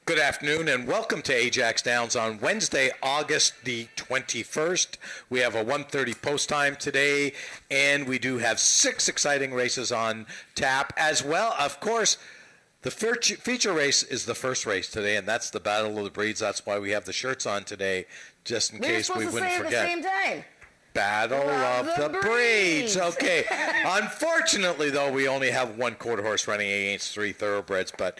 Good afternoon and welcome to Ajax Downs on Wednesday, August the 21st. We have a 1:30 post time today, and we do have 6 exciting races on tap as well. Of course, the feature race is the first race today, and that's the Battle of the Breeds. That's why we have the shirts on today, just in case we wouldn't forget. At the same time. Battle of the Breeds. Okay. Unfortunately, though, we only have 1 quarter horse running against 3 thoroughbreds, but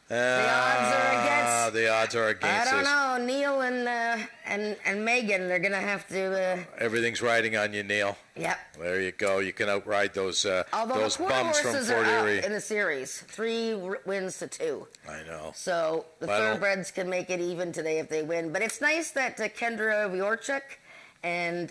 the odds are against. I don't know. Neil and Maiden, they're gonna have to. Everything's riding on you, Neil. Yep. There you go. You can outride those Although those the bums from horses Fort are Erie. up in the series, 3 wins to 2. I know. So the thoroughbreds can make it even today if they win. But it's nice that Kendra Viorchuk and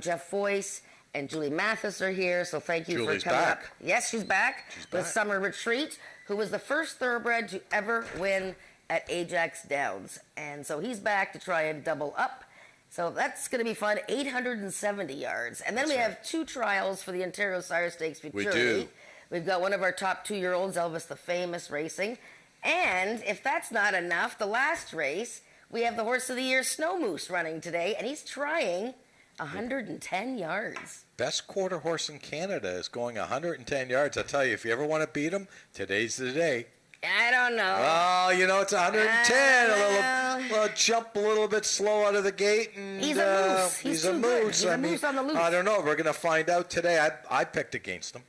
Jeff Foyce and Julie Mathis are here. So thank you Julie's for coming back. up. Yes, she's back with Summer Retreat, who was the first thoroughbred to ever win at Ajax Downs. And so he's back to try and double up. So that's going to be fun, 870 yards. And then we have 2 trials for the Ontario Sire Stakes Futurity. We do. We've got one of our top 2-year-olds, Elvis the Famous, racing. And if that's not enough, the last race, we have the Horse of the Year, Snow Moose, running today. And he's trying 110 yards. Best quarter horse in Canada is going 110 yards. I tell you, if you ever want to beat him, today's the day. I don't know. Oh, you know, it's 110. A little jump a little bit slow out of the gate. And, he's a moose. He's a moose. He's a moose on the loose. I don't know. We're going to find out today. I picked against him.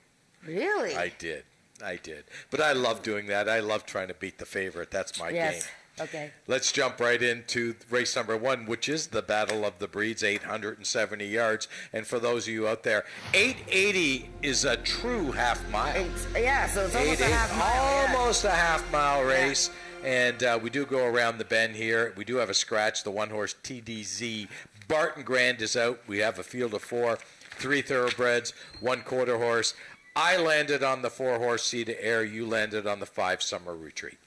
Really? I did. But I love doing that. I love trying to beat the favorite. That's my game. Okay. Let's jump right into race number 1, which is the Battle of the Breeds, 870 yards. And for those of you out there, 880 is a true half mile. So it's almost a half mile. Almost a half mile race. Yeah. And we do go around the bend here. We do have a scratch. The 1-horse TDZ Barton Grand is out. We have a field of 4, 3 thoroughbreds, 1 quarter horse. I landed on the 4-horse Sea to Air. You landed on the 5 Summer Retreat.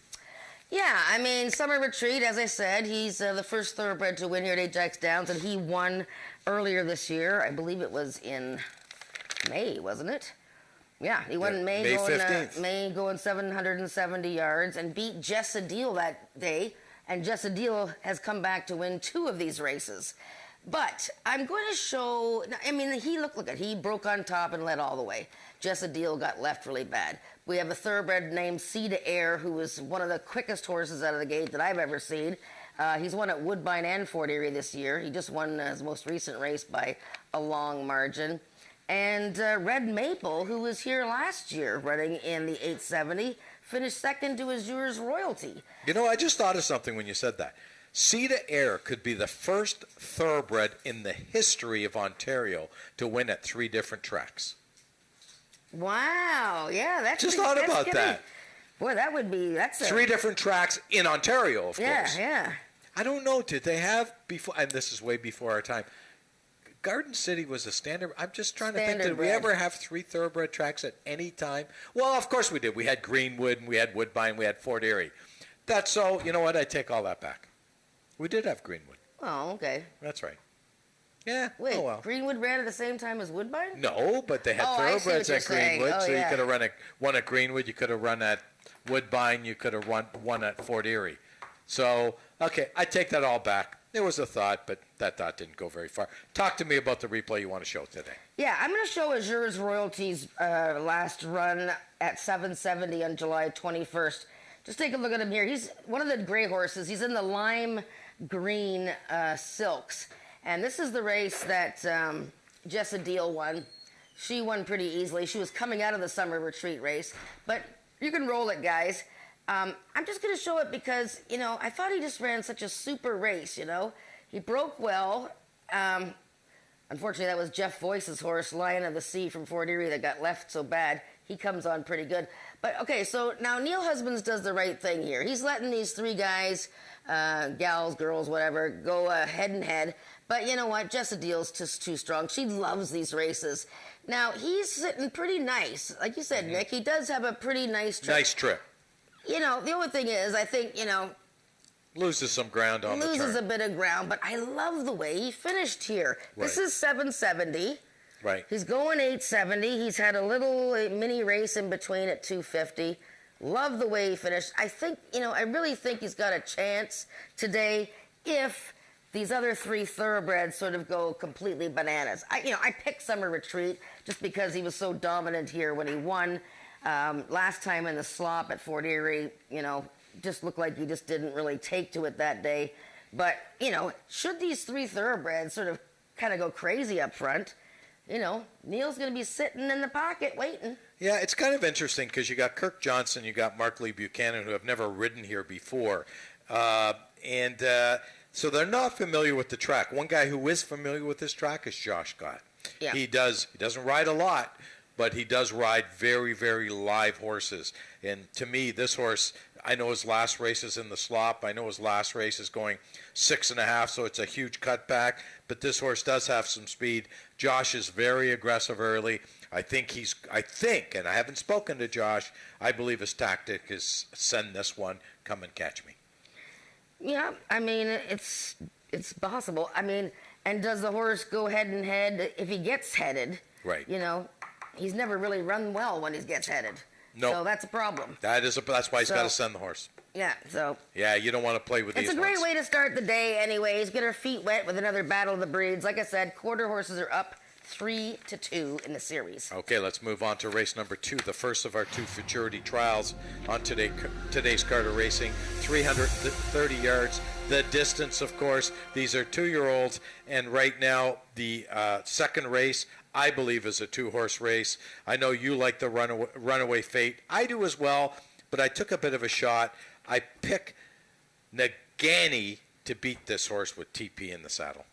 Yeah, I mean, Summer Retreat, as I said, he's the first thoroughbred to win here at Ajax Downs, and he won earlier this year. I believe it was in May, wasn't it? Yeah, he won in May 15th. May going 770 yards and beat Jess Adil that day, and Jess Adil has come back to win 2 of these races. But I'm going to show, I mean, he broke on top and led all the way. Jess Adil got left really bad. We have a thoroughbred named Sea to Air, who was one of the quickest horses out of the gate that I've ever seen. He's won at Woodbine and Fort Erie this year. He just won his most recent race by a long margin. And Red Maple, who was here last year running in the 870, finished second to Azure's Royalty. You know, I just thought of something when you said that. Sea to Air could be the first thoroughbred in the history of Ontario to win at 3 different tracks. Wow, yeah, that's just thought about that. Boy, that's 3 different tracks in Ontario, of course. Yeah. I don't know, did they have before, and this is way before our time, Garden City was a standard. I'm just trying to think, did we ever have 3 thoroughbred tracks at any time? Well, of course we did. We had Greenwood, and we had Woodbine, we had Fort Erie. That's so, you know what, I take all that back. We did have Greenwood. Oh, okay. That's right. Yeah. Wait, oh well. Greenwood ran at the same time as Woodbine? No, but they had thoroughbreds at Greenwood, so you could have run one at Greenwood, you could have run at Woodbine, you could have run one at Fort Erie. So, okay, I take that all back. There was a thought, but that thought didn't go very far. Talk to me about the replay you want to show today. Yeah, I'm going to show Azure's Royalty's last run at 770 on July 21st. Just take a look at him here. He's one of the gray horses. He's in the lime green silks. And this is the race that Jess Adil won. She won pretty easily. She was coming out of the Summer Retreat race. But you can roll it, guys. I'm just going to show it because, you know, I thought he just ran such a super race, you know. He broke well. Unfortunately, that was Jeff Foyce's horse, Lion of the Sea from Fort Erie, that got left so bad. He comes on pretty good. But, okay, so now Neil Husbands does the right thing here. He's letting these 3 guys, gals, girls, whatever, go head and head. But you know what? Jess Adil's just too strong. She loves these races. Now, he's sitting pretty nice. Like you said, Nick, he does have a pretty nice trip. Nice trip. You know, the only thing is, I think, you know... Loses some ground on the turn. Loses a bit of ground, but I love the way he finished here. Right. This is 770. Right. He's going 870. He's had a little mini race in between at 250. Love the way he finished. I think, I really think he's got a chance today if these other three thoroughbreds sort of go completely bananas. I picked Summer Retreat just because he was so dominant here when he won. Last time in the slop at Fort Erie, just looked like he just didn't really take to it that day. But, should these three thoroughbreds sort of kind of go crazy up front, Neil's going to be sitting in the pocket waiting. Yeah, it's kind of interesting because you got Kirk Johnson, you got Mark Lee Buchanan, who have never ridden here before. So they're not familiar with the track. One guy who is familiar with this track is Josh Scott. Yeah. He doesn't ride a lot, but he does ride very, very live horses. And to me, this horse, I know his last race is in the slop. I know his last race is going 6.5, so it's a huge cutback. But this horse does have some speed. Josh is very aggressive early. I think, and I haven't spoken to Josh, I believe his tactic is send this one, come and catch me. Yeah, I mean, it's possible. I mean, and does the horse go head and head if he gets headed? Right. He's never really run well when he gets headed. No. So that's a problem. That's why he's got to send the horse. Yeah, so. Yeah, you don't want to play with these It's a great way to start the day anyways. Get her feet wet with another Battle of the Breeds. Like I said, quarter horses are up 3-2 in the series. Okay, let's move on to race number 2, the first of our 2 Futurity trials on today's Carter Racing. 330 yards. The distance, of course, these are 2-year-olds, and right now the second race, I believe, is a 2-horse race. I know you like the Runaway Fate. I do as well, but I took a bit of a shot. I pick Nagani to beat this horse with TP in the saddle.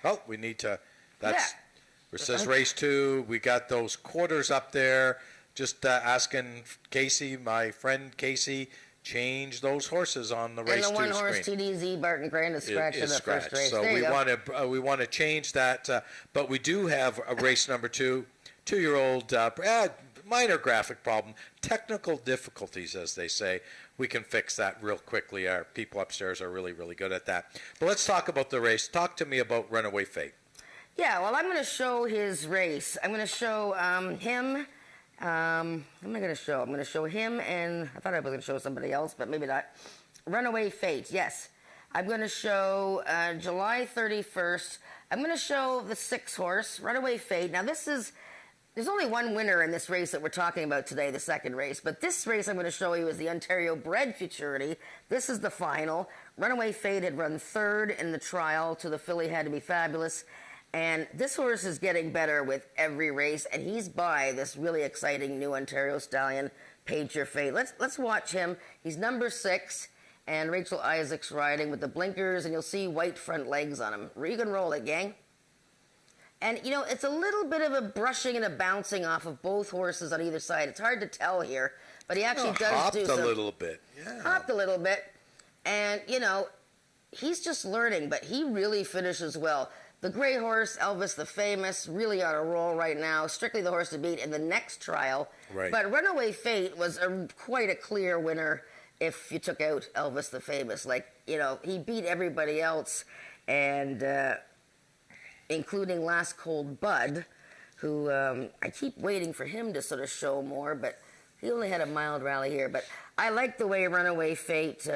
Oh, we need to... It says race 2. We got those quarters up there. Just asking Casey, my friend Casey, change those horses on the race 2 screen. And the one-horse TDZ Barton Crane is scratched in the first race. So we want to change that. But we do have a race number 2, 2-year-old, minor graphic problem, technical difficulties, as they say. We can fix that real quickly. Our people upstairs are really, really good at that. But let's talk about the race. Talk to me about Runaway Fate. Yeah, well, I'm going to show his race. I'm going to show him. What am I going to show? I'm going to show him, and I thought I was going to show somebody else, but maybe not. Runaway Fate, yes. I'm going to show July 31st. I'm going to show the 6-horse, Runaway Fate. Now, there's only one winner in this race that we're talking about today, the second race. But this race I'm going to show you is the Ontario Bred Futurity. This is the final. Runaway Fate had run third in the trial to the filly Had to Be Fabulous. And this horse is getting better with every race, and he's by this really exciting new Ontario stallion, Page Your Fate. Let's watch him. He's number 6, and Rachel Isaac's riding with the blinkers, and you'll see white front legs on him. You can roll it, gang. And, it's a little bit of a brushing and a bouncing off of both horses on either side. It's hard to tell here, but he actually does do some... Hopped a little bit, yeah. Hopped a little bit. And, he's just learning, but he really finishes well. The gray horse, Elvis the Famous, really on a roll right now. Strictly the horse to beat in the next trial. Right. But Runaway Fate was quite a clear winner if you took out Elvis the Famous. He beat everybody else, and including Last Cold Bud, who I keep waiting for him to sort of show more, but he only had a mild rally here. But I like the way Runaway Fate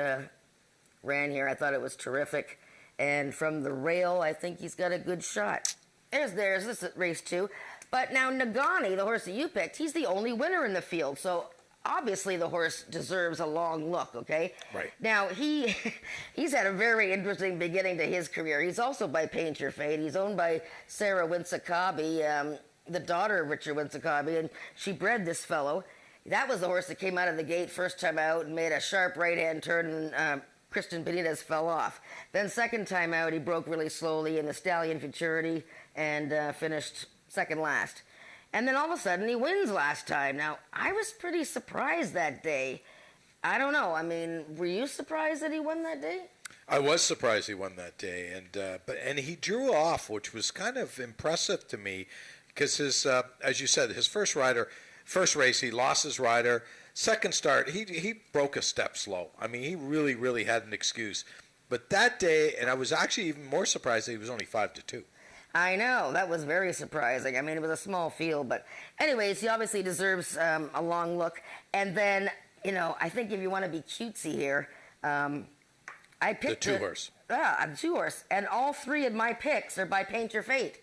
ran here. I thought it was terrific. And from the rail, I think he's got a good shot. This is race 2. But now Nagani, the horse that you picked, he's the only winner in the field. So obviously the horse deserves a long look, okay? Right. Now, he's had a very interesting beginning to his career. He's also by Paint Your Fate. He's owned by Sarah Winsakabi, the daughter of Richard Winsakabi, and she bred this fellow. That was the horse that came out of the gate first time out and made a sharp right-hand turn, and Christian Benitez fell off. Then second time out, he broke really slowly in the Stallion Futurity and finished second last. And then all of a sudden, he wins last time. Now, I was pretty surprised that day. I don't know. I mean, were you surprised that he won that day? I was surprised he won that day, and he drew off, which was kind of impressive to me, because his, as you said, his first race, he lost his rider. Second start, he broke a step slow. I mean, he really, really had an excuse. But that day, and I was actually even more surprised that he was only 5-2. I know, that was very surprising. I mean, it was a small field, but anyways, he obviously deserves a long look. And then, I think if you want to be cutesy here, I picked The 2-horse. The 2-horse, and all 3 of my picks are by Paint Your Fate.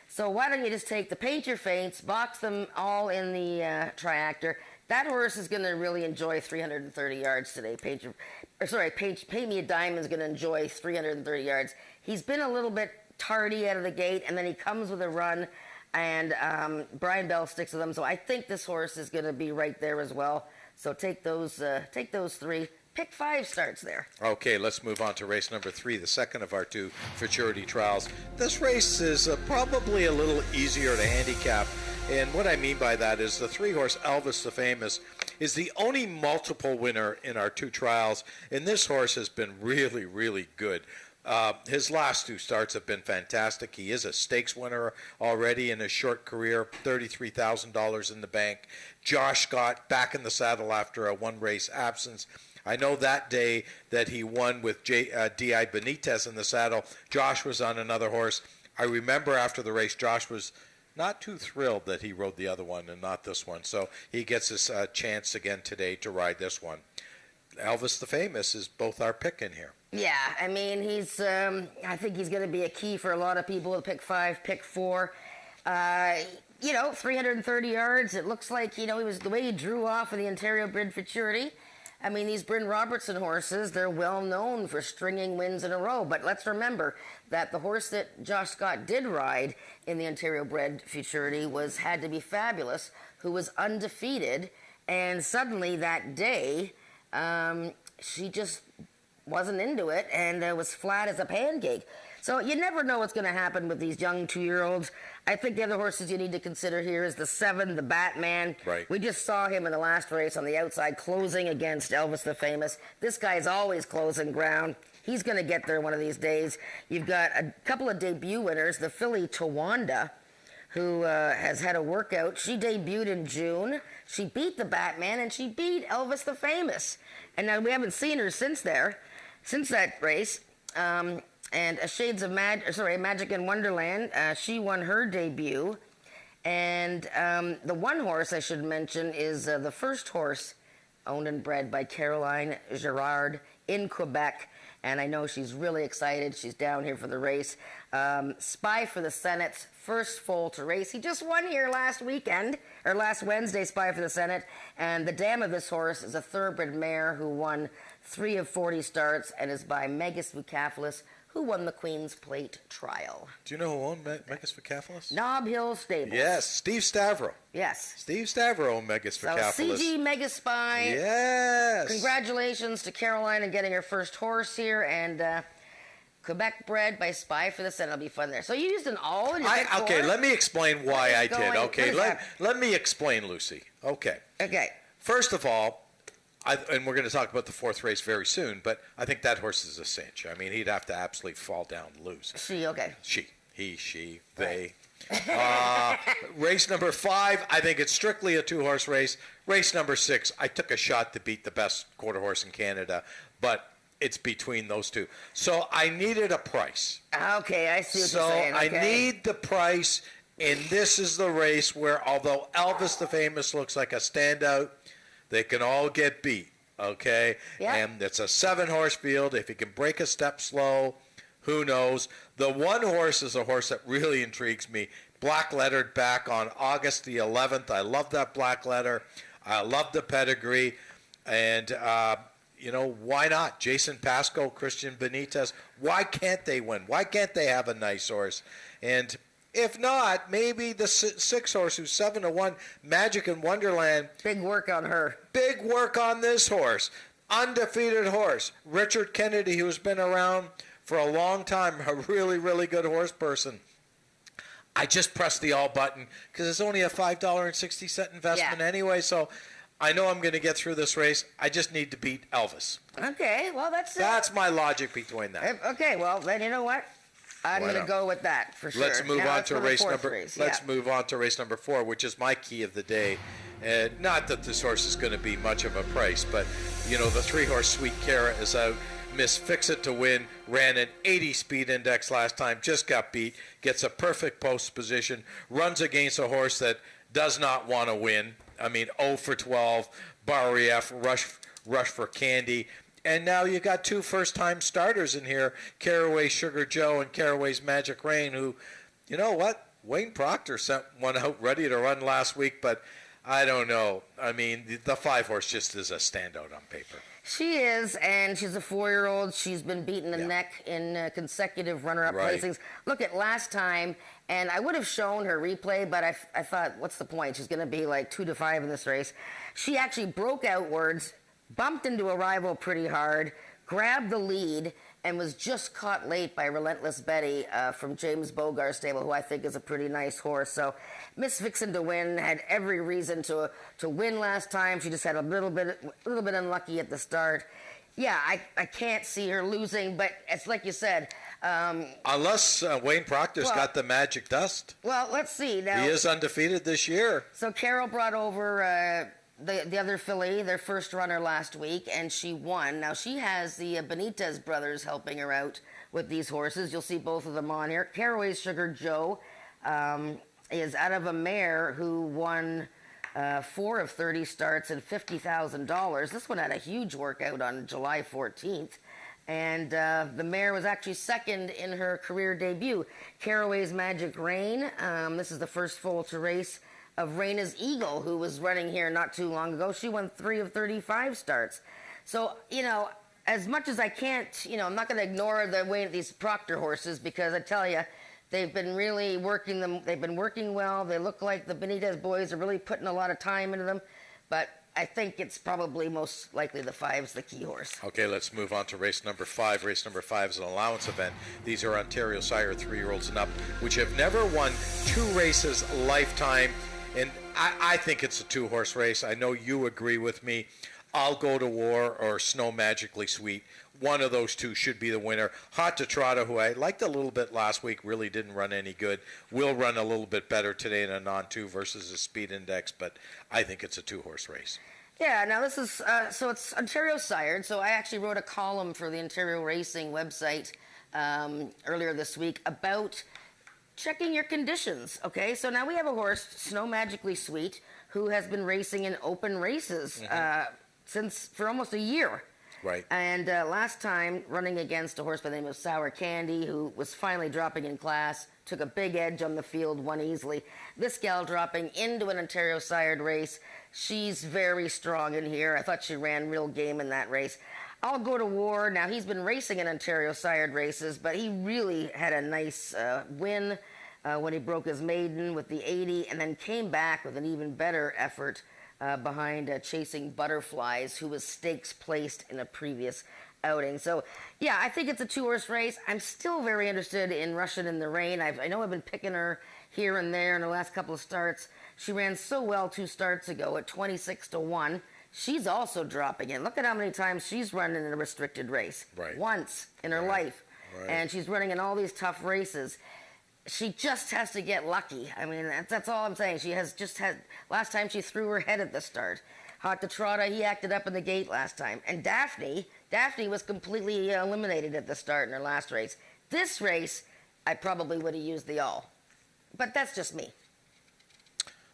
So why don't you just take the Paint Your Fates, box them all in the triactor. That horse is going to really enjoy 330 yards today. Paint Me a Diamond is going to enjoy 330 yards. He's been a little bit tardy out of the gate, and then he comes with a run, and Brian Bell sticks with him. So I think this horse is going to be right there as well. So take those 3. Pick 5 starts there. Okay, let's move on to race number 3, the second of our 2 Futurity trials. This race is probably a little easier to handicap, and what I mean by that is the 3-horse Elvis the Famous is the only multiple winner in our 2 trials, and this horse has been really, really good. His last 2 starts have been fantastic. He is a stakes winner already in his short career, $33,000 in the bank. Josh Scott back in the saddle after a 1-race absence. I know that day that he won with D.I. Benitez in the saddle, Josh was on another horse. I remember after the race, Josh was not too thrilled that he rode the other one and not this one. So he gets his chance again today to ride this one. Elvis the Famous is both our pick in here. Yeah, I mean, I think he's going to be a key for a lot of people to pick 5, pick 4. 330 yards. It looks like, he was the way he drew off in the Ontario Bred Futurity. I mean, these Bryn Robertson horses, they're well known for stringing wins in a row. But let's remember that the horse that Josh Scott did ride in the Ontario Bred Futurity had to be Fabulous, who was undefeated. And suddenly that day, she just wasn't into it and was flat as a pancake. So you never know what's going to happen with these young 2-year-olds. I think the other horses you need to consider here is the 7, the Batman. Right. We just saw him in the last race on the outside closing against Elvis the Famous. This guy's always closing ground. He's going to get there one of these days. You've got a couple of debut winners, the filly Tawanda, who has had a workout. She debuted in June. She beat the Batman, and she beat Elvis the Famous. And now we haven't seen her since that race. And Magic in Wonderland, she won her debut. And the 1 horse I should mention is the first horse owned and bred by Caroline Girard in Quebec. And I know she's really excited. She's down here for the race. Spy for the Senate's first foal to race. He just won here last Wednesday, Spy for the Senate. And the dam of this horse is a thoroughbred mare who won 3 of 40 starts and is by Megas Vucephalus, who won the Queen's Plate trial. Do you know who owned Megas Vucephalus? Nob Hill Stables. Yes, Steve Stavro. Yes. Steve Stavro owned Megas Vucephalus. So CG Mega Spy. Yes. Congratulations to Caroline on getting her first horse here, and Quebec bred by Spy for the Senate. It'll be fun there. So you used an all in your pick 4? Okay, let me explain why I did. Okay, let me explain, Lucy. Okay. Okay. First of all, and we're going to talk about the 4th race very soon, but I think that horse is a cinch. I mean, he'd have to absolutely fall down and lose. Okay. He, they. Race number 5, I think it's strictly a 2-horse race. Race number 6, I took a shot to beat the best quarter horse in Canada, but it's between those 2. So I needed a price. Okay, I see what you're saying. Okay. I need the price, and this is the race where, although Elvis the Famous looks like a standout, they can all get beat, okay? Yeah. And it's a 7-horse field. If he can break a step slow, who knows? The 1 horse is a horse that really intrigues me. Black lettered back on August the 11th. I love that black letter. I love the pedigree. And, why not? Jason Pascoe, Christian Benitez. Why can't they win? Why can't they have a nice horse? And if not, maybe the 6-horse who's 7-1, Magic in Wonderland. Big work on her. Big work on this horse. Undefeated horse. Richard Kennedy, who's been around for a long time, a really, really good horse person. I just pressed the all button because it's only a $5.60 investment anyway, so I know I'm going to get through this race. I just need to beat Elvis. Okay, well, that's my logic between that. Okay, well, then you know what? I'm going to go with that for sure. Let's move on to race number. Let's move on to race number 4, which is my key of the day. Not that this horse is going to be much of a price, but the 3-horse Sweet Cara is out. Miss Fix It to win, ran an 80 speed index last time, just got beat, gets a perfect post position, runs against a horse that does not want to win. I mean, 0 for 12, Barrief, Rush for Candy. And now you got two first-time starters in here, Caraway Sugar Joe and Caraway's Magic Rain, who, you know what? Wayne Proctor sent one out ready to run last week, but I don't know. I mean, the 5-horse just is a standout on paper. She is, and she's a 4-year-old. She's been beaten the neck in consecutive runner-up placings. Look at last time, and I would have shown her replay, but I thought, what's the point? She's going to be like 2-5 in this race. She actually broke outwards, bumped into a rival pretty hard, grabbed the lead, and was just caught late by Relentless Betty from James Bogar's stable, who I think is a pretty nice horse. So Miss Vixen to win had every reason to win last time. She just had a little bit unlucky at the start. Yeah, I can't see her losing, but it's like you said. Unless Wayne Proctor's got the magic dust. Well, let's see. Now, he is undefeated this year. So Carol brought over the other filly, their first runner last week, and she won. Now, she has the Benitez brothers helping her out with these horses. You'll see both of them on here. Caraway's Sugar Joe is out of a mare who won 4 of 30 starts and $50,000. This one had a huge workout on July 14th. And the mare was actually second in her career debut. Caraway's Magic Rain. This is the first foal to race of Raina's Eagle, who was running here not too long ago. She won 3 of 35 starts. So, as much as I can't, I'm not going to ignore the way these Proctor horses, because I tell you, they've been really working them. They've been working well. They look like the Benitez boys are really putting a lot of time into them. But I think it's probably most likely the 5's the key horse. Okay, let's move on to race number 5. Race number 5 is an allowance event. These are Ontario sire 3-year-olds and up, which have never won 2 races lifetime. And I think it's a 2-horse race. I know you agree with me. I'll Go to War or Snow Magically Sweet. One of those two should be the winner. Hot to Trotta, who I liked a little bit last week, really didn't run any good. Will run a little bit better today in a non-2 versus a speed index, but I think it's a 2-horse race. Yeah, now this is, so it's Ontario sired. So I actually wrote a column for the Ontario Racing website earlier this week about checking your conditions. Okay, so now we have a horse, Snow Magically Sweet, who has been racing in open races for almost a year. Right. And last time, running against a horse by the name of Sour Candy, who was finally dropping in class, took a big edge on the field, won easily. This gal dropping into an Ontario sired race, she's very strong in here. I thought she ran real game in that race. I'll Go to War. Now, he's been racing in Ontario sired races, but he really had a nice win when he broke his maiden with the 80, and then came back with an even better effort behind Chasing Butterflies, who was stakes placed in a previous outing. So, yeah, I think it's a 2-horse race. I'm still very interested in Russian in the Rain. I know I've been picking her here and there in the last couple of starts. She ran so well 2 starts ago at 26-1. She's also dropping in. Look at how many times she's run in a restricted race. Right. Once in her life. Right. And she's running in all these tough races. She just has to get lucky. I mean, that's all I'm saying. She has just had... Last time she threw her head at the start. Hot to Trotta, he acted up in the gate last time. And Daphne was completely eliminated at the start in her last race. This race, I probably would have used the all. But that's just me.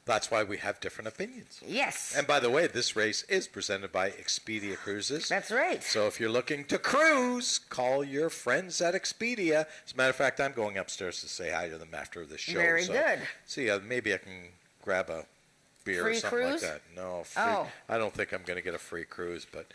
That's why we have different opinions. Yes. And by the way, this race is presented by Expedia Cruises. That's right. So if you're looking to cruise, call your friends at Expedia. As a matter of fact, I'm going upstairs to say hi to them after the show. Very good. See, maybe I can grab a beer free or something cruise? like that. No, free. Oh. I don't think I'm going to get a free cruise, but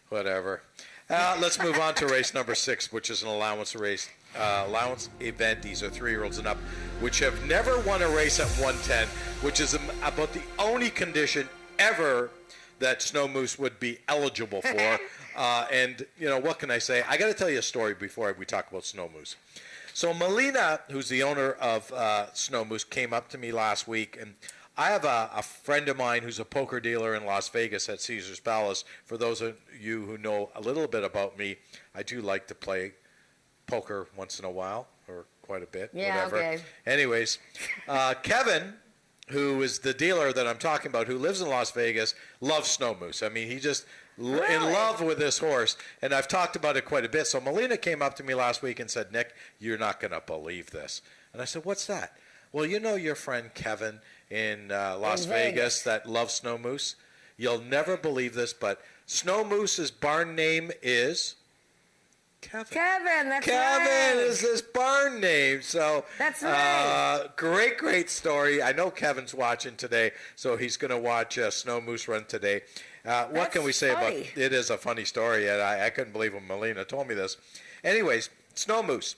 whatever. Let's move on to race number 6, which is an allowance race. Allowance event. These are 3-year-olds and up, which have never won a race at 110, which is about the only condition ever that Snow Moose would be eligible for. And, what can I say? I got to tell you a story before we talk about Snow Moose. So Melina, who's the owner of Snow Moose, came up to me last week, and I have a friend of mine who's a poker dealer in Las Vegas at Caesar's Palace. For those of you who know a little bit about me, I do like to play poker once in a while, or quite a bit, whatever. Okay. Anyways, Kevin, who is the dealer that I'm talking about, who lives in Las Vegas, loves Snow Moose. I mean, he just in love with this horse, and I've talked about it quite a bit. So Melina came up to me last week and said, Nick, you're not going to believe this. And I said, what's that? Well, you know your friend Kevin in Las Vegas that loves Snow Moose? You'll never believe this, but Snow Moose's barn name is Kevin. Kevin, that's right. Kevin is his barn name. So that's right. Great story. I know Kevin's watching today, so he's going to watch Snow Moose run today. What can we say about it? It is a funny story, and I couldn't believe when Melina told me this. Anyways, Snow Moose,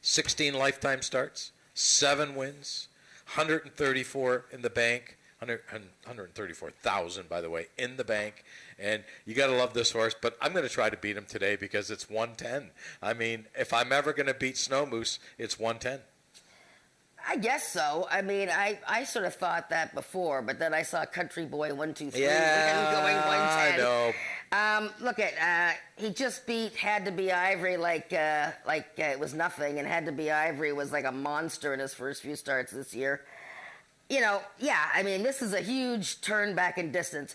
16 lifetime starts, 7 wins, 134 in the bank. 134,000, by the way, in the bank. And you got to love this horse, but I'm going to try to beat him today because it's 110. I mean, if I'm ever going to beat Snow Moose, it's 110. I guess so. I mean, I sort of thought that before, but then I saw Country Boy 123 going 110. I know. Look at he just beat Had to Be Ivory like it was nothing, and Had to Be Ivory was like a monster in his first few starts this year. You know, yeah, I mean, this is a huge turn back in distance.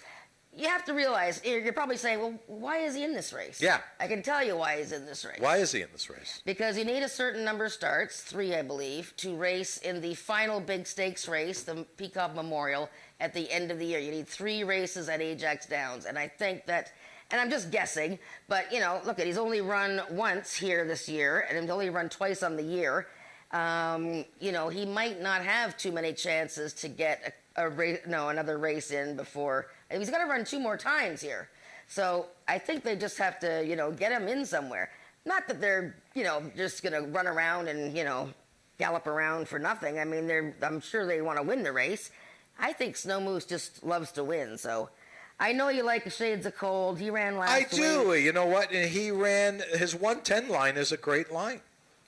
You have to realize, you're probably saying, well, why is he in this race? Yeah. I can tell you why he's in this race. Why is he in this race? Because you need a certain number of starts, 3, I believe, to race in the final big stakes race, the Peacock Memorial, at the end of the year. You need 3 races at Ajax Downs. And I think that, and I'm just guessing, but, you know, look, he's only run once here this year, and he's only run twice on the year. You know, he might not have too many chances to get another race in before. He's got to run 2 more times here. So I think they just have to, you know, get him in somewhere. Not that they're, you know, just going to run around and, you know, gallop around for nothing. I mean, I'm sure they want to win the race. I think Snow Moose just loves to win. So I know you like Shades of Cold. He ran last week. I do. You know what? He ran, his 110 line is a great line.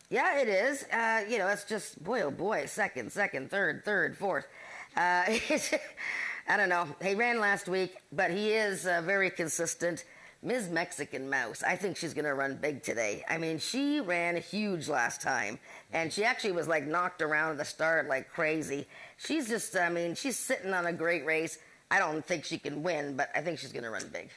Yeah, it is. You know, it's just, boy, oh boy, second, third, fourth. I don't know. He ran last week, but he is very consistent. Ms. Mexican Mouse, I think she's going to run big today. I mean, she ran huge last time, and she actually was, like, knocked around at the start like crazy. She's just, I mean, she's sitting on a great race. I don't think she can win, but I think she's going to run big.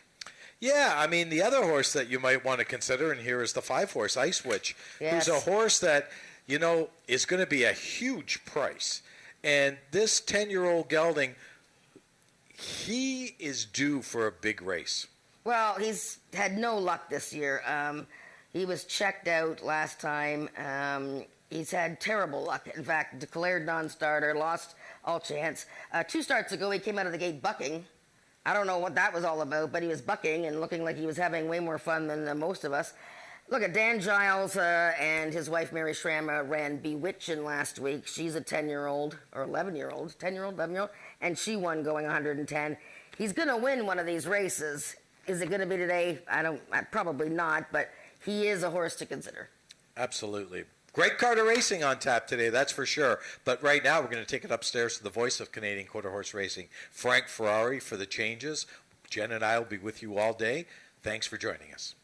Yeah, I mean, the other horse that you might want to consider in here is the 5-horse Ice Witch, yes. who's a horse that, you know, is going to be a huge price. And this 10-year-old gelding, he is due for a big race. Well, he's had no luck this year. He was checked out last time. He's had terrible luck. In fact, declared non-starter, lost all chance. 2 starts ago, he came out of the gate bucking. I don't know what that was all about, but he was bucking and looking like he was having way more fun than most of us. Look at Dan Giles and his wife Mary Schrammer ran Bewitchin' last week. She's a 10-year-old or 11-year-old, 10-year-old, 11-year-old, and she won going 110. He's going to win one of these races. Is it going to be today? Probably not, but he is a horse to consider. Absolutely. Great card of racing on tap today, that's for sure. But right now, we're going to take it upstairs to the voice of Canadian quarter horse racing, Frank Ferrari, for the changes. Jen and I will be with you all day. Thanks for joining us.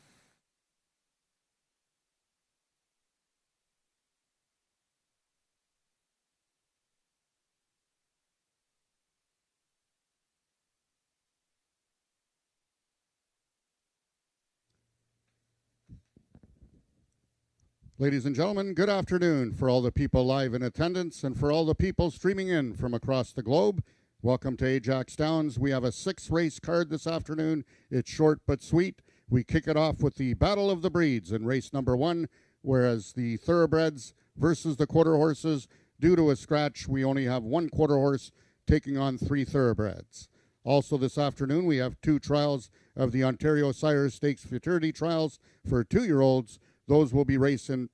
Ladies and gentlemen, good afternoon. For all the people live in attendance and for all the people streaming in from across the globe, welcome to Ajax Downs. We have a 6-race card this afternoon. It's short but sweet. We kick it off with the Battle of the Breeds in race number 1, whereas the thoroughbreds versus the quarter horses. Due to a scratch, we only have 1 quarter horse taking on 3 thoroughbreds. Also this afternoon, we have 2 trials of the Ontario Sires Stakes Futurity trials for 2-year-olds. Those will be racing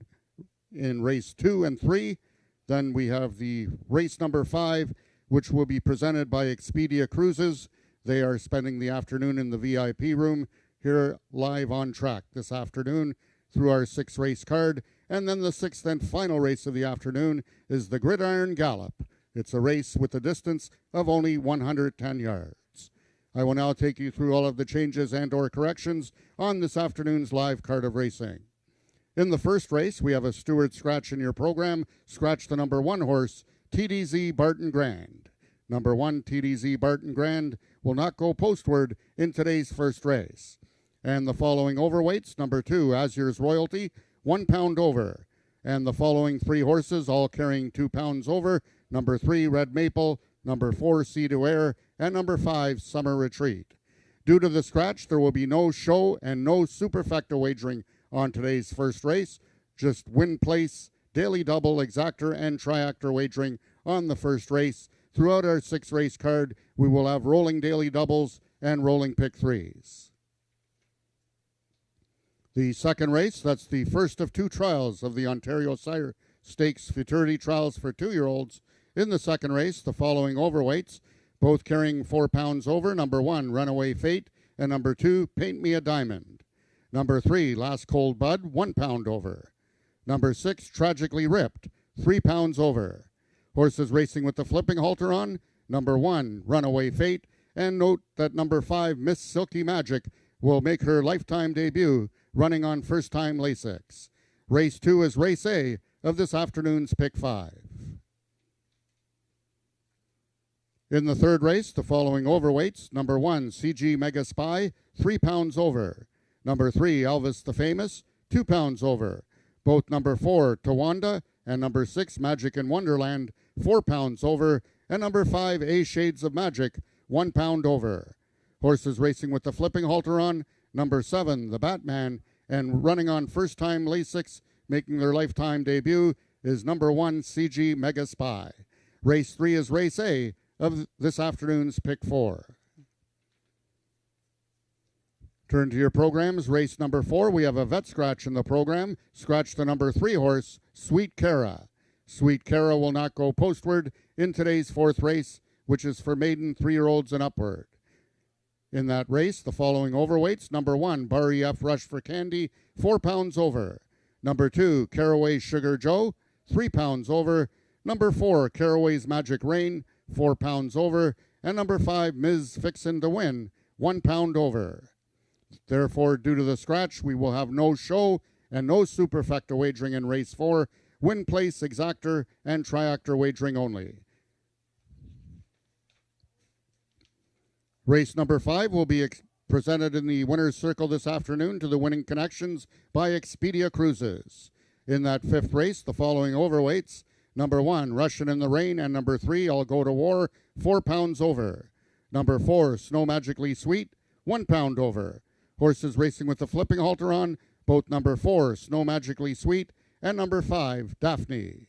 in race 2 and 3. Then we have the race number 5, which will be presented by Expedia Cruises. They are spending the afternoon in the VIP room here live on track this afternoon through our 6-race card. And then the 6th and final race of the afternoon is the Gridiron Gallop. It's a race with a distance of only 110 yards. I will now take you through all of the changes and or corrections on this afternoon's live card of racing. In the first race, we have a steward scratch in your program. Scratch the number 1 horse, TDZ Barton Grand. Number 1, TDZ Barton Grand, will not go postward in today's first race. And the following overweights, number 2, Azur's Royalty, 1 pound over. And the following 3 horses, all carrying 2 pounds over, number 3, Red Maple, number 4, Sea to Air, and number 5, Summer Retreat. Due to the scratch, there will be no show and no superfecta wagering on today's first race, just win place, daily double, exactor, and triactor wagering on the first race. Throughout our 6-race card, we will have rolling daily doubles and rolling pick 3s. The second race, that's the first of 2 trials of the Ontario Sire Stakes Futurity trials for 2-year-olds. In the second race, the following overweights, both carrying 4 pounds over, number 1, Runaway Fate, and number 2, Paint Me a Diamond. Number 3, Last Cold Bud, 1 pound over. Number 6, Tragically Ripped, 3 pounds over. Horses racing with the flipping halter on, number 1, Runaway Fate, and note that number 5, Miss Silky Magic, will make her lifetime debut running on first-time Lasix. Race 2 is Race A of this afternoon's Pick 5. In the third race, the following overweights, number 1, CG Mega Spy, 3 pounds over. Number 3, Elvis the Famous, 2 pounds over. Both number 4, Tawanda, and number 6, Magic in Wonderland, 4 pounds over, and number 5, A Shades of Magic, 1 pound over. Horses racing with the flipping halter on, number 7, the Batman, and running on first-time Lasix, making their lifetime debut, is number 1, CG Mega Spy. Race 3 is Race A of this afternoon's Pick 4. Turn to your programs. Race number 4, we have a vet scratch in the program. Scratch the number 3 horse, Sweet Cara. Sweet Cara will not go postward in today's 4th race, which is for maiden 3-year-olds and upward. In that race, the following overweights, number 1, Bar EF Rush for Candy, 4 pounds over. Number 2, Caraway Sugar Joe, 3 pounds over. Number 4, Caraway's Magic Rain, 4 pounds over. And number 5, Ms. Fixin' to Win, 1 pound over. Therefore, due to the scratch, we will have no show and no superfecta wagering in race 4, win place, exactor, and triactor wagering only. Race number 5 will be presented in the winner's circle this afternoon to the winning connections by Expedia Cruises. In that 5th race, the following overweights, number 1, Russian in the Rain, and number 3, I'll Go to War, 4 pounds over. Number 4, Snow Magically Sweet, 1 pound over. Horses racing with the flipping halter on, both number 4, Snow Magically Sweet, and number 5, Daphne.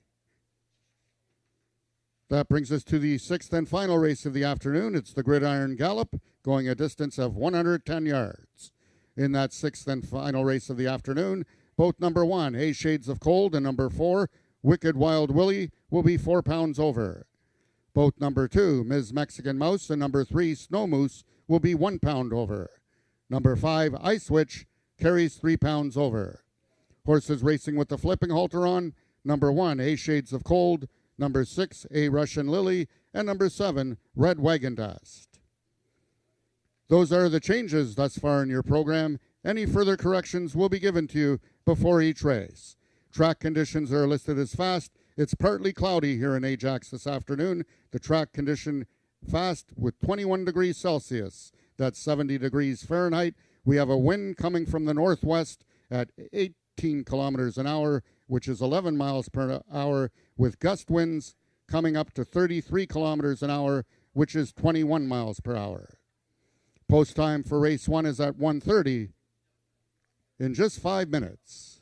That brings us to the 6th and final race of the afternoon. It's the Gridiron Gallop, going a distance of 110 yards. In that 6th and final race of the afternoon, both number 1, A Shades of Cold, and number 4, Wicked Wild Willie, will be 4 pounds over. Both number 2, Ms. Mexican Mouse, and number 3, Snow Moose, will be 1 pound over. Number 5, Ice Witch, carries 3 pounds over. Horses racing with the flipping halter on, number 1, A Shades of Cold, number 6, A Russian Lily, and number 7, Red Wagon Dust. Those are the changes thus far in your program. Any further corrections will be given to you before each race. Track conditions are listed as fast. It's partly cloudy here in Ajax this afternoon. The track condition fast with 21 degrees Celsius. That's 70 degrees Fahrenheit. We have a wind coming from the northwest at 18 kilometers an hour, which is 11 miles per hour, with gust winds coming up to 33 kilometers an hour, which is 21 miles per hour. Post time for race 1 is at 1:30 in just 5 minutes.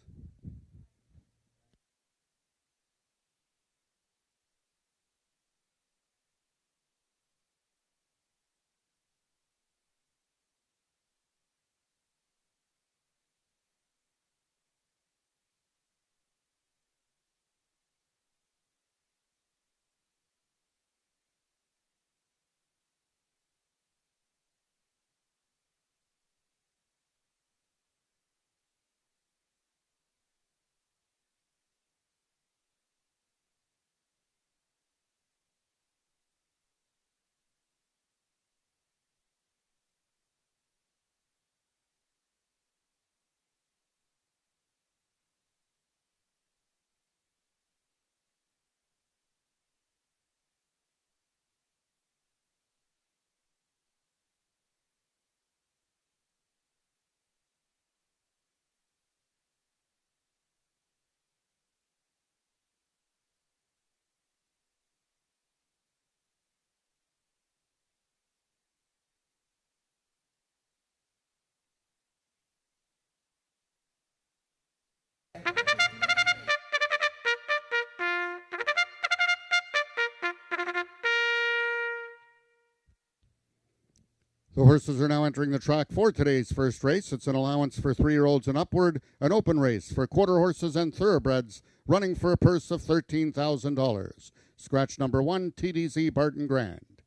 The horses are now entering the track for today's first race. It's an allowance for 3-year-olds and upward, an open race for quarter horses and thoroughbreds, running for a purse of $13,000. Scratch number 1, TDZ Barton Grand.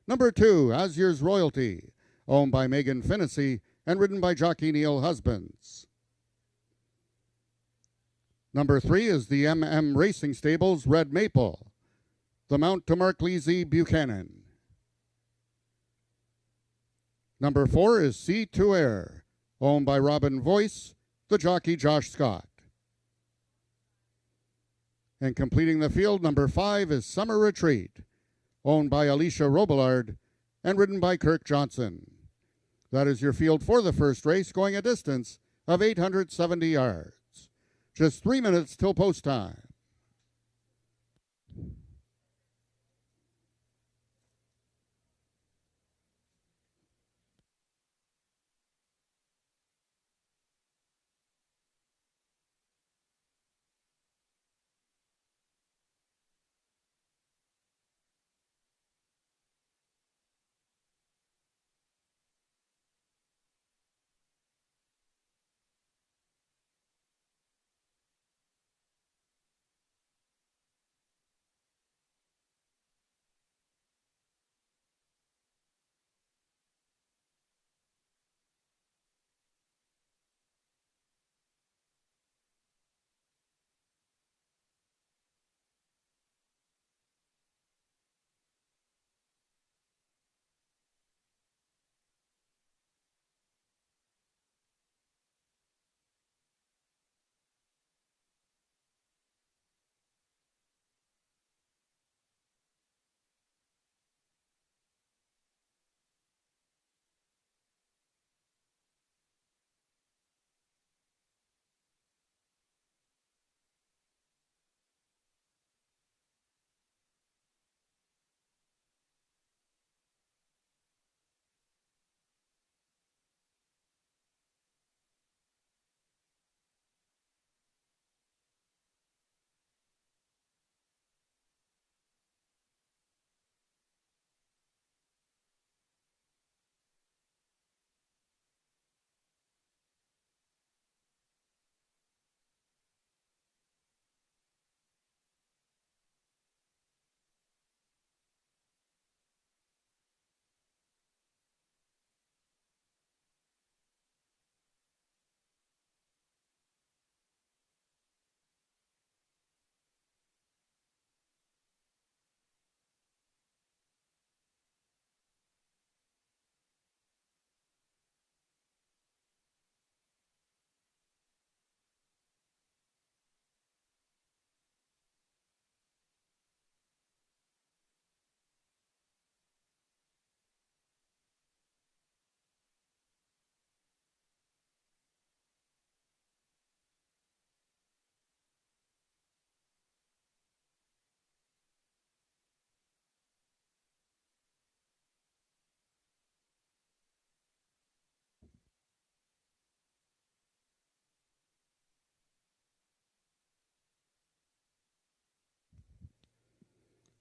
Number 2, Azur's Royalty, owned by Megan Finnessy and ridden by jockey Neil Husbands. Number 3 is the MM Racing Stables Red Maple, the mount to Mark Leasy Buchanan. Number 4 is C2 Air, owned by Robin Voice, the jockey Josh Scott. And completing the field, number 5 is Summer Retreat, owned by Alicia Robillard and ridden by Kirk Johnson. That is your field for the first race, going a distance of 870 yards. Just 3 minutes till post time.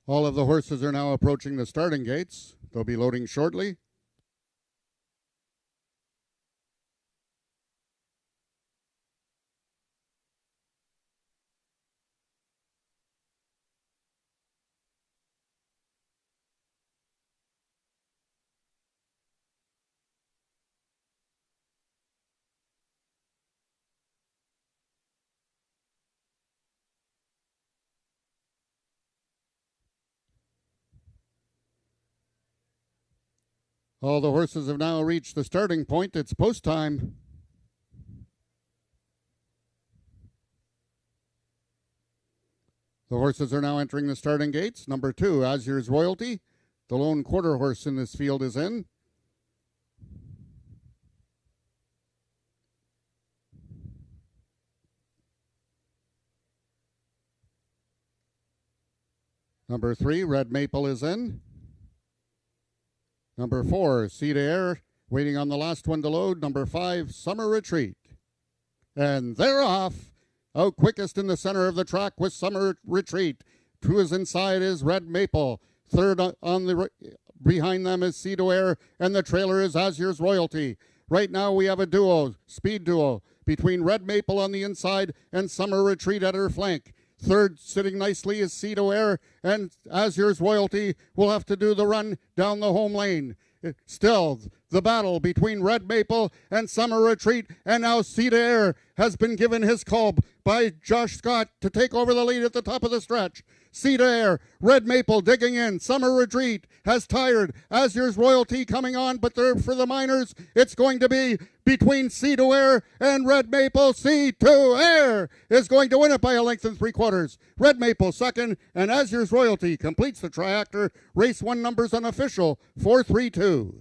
All of the horses are now approaching the starting gates. They'll be loading shortly. All the horses have now reached the starting point. It's post time. The horses are now entering the starting gates. Number 2, Azur's Royalty. The lone quarter horse in this field is in. Number 3, Red Maple is in. Number 4, Sea to Air, waiting on the last one to load. Number 5, Summer Retreat. And they're off. Out quickest in the center of the track with Summer Retreat. To his inside is Red Maple. Third on the behind them is Sea to Air, and the trailer is Azur's Royalty. Right now we have a duo, speed duo, between Red Maple on the inside and Summer Retreat at her flank. Third, sitting nicely, is Sea to Air, and Azur's Royalty will have to do the run down the home lane. Still, the battle between Red Maple and Summer Retreat, and now Sea to Air has been given his call by Josh Scott to take over the lead at the top of the stretch. Sea to Air, Red Maple digging in, Summer Retreat has tired, Azur's Royalty coming on, but there for the minors, it's going to be between Sea to Air and Red Maple. Sea to Air is going to win it by a length and 3/4. Red Maple second, and Azur's Royalty completes the triactor. Race 1 numbers unofficial, 4-3-2.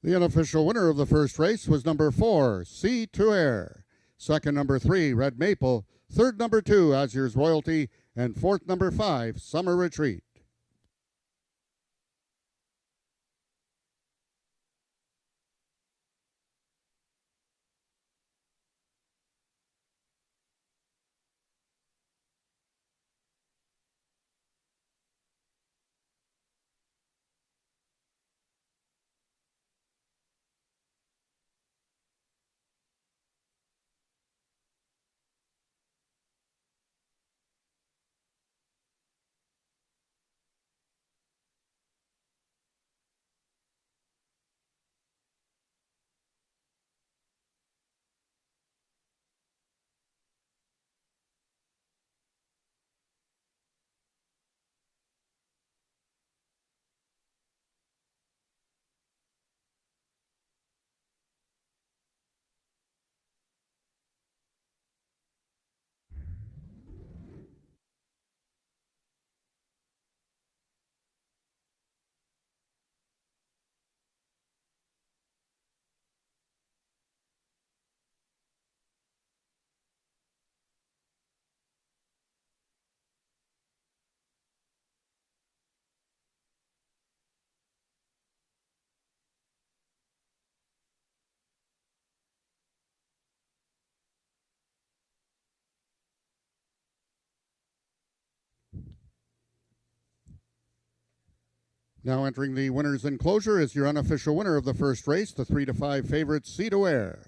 The unofficial winner of the first race was number 4, Sea to Air. Second, number 3, Red Maple. Third, number 2, Azur's Royalty. And fourth, number 5, Summer Retreat. Now entering the winner's enclosure is your unofficial winner of the first race, the 3-5 favorite, Sea to Air.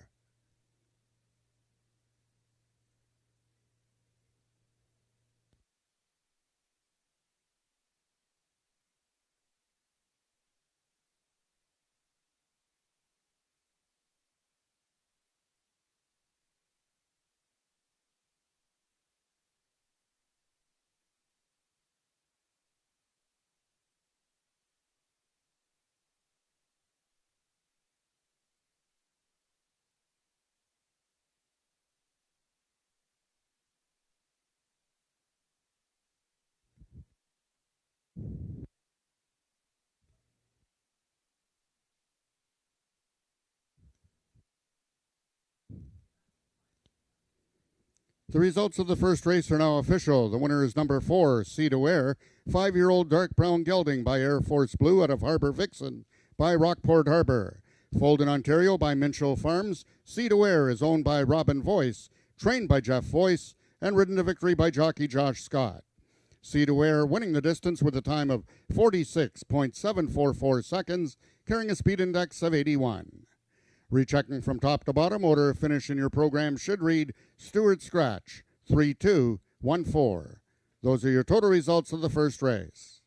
The results of the first race are now official. The winner is number 4, Sea to Air, 5-year-old dark brown gelding by Air Force Blue out of Harbor Vixen by Rockport Harbor. Foaled in Ontario by Minchell Farms, Sea to Air is owned by Robin Voice, trained by Jeff Voice, and ridden to victory by jockey Josh Scott. Sea to Air winning the distance with a time of 46.744 seconds, carrying a speed index of 81. Rechecking from top to bottom, order finish in your program should read Stuart Scratch, 3214. Those are your total results of the first race.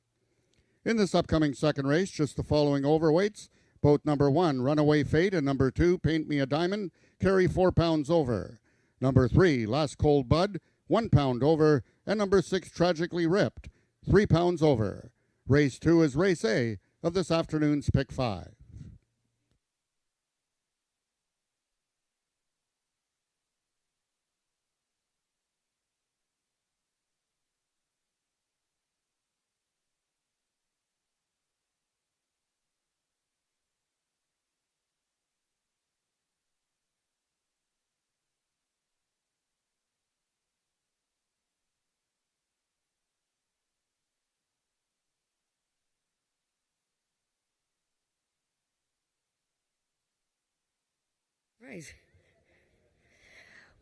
In this upcoming second race, just the following overweights. Both number 1, Runaway Fate, and number 2, Paint Me a Diamond, carry 4 pounds over. Number 3, Last Cold Bud, 1 pound over, and number 6, Tragically Ripped, 3 pounds over. Race 2 is Race A of this afternoon's Pick 5. Right.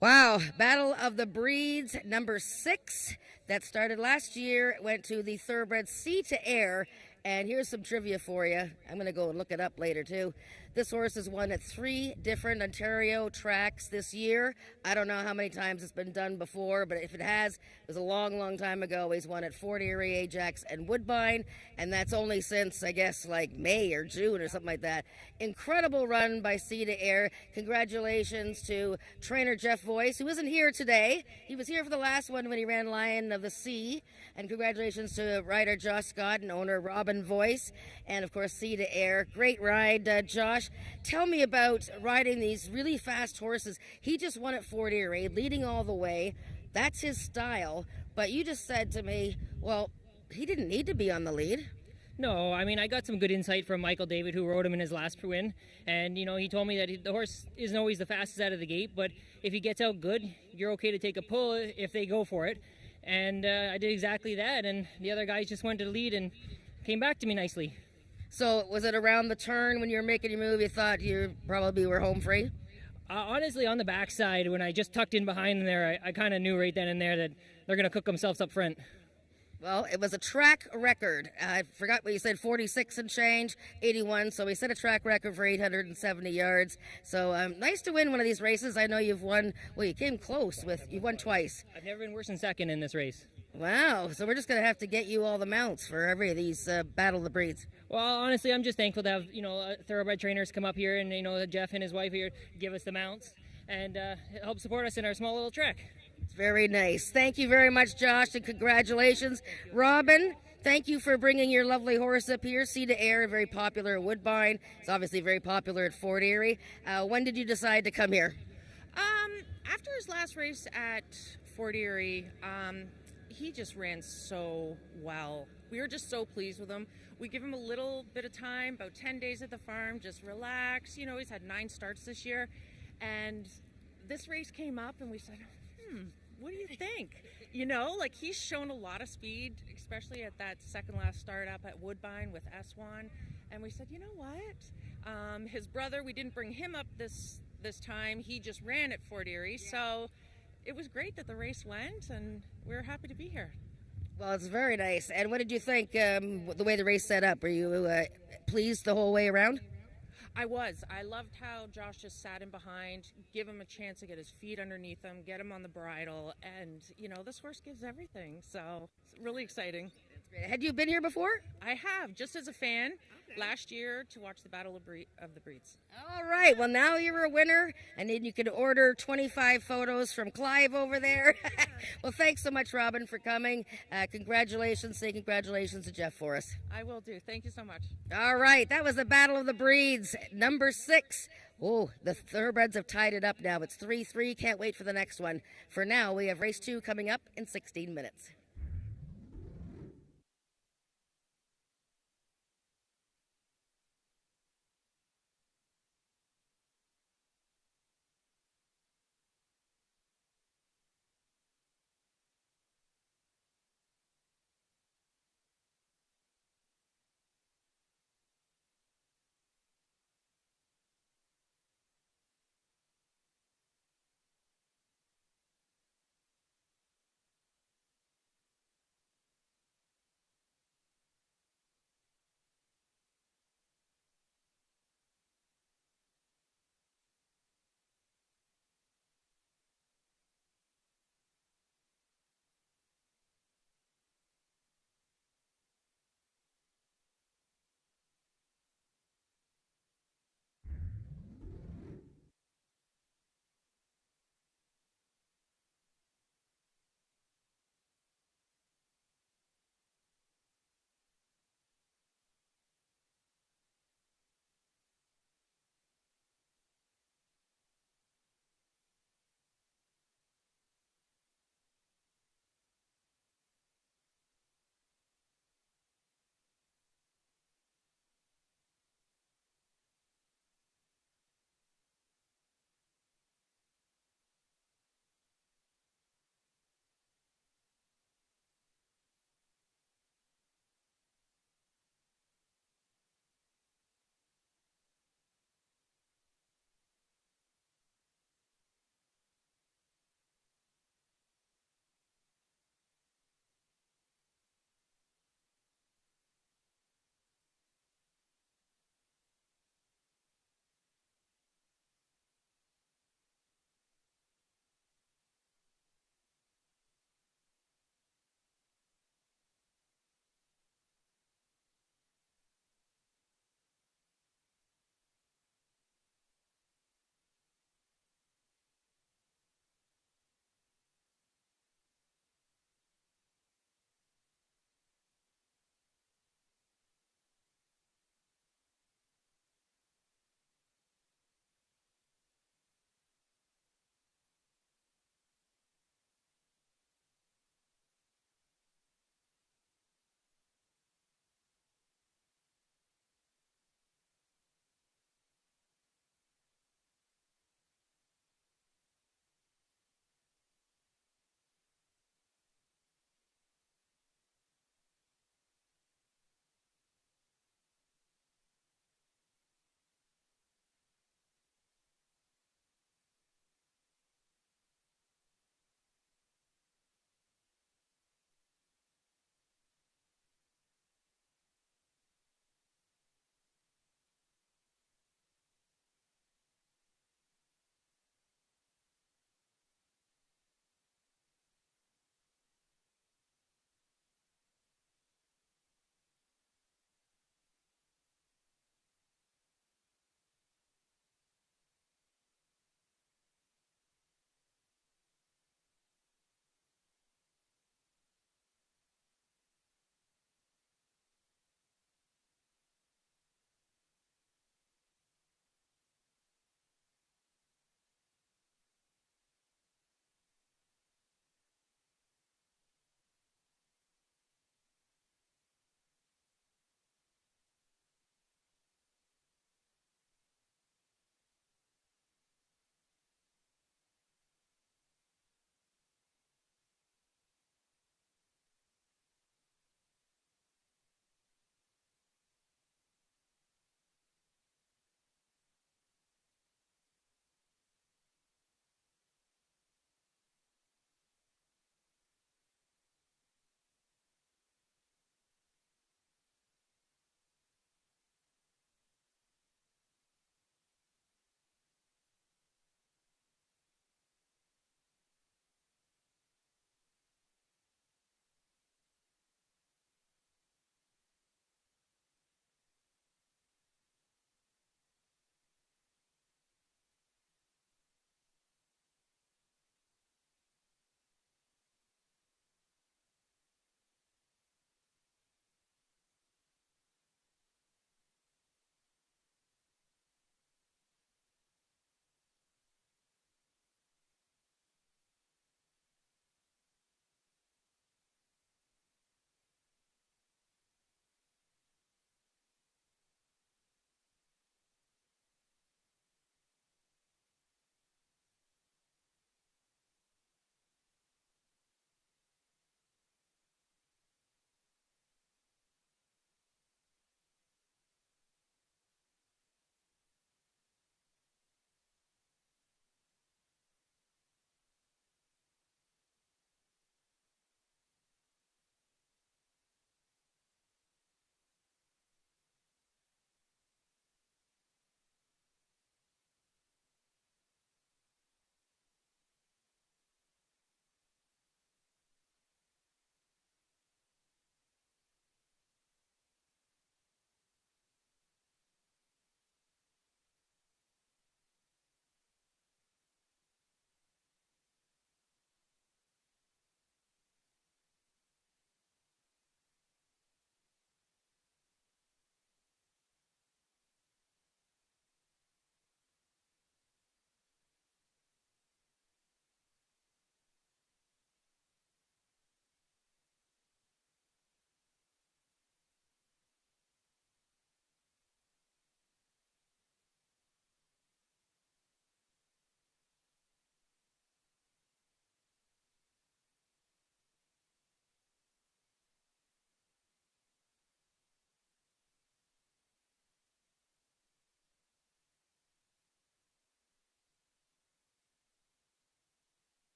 Wow, Battle of the Breeds, number 6, that started last year, went to the thoroughbred Sea to Air, and here's some trivia for you. I'm going to go and look it up later, too. This horse has won at 3 different Ontario tracks this year. I don't know how many times it's been done before, but if it has, it was a long, long time ago. He's won at Fort Erie, Ajax, and Woodbine, and that's only since, I guess, like May or June or something like that. Incredible run by Sea to Air. Congratulations to trainer Jeff Voice, who isn't here today. He was here for the last one when he ran Lion of the Sea. And congratulations to rider Josh Scott and owner Robin Voice. And, of course, Sea to Air. Great ride, Josh. Tell me about riding these really fast horses. He just won at Fort Erie, leading all the way. That's his style. But you just said to me, well, he didn't need to be on the lead. No, I mean, I got some good insight from Michael David, who rode him in his last win. And, you know, he told me that the horse isn't always the fastest out of the gate, but if he gets out good, you're okay to take a pull if they go for it. And I did exactly that, and the other guys just went to the lead and came back to me nicely. So was it around the turn when you were making your move, you thought you probably were home free? Honestly, on the backside, when I just tucked in behind them there, I kind of knew right then and there that they're going to cook themselves up front. Well, it was a track record. I forgot what you said, 46 and change, 81. So we set a track record for 870 yards. So nice to win one of these races. I know you've won, well, you came close you've won twice. I've never been worse than second in this race. Wow. So we're just going to have to get you all the mounts for every of these Battle of the Breeds. Well, honestly, I'm just thankful to have, thoroughbred trainers come up here and, Jeff and his wife here give us the mounts and help support us in our small little track. Very nice. Thank you very much, Josh, and congratulations. Robin, thank you for bringing your lovely horse up here. Sea to Air, very popular at Woodbine. It's obviously very popular at Fort Erie. When did you decide to come here? After his last race at Fort Erie, he just ran so well. We were just so pleased with him. We give him a little bit of time, about 10 days at the farm, just relax. He's had 9 starts this year. And this race came up and we said, what do you think? He's shown a lot of speed, especially at that second last start up at Woodbine with S1. And we said, you know what? His brother, we didn't bring him up this time. He just ran at Fort Erie. Yeah. So it was great that the race went, and we're happy to be here. Well, it's very nice. And what did you think the way the race set up? Were you pleased the whole way around? I was. I loved how Josh just sat in behind, give him a chance to get his feet underneath him, get him on the bridle, and, this horse gives everything, so it's really exciting. That's great. Had you been here before? I have, just as a fan, last year to watch the Battle of the Breeds. All right. Well, now you're a winner, and then you can order 25 photos from Clive over there. Well, thanks so much, Robin, for coming. Congratulations. Say congratulations to Jeff for us. I will do. Thank you so much. All right. That was the Battle of the Breeds, number 6. Oh, the thoroughbreds have tied it up now. It's 3-3. Can't wait for the next one. For now, we have race 2 coming up in 16 minutes.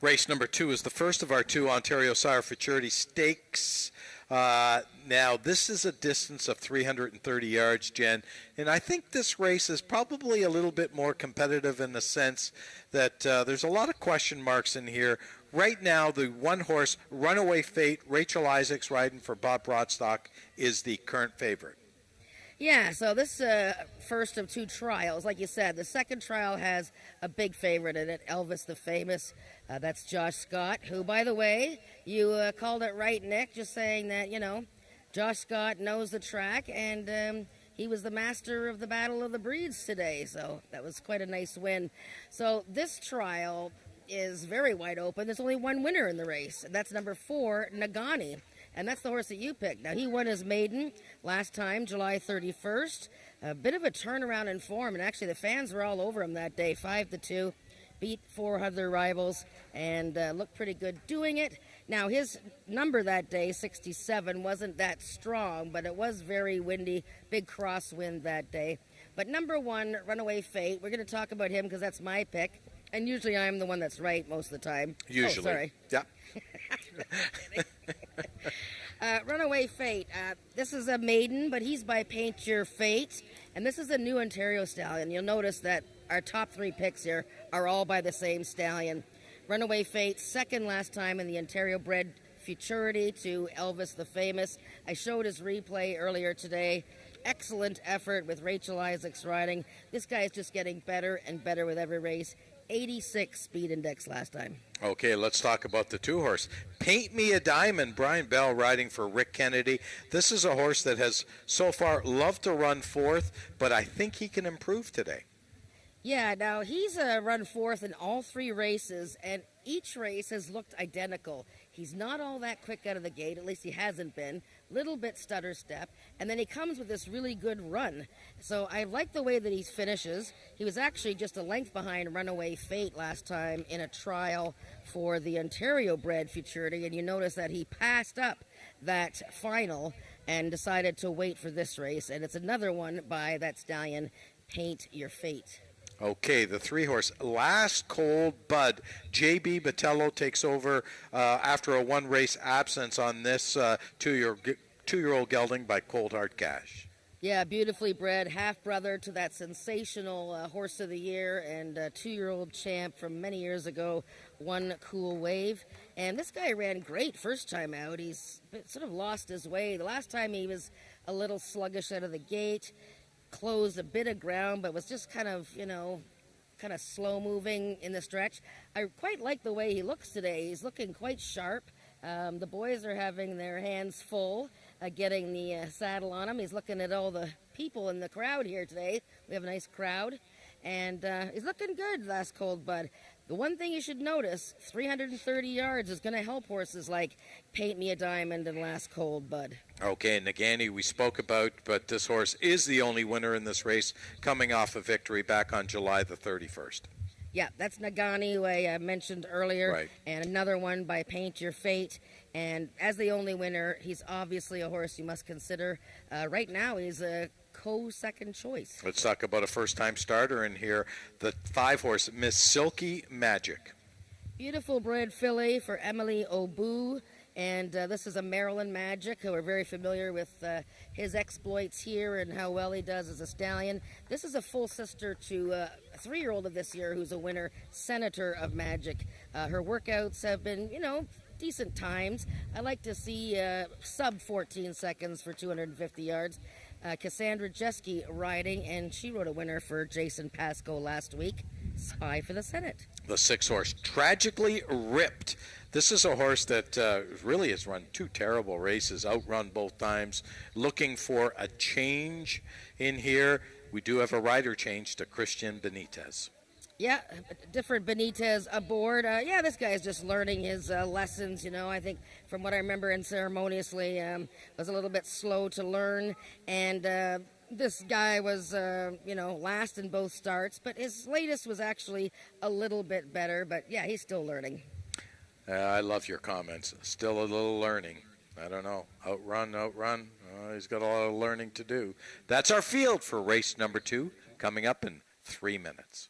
Race number 2 is the first of our 2 Ontario Sire Futurity Stakes. Now, this is a distance of 330 yards, Jen, and I think this race is probably a little bit more competitive in the sense that there's a lot of question marks in here. Right now, the one horse, Runaway Fate, Rachel Isaacs riding for Bob Broadstock, is the current favorite. Yeah, so this first of 2 trials, like you said, the second trial has a big favorite in it, Elvis the Famous. That's Josh Scott, who, by the way, you called it right, Nick, just saying that, Josh Scott knows the track, and he was the master of the Battle of the Breeds today, so that was quite a nice win. So this trial is very wide open. There's only one winner in the race, and that's number 4, Nagani. And that's the horse that you picked. Now, he won his maiden last time, July 31st. A bit of a turnaround in form, and actually the fans were all over him that day, 5-2. Beat 4 other rivals and looked pretty good doing it. Now, his number that day, 67, wasn't that strong, but it was very windy, big crosswind that day. But number 1, Runaway Fate, we're going to talk about him because that's my pick. And usually I'm the one that's right most of the time. Usually. Oh, sorry. Yeah. Runaway Fate. This is a maiden, but he's by Paint Your Fate. And this is a new Ontario stallion. You'll notice that our top 3 picks here are all by the same stallion. Runaway Fate, second last time in the Ontario bred Futurity to Elvis the Famous. I showed his replay earlier today. Excellent effort with Rachel Isaacs riding. This guy is just getting better and better with every race. 86 speed index last time. Okay, let's talk about the 2 horse. Paint Me a Diamond, Brian Bell riding for Rick Kennedy. This is a horse that has so far loved to run 4th, but I think he can improve today. Yeah, now he's run 4th in all 3 races, and each race has looked identical. He's not all that quick out of the gate, at least he hasn't been. Little bit stutter step, and then he comes with this really good run. So I like the way that he finishes. He was actually just a length behind Runaway Fate last time in a trial for the Ontario bred Futurity, and you notice that he passed up that final and decided to wait for this race, and it's another one by that stallion, Paint Your Fate. Okay, the 3 horse, Last Cold Bud. J.B. Botello takes over after a 1 race absence on this 2-year-old gelding by Cold Hard Cash. Yeah, beautifully bred, half-brother to that sensational Horse of the Year and 2-year-old champ from many years ago, One Cool Wave. And this guy ran great first time out. He's sort of lost his way. The last time he was a little sluggish out of the gate, closed a bit of ground, but was just kind of slow moving in the stretch. I quite like the way he looks today. He's looking quite sharp. The boys are having their hands full getting the saddle on him. He's looking at all the people in the crowd here today. We have a nice crowd. And he's looking good, Last Cold Bud. The one thing you should notice, 330 yards is going to help horses like Paint Me a Diamond and Last Cold Bud. Okay, Nagani we spoke about, but this horse is the only winner in this race, coming off a victory back on July the 31st. Yeah, that's Nagani, who I mentioned earlier, Right. And another one by Paint Your Fate. And as the only winner, he's obviously a horse you must consider. Right now, he's a co-second choice. Let's talk about a first-time starter in here, the 5 horse, Miss Silky Magic. Beautiful bred filly for Emily Obu. And this is a Maryland Magic, who are very familiar with his exploits here and how well he does as a stallion. This is a full sister to a 3-year-old of this year who's a winner, Senator of Magic. Her workouts have been, decent times. I like to see sub 14 seconds for 250 yards. Cassandra Jeske riding, and she rode a winner for Jason Pascoe last week. Spy for the Senate. The 6 horse, Tragically Ripped. This is a horse that really has run 2 terrible races, outrun both times. Looking for a change in here. We do have a rider change to Christian Benitez. Yeah, different Benitez aboard. This guy is just learning his lessons, I think from what I remember unceremoniously, was a little bit slow to learn. And this guy was, last in both starts. But his latest was actually a little bit better. But, yeah, he's still learning. I love your comments. Still a little learning. I don't know. Outrun. He's got a lot of learning to do. That's our field for race number 2, coming up in 3 minutes.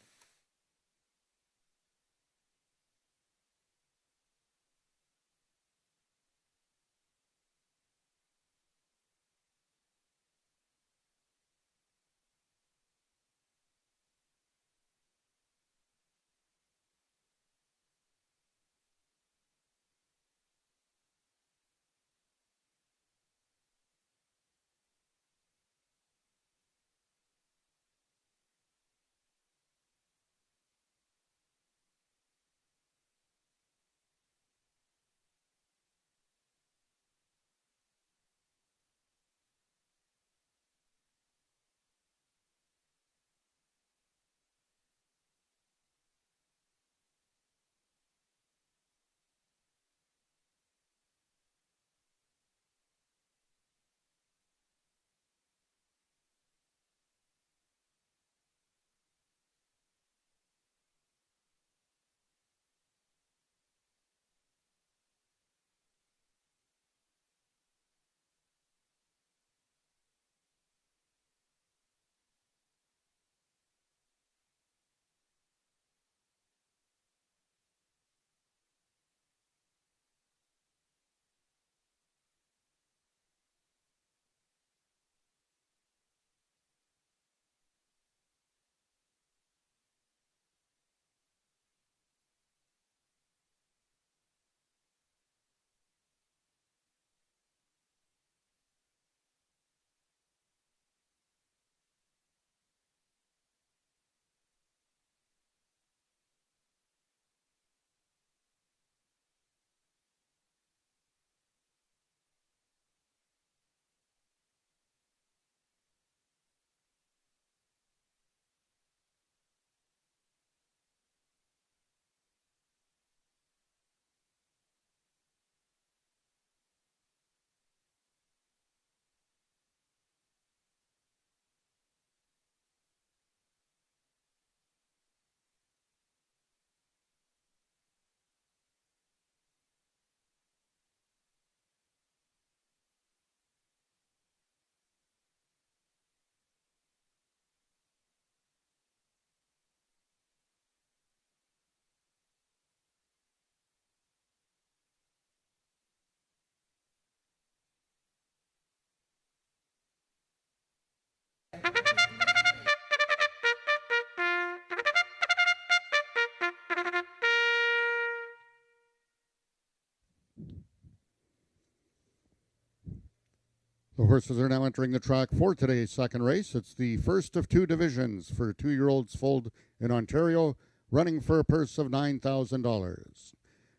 horses are now entering the track for today's second race. It's the first of two divisions for 2-year-olds foaled in Ontario, running for a purse of $9,000.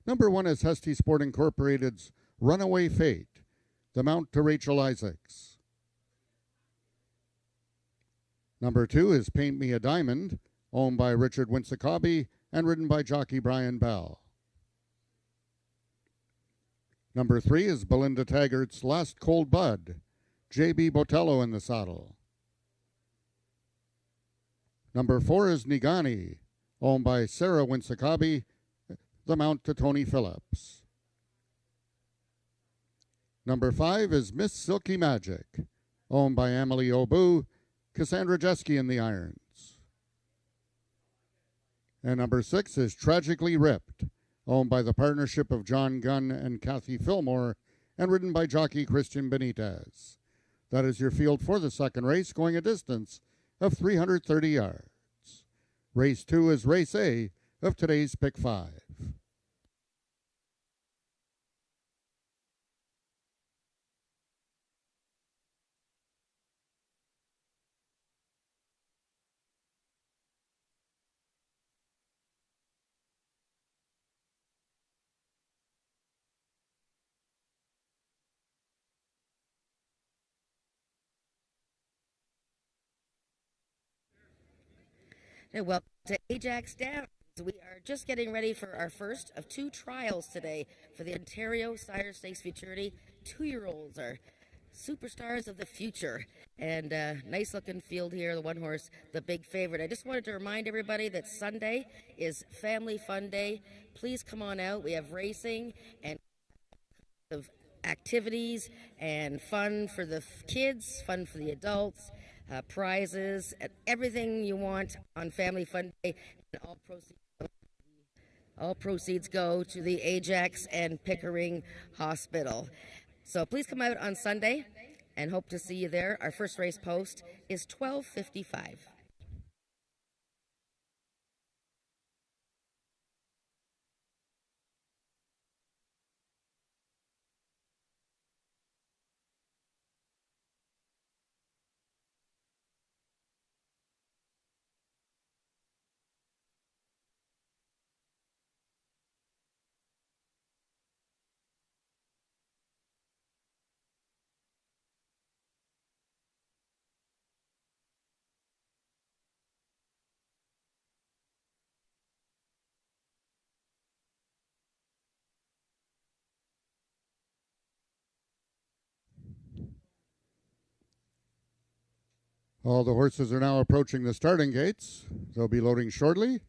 Number 1 is Hesty Sport Incorporated's Runaway Fate, the mount to Rachel Isaacs. Number 2 is Paint Me a Diamond, owned by Richard Winsakabi and ridden by jockey Brian Bell. Number 3 is Belinda Taggart's Last Cold Bud, J.B. Botello in the saddle. Number 4 is Nigani, owned by Sarah Winsakabi, the mount to Tony Phillips. Number 5 is Miss Silky Magic, owned by Amelie Obu, Cassandra Jeske in the irons. And number 6 is Tragically Ripped, owned by the partnership of John Gunn and Kathy Fillmore, and ridden by jockey Christian Benitez. That is your field for the second race, going a distance of 330 yards. Race 2 is Race A of today's Pick 5. And welcome to Ajax Downs. We are just getting ready for our first of 2 trials today for the Ontario Sire Stakes Futurity. 2-year-olds are superstars of the future. And nice looking field here, the one horse, the big favorite. I just wanted to remind everybody that Sunday is Family Fun Day. Please come on out. We have racing and activities and fun for the kids, fun for the adults. Prizes, and everything you want on Family Fun Day. And all proceeds go to the Ajax and Pickering Hospital. So please come out on Sunday and hope to see you there. Our first race post is 12:55. All the horses are now approaching the starting gates. They'll be loading shortly.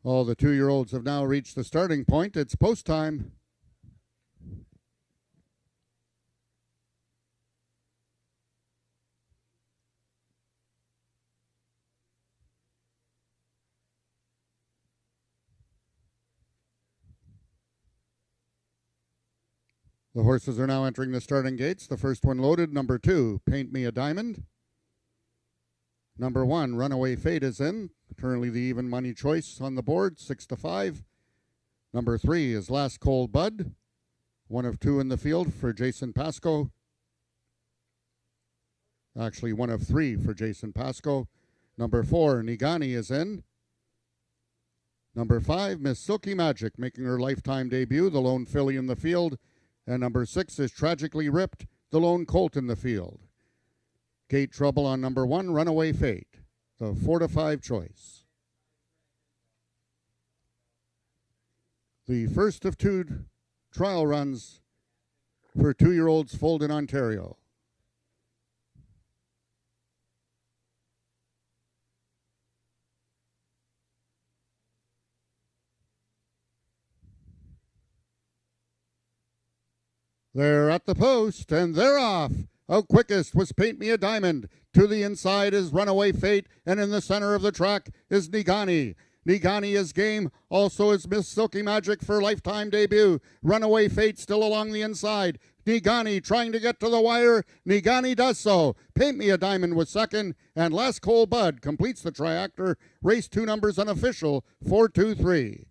All the 2-year-olds have now reached the starting point. It's post time. The horses are now entering the starting gates. The first one loaded, number 2, Paint Me a Diamond. Number 1, Runaway Fate is in. Currently the even money choice on the board, 6-5. Number 3 is Last Cold Bud. 1 of 2 in the field for Jason Pascoe. Actually, 1 of 3 for Jason Pascoe. Number 4, Nigani is in. Number 5, Miss Silky Magic, making her lifetime debut, the lone filly in the field. And number 6 is Tragically Ripped, the lone colt in the field. Gate Trouble on number 1, Runaway Fate, the 4 to 5 choice. The first of 2 trial runs for 2-year-olds foaled in Ontario. They're at the post, and they're off. Out quickest was Paint Me a Diamond. To the inside is Runaway Fate, and in the center of the track is Nigani. Nigani is game, also is Miss Silky Magic for lifetime debut. Runaway Fate still along the inside. Nigani trying to get to the wire. Nigani does so. Paint Me a Diamond was second, and Last Coal Bud completes the triactor. Race 2 numbers unofficial, 4-2-3.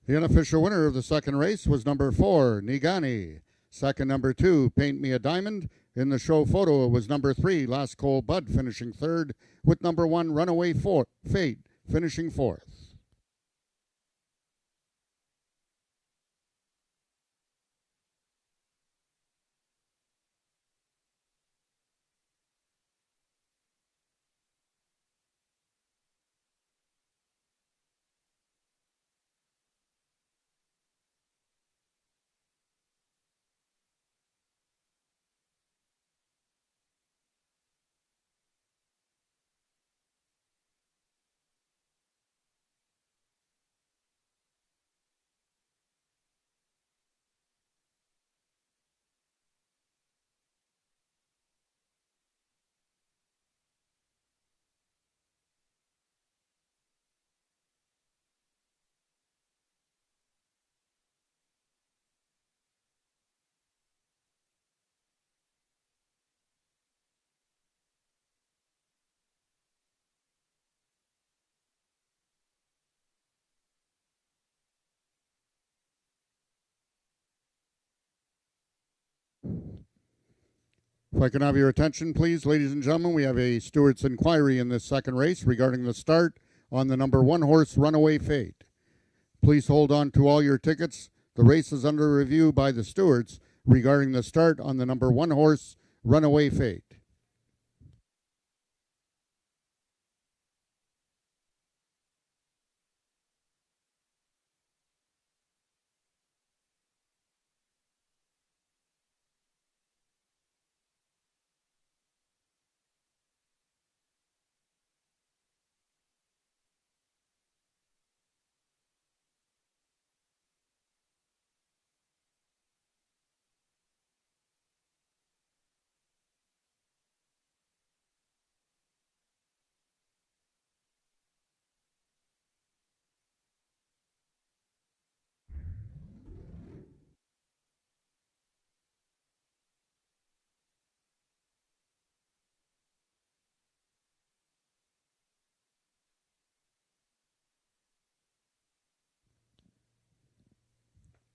The unofficial winner of the second race was number 4, Nigani. Second, number 2, Paint Me a Diamond. In the show photo, it was number 3, Last Coal Bud, finishing third, with number 1, Runaway Fate, finishing fourth. If I can have your attention, please, ladies and gentlemen, we have a steward's inquiry in this second race regarding the start on the number 1 horse, Runaway Fate. Please hold on to all your tickets. The race is under review by the stewards regarding the start on the number 1 horse, Runaway Fate.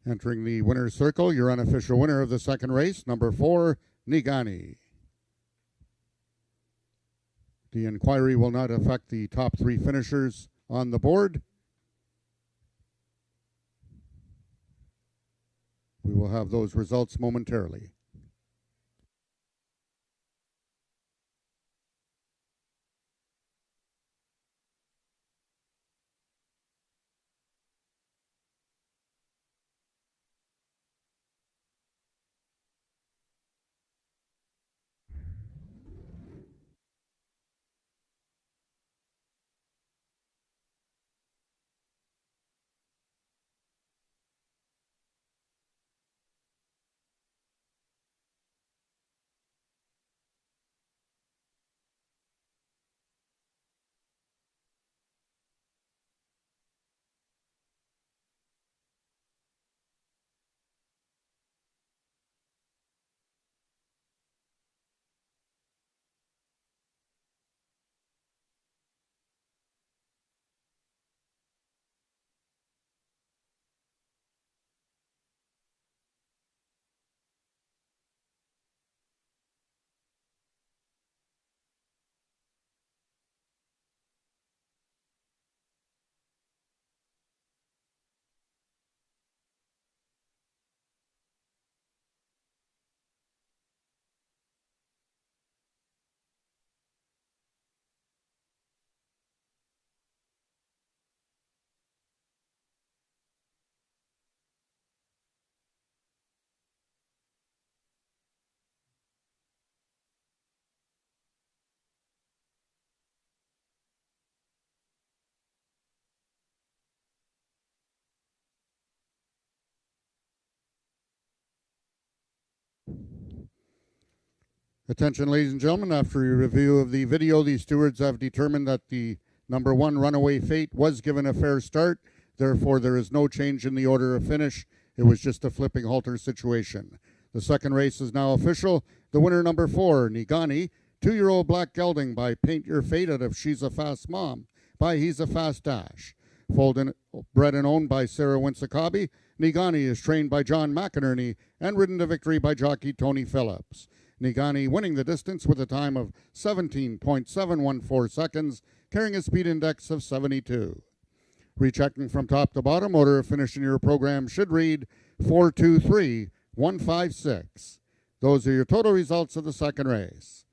Entering the winner's circle, your unofficial winner of the second race, number 4, Nigani. The inquiry will not affect the top 3 finishers on the board. We will have those results momentarily. Attention, ladies and gentlemen, after a review of the video, the stewards have determined that the number 1 Runaway Fate was given a fair start. Therefore, there is no change in the order of finish. It was just a flipping halter situation. The second race is now official. The winner, number 4, Nigani, 2-year-old black gelding by Paint Your Fate out of She's a Fast Mom by He's a Fast Dash. Bred and owned by Sarah Winsakabi, Nigani is trained by John McInerney and ridden to victory by jockey Tony Phillips. Nigani winning the distance with a time of 17.714 seconds, carrying a speed index of 72. Rechecking from top to bottom, order of finish in your program should read 4-2-3-1-5-6. Those are your total results of the second race.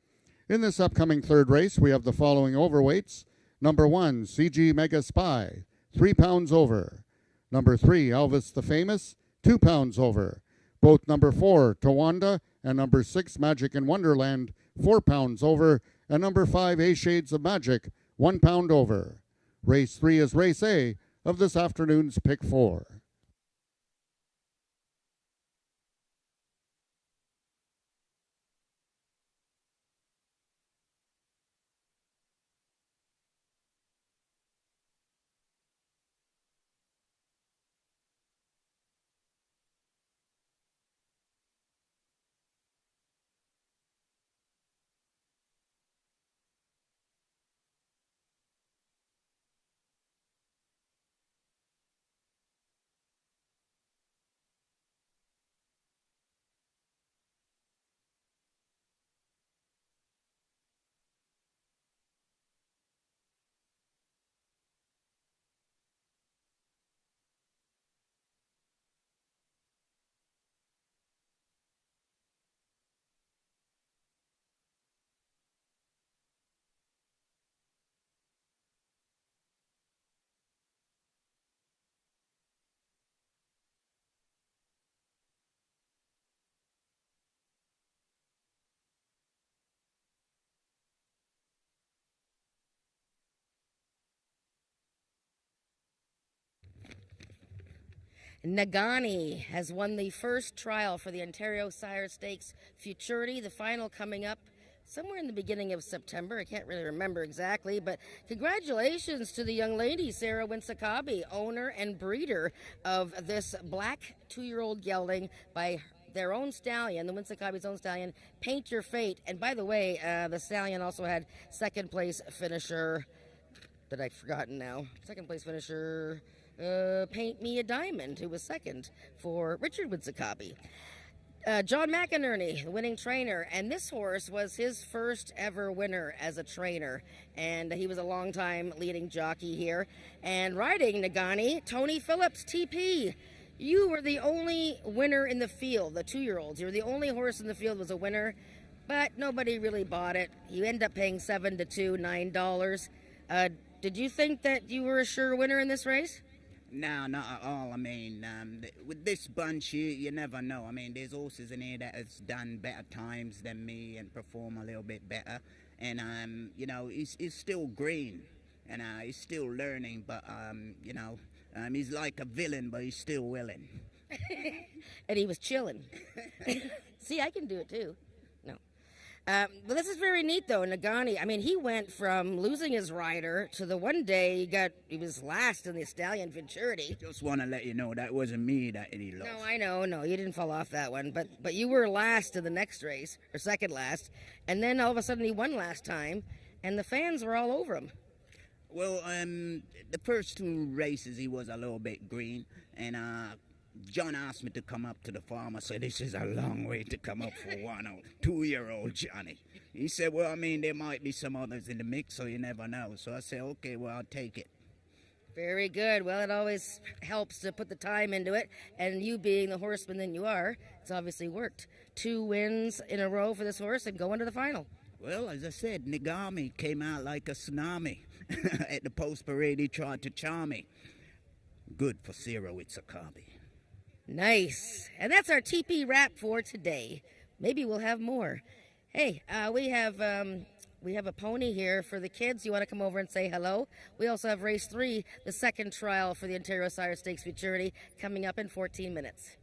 In this upcoming third race, we have the following overweights. Number 1, CG Mega Spy, 3 pounds over. Number 3, Elvis the Famous, 2 pounds over. Both number 4, Tawanda, and number 6, Magic in Wonderland, 4 pounds over. And number 5, A Shades of Magic, 1 pound over. Race 3 is Race A of this afternoon's Pick 4. Nagani has won the first trial for the Ontario Sire Stakes Futurity, the final coming up somewhere in the beginning of September. I can't really remember exactly, but congratulations to the young lady, Sarah Winsakabi, owner and breeder of this black 2-year-old gelding by their own stallion, the Winsakabi's own stallion, Paint Your Fate. And by the way, the stallion also had second place finisher, that I've forgotten now, second place finisher, Paint Me a Diamond, who was second for Richard Witsukabe. John McInerney, the winning trainer, and this horse was his first ever winner as a trainer, and he was a long-time leading jockey here. And riding Nagani, Tony Phillips, TP. You were the only winner in the field, the 2-year-olds. You were the only horse in the field was a winner, but nobody really bought it. You end up paying 7-2, $9. Did you think that you were a sure winner in this race? No, not at all. I mean, with this bunch, you never know. I mean, there's horses in here that has done better times than me and perform a little bit better. And, you know, he's still green. And he's still learning. But, you know, he's like a villain, but he's still willing. And he was chilling. See, I can do it too. No. But this is very neat, though. Nagani, I mean, he went from losing his rider to the one day he was last in the stallion Futurity. Just want to let you know that wasn't me that he lost. No, I know. No, you didn't fall off that one. But you were last in the next race, or second last. And then all of a sudden he won last time, and the fans were all over him. Well, the first 2 races he was a little bit green, and John asked me to come up to the farm. I said, this is a long way to come up for 2-year-old Johnny. He said, well, I mean, there might be some others in the mix, so you never know. So I said, okay, well, I'll take it. Very good. Well, it always helps to put the time into it. And you being the horseman that you are, it's obviously worked. 2 wins in a row for this horse and going to the final. Well, as I said, Nagami came out like a tsunami. At the post parade, he tried to charm me. Good for Ciro Witsukabe. Nice. And that's our TP wrap for today. Maybe we'll have more. Hey, we have a pony here for the kids. You want to come over and say hello? We also have race 3, the second trial for the Ontario Sire Stakes Futurity, coming up in 14 minutes.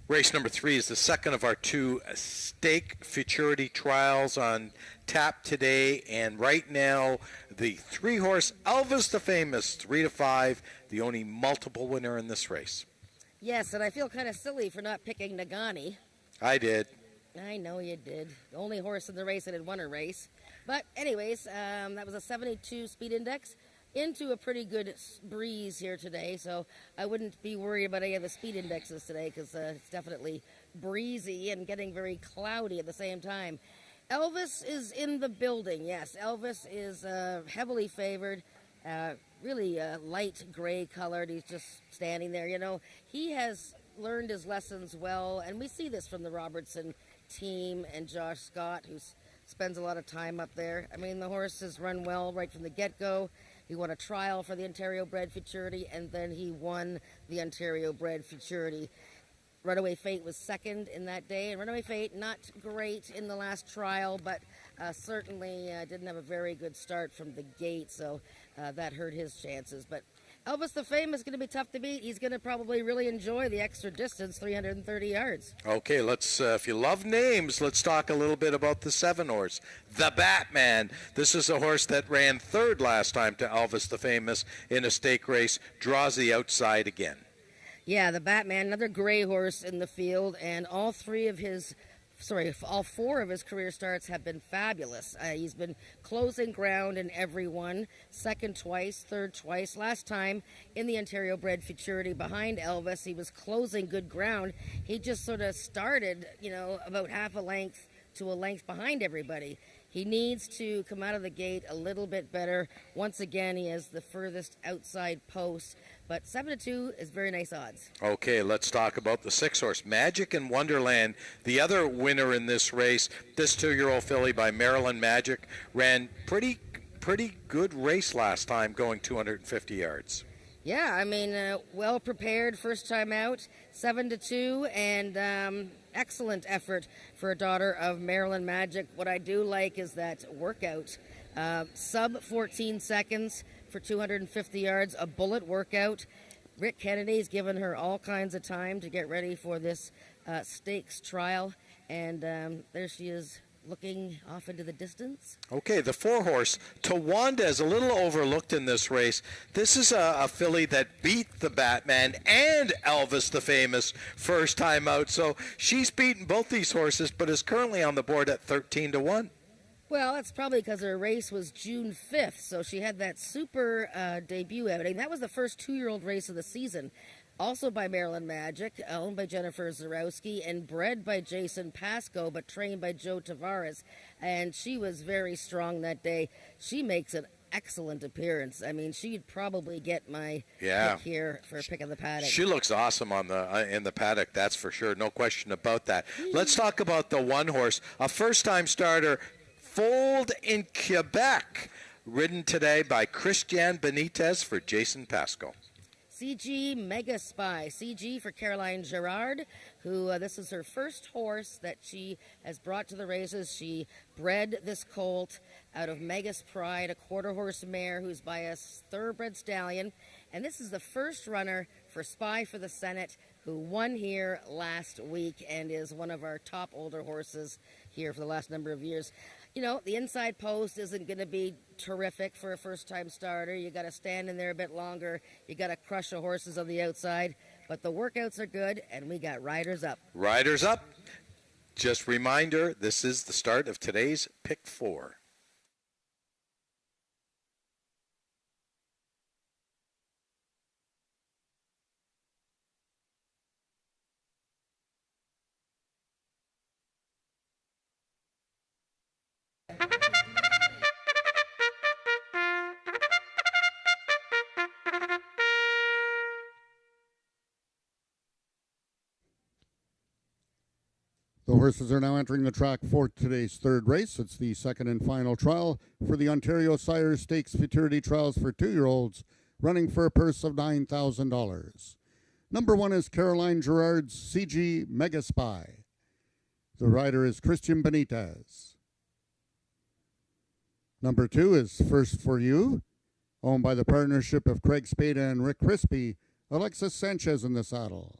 Race number 3 is the second of our 2 stake Futurity trials on tap today, and right now the 3-horse Elvis the Famous, 3-5, the only multiple winner in this race. Yes, and I feel kind of silly for not picking Nagani. I did. I know you did. The only horse in the race that had won a race. But anyways, that was a 72 speed index into a pretty good breeze here today, so I wouldn't be worried about any of the speed indexes today because it's definitely breezy and getting very cloudy at the same time. Elvis is in the building, yes. Elvis is heavily favored, really light gray colored. He's just standing there. You know, he has learned his lessons well, and we see this from the Robertson team and Josh Scott, who spends a lot of time up there. I mean, the horse has run well right from the get-go. He won a trial for the Ontario Bred Futurity, and then he won the Ontario Bred Futurity. Runaway Fate was second in that day, and Runaway Fate not great in the last trial, but certainly didn't have a very good start from the gate, so that hurt his chances. But Elvis the Famous is going to be tough to beat. He's going to probably really enjoy the extra distance, 330 yards. Okay, let's, if you love names, let's talk a little bit about the 7-horse, the Batman. This is a horse that ran third last time to Elvis the Famous in a stake race, draws the outside again. Yeah, the Batman, another gray horse in the field, and all four of his career starts have been fabulous. He's been closing ground in every one, second twice, third twice. Last time in the Ontario Bred Futurity behind Elvis, he was closing good ground. He just sort of started, about half a length to a length behind everybody. He needs to come out of the gate a little bit better. Once again, he has the furthest outside post, but 7-2 is very nice odds. Okay, let's talk about the 6-horse, Magic in Wonderland, the other winner in this race. This 2-year-old filly by Maryland Magic ran pretty good race last time, going 250 yards. Yeah, I mean, well prepared first time out, 7-2, and excellent effort for a daughter of Maryland Magic. What I do like is that workout, sub 14 seconds for 250 yards, a bullet workout. Rick Kennedy's given her all kinds of time to get ready for this stakes trial, and there she is, looking off into the distance. Okay, the 4-horse, Tawanda, is a little overlooked in this race. This is a filly that beat the Batman and Elvis the Famous first time out, so she's beaten both these horses, but is currently on the board at 13-1. Well, that's probably because her race was June 5th, so she had that super debut outing. That was the first 2-year-old race of the season. Also by Maryland Magic, owned by Jennifer Zarowski, and bred by Jason Pascoe, but trained by Joe Tavares. And she was very strong that day. She makes an excellent appearance. I mean, she'd probably get my pick here for pick of the paddock. She looks awesome on the in the paddock, that's for sure. No question about that. Let's talk about the 1-horse, a first-time starter, Fold in Quebec, ridden today by Christian Benitez for Jason Pascoe. CG Mega Spy. CG for Caroline Gerard, who this is her first horse that she has brought to the races. She bred this colt out of Mega's Pride, a quarter-horse mare who's by a thoroughbred stallion. And this is the first runner for Spy for the Senate, who won here last week and is one of our top older horses here for the last number of years. You know, the inside post isn't going to be terrific for a first-time starter. You got to stand in there a bit longer. You got to crush the horses on the outside. But the workouts are good, and we got riders up. Riders up. Just reminder, this is the start of today's Pick 4. The horses are now entering the track for today's third race. It's the second and final trial for the Ontario Sires Stakes Futurity Trials for 2-year-olds, running for a purse of $9,000. Number 1 is Caroline Gerard's CG Mega Spy. The rider is Christian Benitez. Number 2 is First for You, owned by the partnership of Craig Spada and Rick Crispy, Alexis Sanchez in the saddle.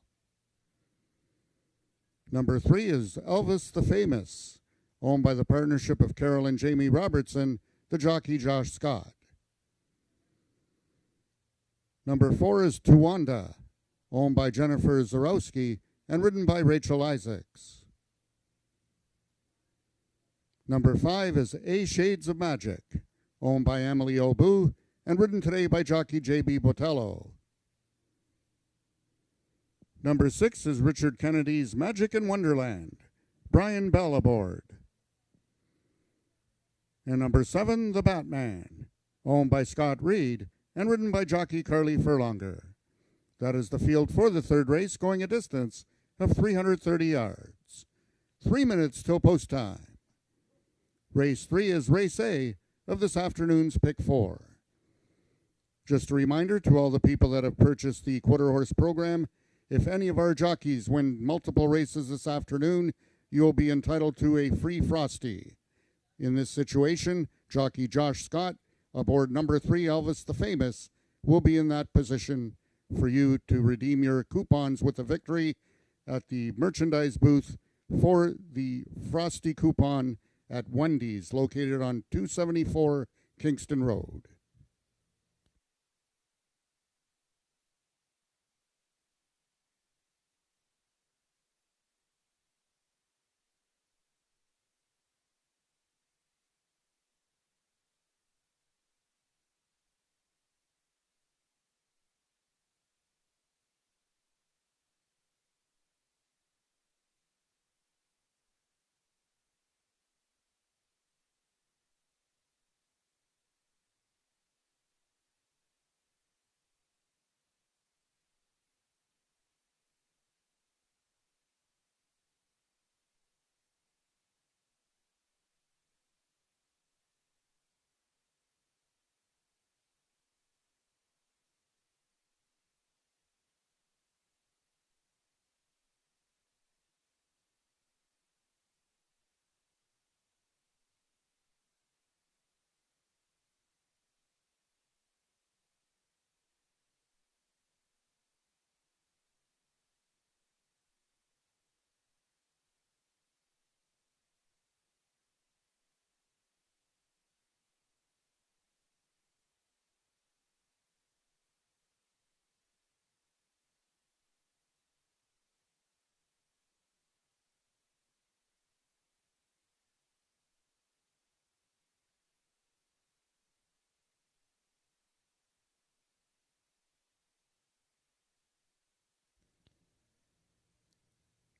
Number 3 is Elvis the Famous, owned by the partnership of Carol and Jamie Robertson, the jockey Josh Scott. Number 4 is Tuwanda, owned by Jennifer Zarowski and ridden by Rachel Isaacs. Number 5 is A Shades of Magic, owned by Emily Obu and ridden today by jockey J.B. Botello. Number 6 is Richard Kennedy's Magic in Wonderland, Brian Bell aboard. And number 7, The Batman, owned by Scott Reed and ridden by jockey Carly Furlonger. That is the field for the third race, going a distance of 330 yards. 3 minutes till post time. Race 3 is race A of this afternoon's pick 4. Just a reminder to all the people that have purchased the quarter horse program, if any of our jockeys win multiple races this afternoon, you will be entitled to a free Frosty. In this situation, jockey Josh Scott, aboard number 3, Elvis the Famous, will be in that position for you to redeem your coupons with a victory at the merchandise booth for the Frosty coupon at Wendy's, located on 274 Kingston Road.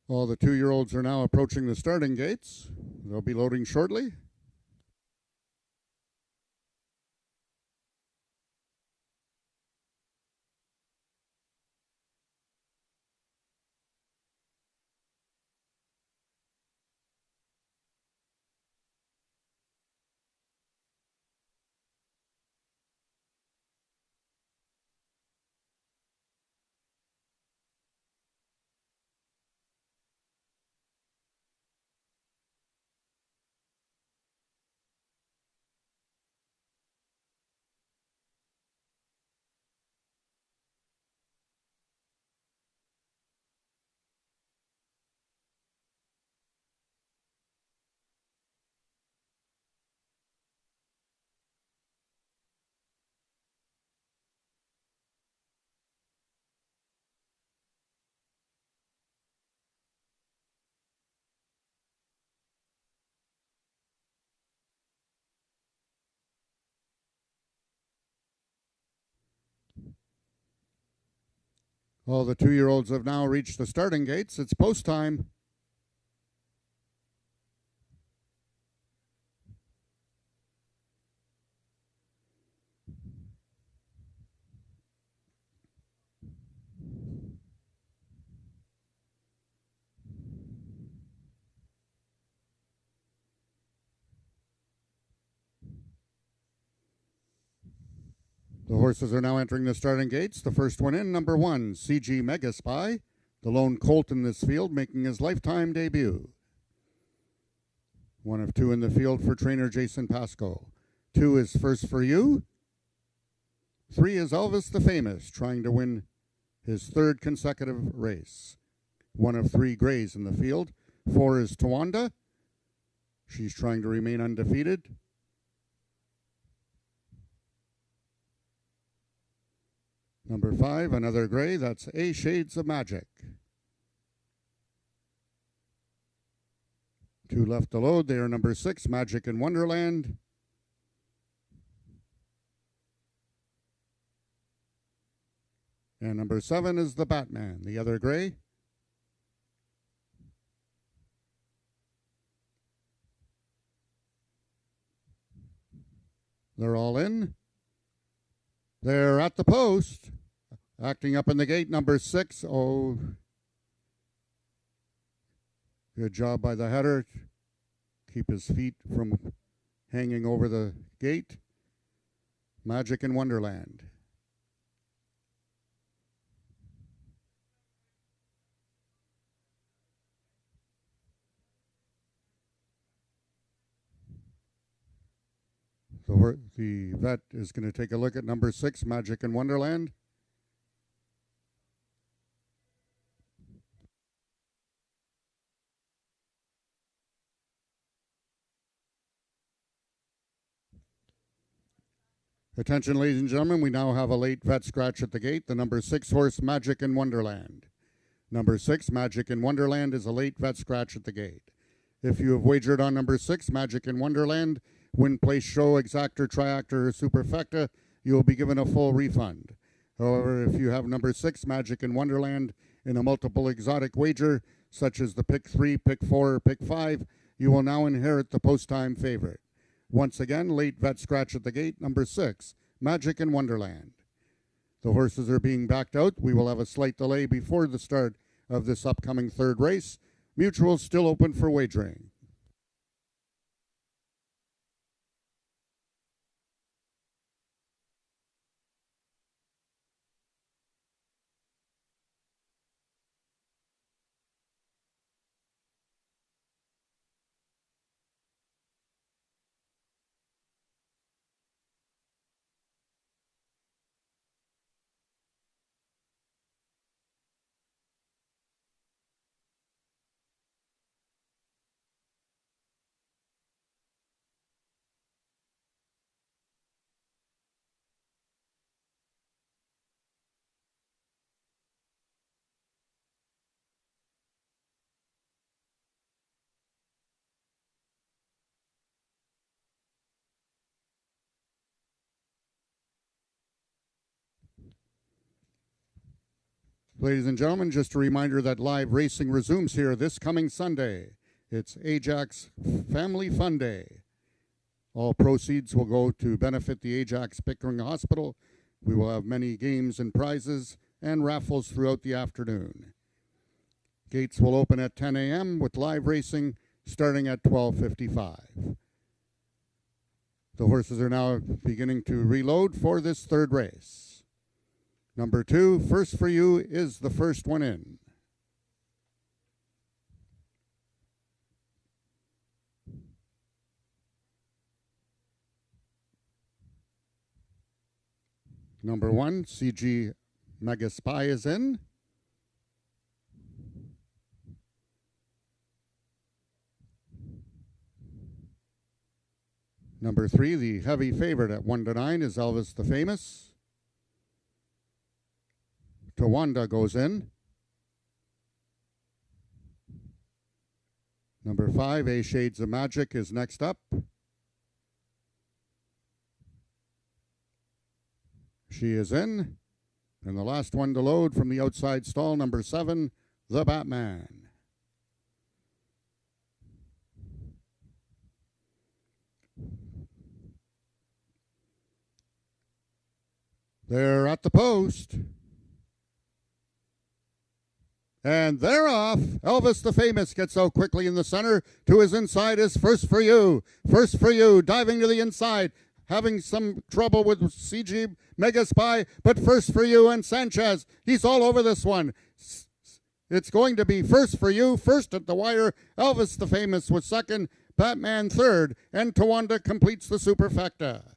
All the 2-year-olds are now approaching the starting gates. They'll be loading shortly. All the 2-year-olds have now reached the starting gates. It's post time. The horses are now entering the starting gates. The first one in, number 1, CG Mega Spy, the lone colt in this field, making his lifetime debut. 1 of 2 in the field for trainer Jason Pasco. 2 is First for You. 3 is Elvis the Famous, trying to win his 3rd consecutive race. one of 3 grays in the field. 4 is Tawanda. She's trying to remain undefeated. Number 5, another gray. That's A Shades of Magic. 2 left to load. They are number 6, Magic in Wonderland. And number 7 is the Batman, the other gray. They're all in. They're at the post. Acting up in the gate, number 6. Oh, good job by the header. Keep his feet from hanging over the gate. Magic in Wonderland. The vet is going to take a look at number 6, Magic in Wonderland. Attention, ladies and gentlemen, we now have a late vet scratch at the gate. The number 6 horse, Magic in Wonderland. Number 6, Magic in Wonderland, is a late vet scratch at the gate. If you have wagered on number 6, Magic in Wonderland, win, place, show, exactor, triactor, or superfecta, you will be given a full refund. However, if you have number 6, Magic in Wonderland, in a multiple exotic wager, such as the pick 3, pick 4, or pick 5, you will now inherit the post-time favorite. Once again, late vet scratch at the gate, number 6, Magic in Wonderland. The horses are being backed out. We will have a slight delay before the start of this upcoming 3rd race. Mutual still open for wagering. Ladies and gentlemen, just a reminder that live racing resumes here this coming Sunday. It's Ajax Family Fun Day. All proceeds will go to benefit the Ajax Pickering Hospital. We will have many games and prizes and raffles throughout the afternoon. Gates will open at 10 a.m. with live racing starting at 12:55. The horses are now beginning to reload for this 3rd race. Number 2, First for You, is the first one in. Number 1, CG Mega Spy, is in. Number 3, the heavy favorite at 1-9, is Elvis the Famous. Tawanda goes in. Number 5, A Shades of Magic, is next up. She is in. And the last one to load from the outside stall, number 7, the Batman. They're at the post. And they're off. Elvis the Famous gets out quickly in the center. To his inside is First for You. First for You, diving to the inside. Having some trouble with CG Mega Spy, but First for You and Sanchez. He's all over this one. It's going to be First for You, first at the wire. Elvis the Famous was second. Batman third. And Tawanda completes the superfecta.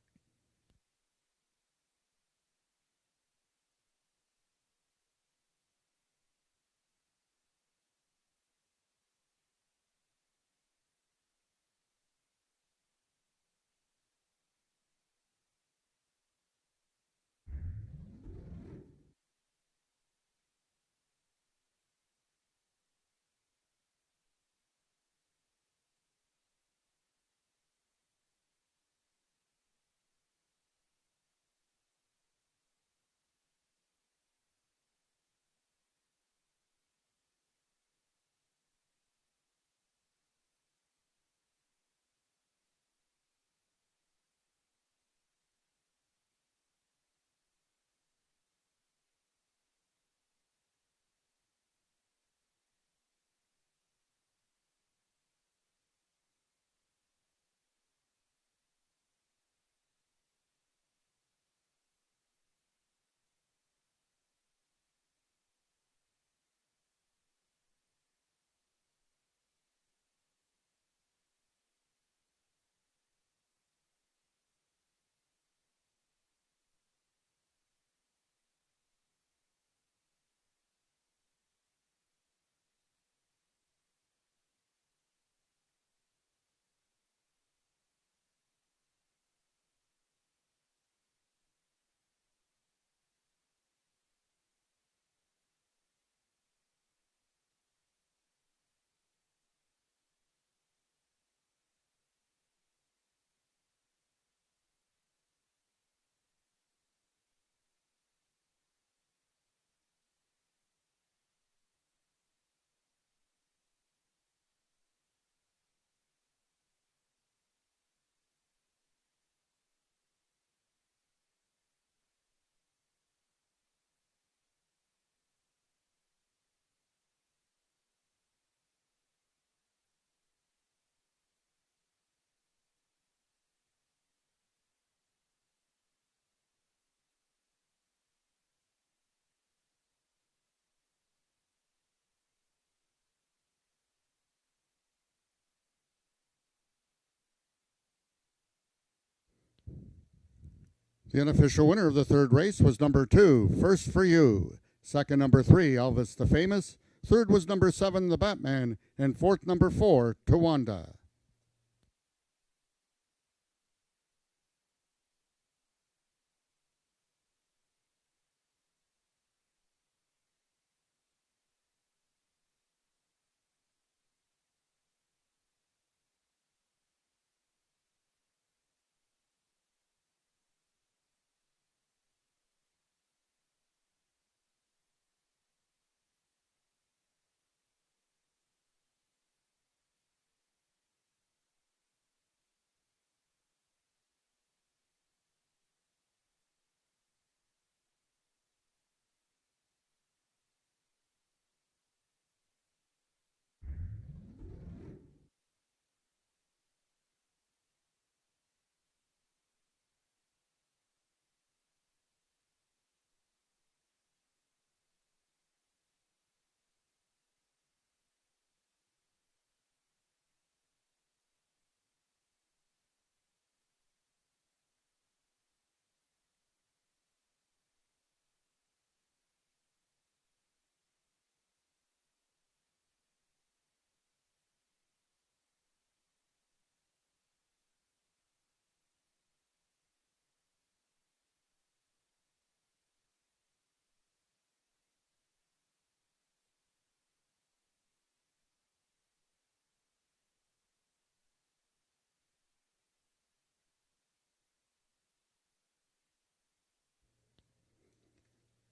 The unofficial winner of the third race was number 2, First for You. Second, number 3, Elvis the Famous. Third was number 7, the Batman. And fourth, number 4, Tawanda.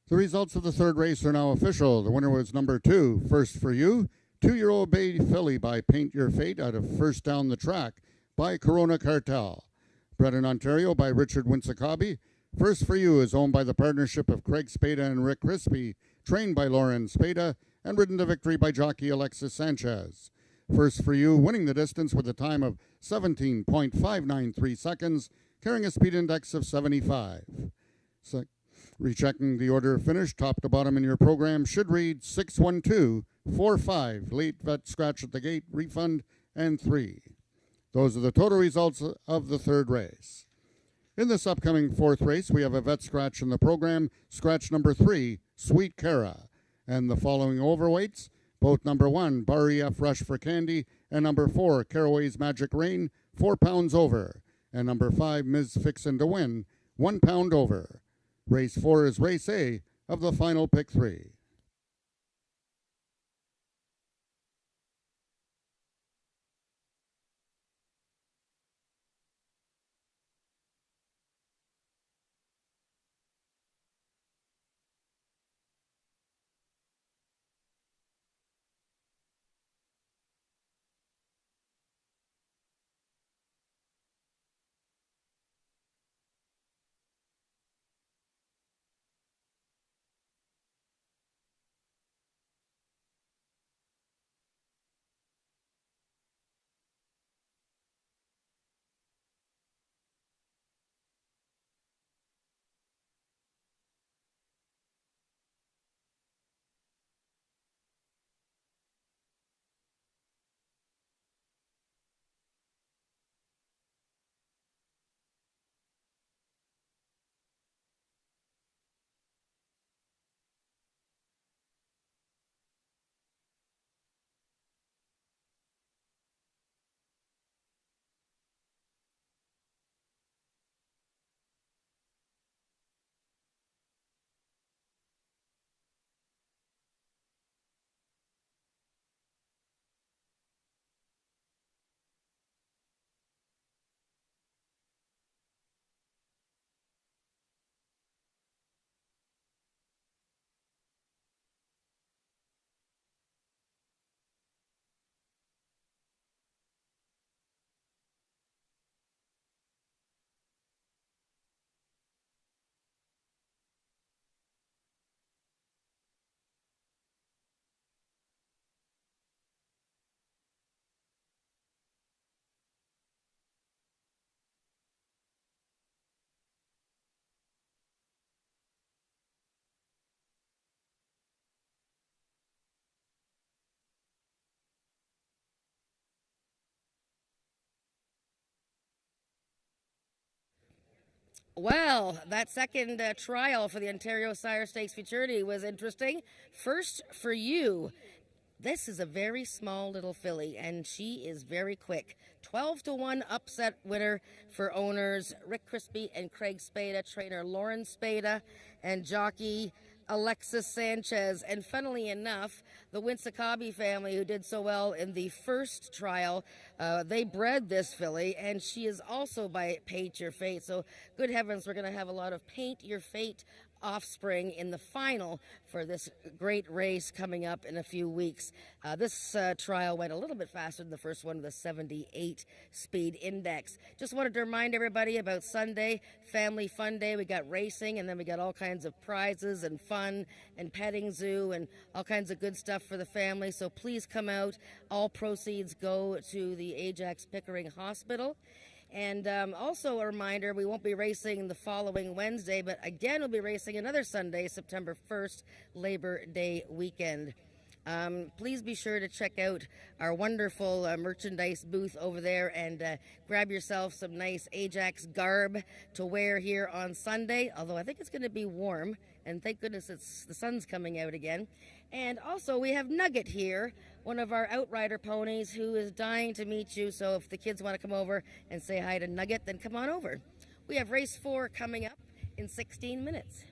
The results of the third race are now official. The winner was number 2, First for You. 2-year-old Bay Filly by Paint Your Fate out of First Down the Track by Corona Cartel. Bred in Ontario by Richard Winsakabi. First for You is owned by the partnership of Craig Spada and Rick Crispy, trained by Lauren Spada, and ridden to victory by jockey Alexis Sanchez. First for You winning the distance with a time of 17.593 seconds, carrying a speed index of 75. Rechecking the order of finish, top to bottom in your program, should read 61245, late vet scratch at the gate, refund, and 3. Those are the total results of the third race. In this upcoming fourth race, we have a vet scratch in the program, scratch number 3, Sweet Cara, and the following overweights, both number 1, Bar EF Rush for Candy, and number 4, Caraway's Magic Rain, 4 pounds over, and number 5, Ms. Fixin' to Win, 1 pound over. Race 4 is Race A of the final pick 3. Well, that second trial for the Ontario Sire Stakes Futurity was interesting. First for you. This is a very small little filly, and she is very quick. 12-1 upset winner for owners Rick Crispy and Craig Spada, trainer Lauren Spada, and jockey Alexis Sanchez. And funnily enough, the Winsakabi family, who did so well in the first trial, they bred this filly, and she is also by Paint Your Fate. So, good heavens, we're going to have a lot of Paint Your Fate offspring in the final for this great race coming up in a few weeks. This trial went a little bit faster than the first one with a 78 speed index. Just wanted to remind everybody about Sunday, Family Fun Day. We got racing, and then we got all kinds of prizes and fun and petting zoo and all kinds of good stuff for the family. So please come out. All proceeds go to the Ajax Pickering Hospital. And also a reminder, we won't be racing the following Wednesday, but again we'll be racing another Sunday, September 1st, Labor Day weekend. Please be sure to check out our wonderful merchandise booth over there and grab yourself some nice Ajax garb to wear here on Sunday, although I think it's going to be warm, and thank goodness the sun's coming out again. And also we have Nugget here, one of our outrider ponies who is dying to meet you, so if the kids want to come over and say hi to Nugget, then come on over. We have race 4 coming up in 16 minutes.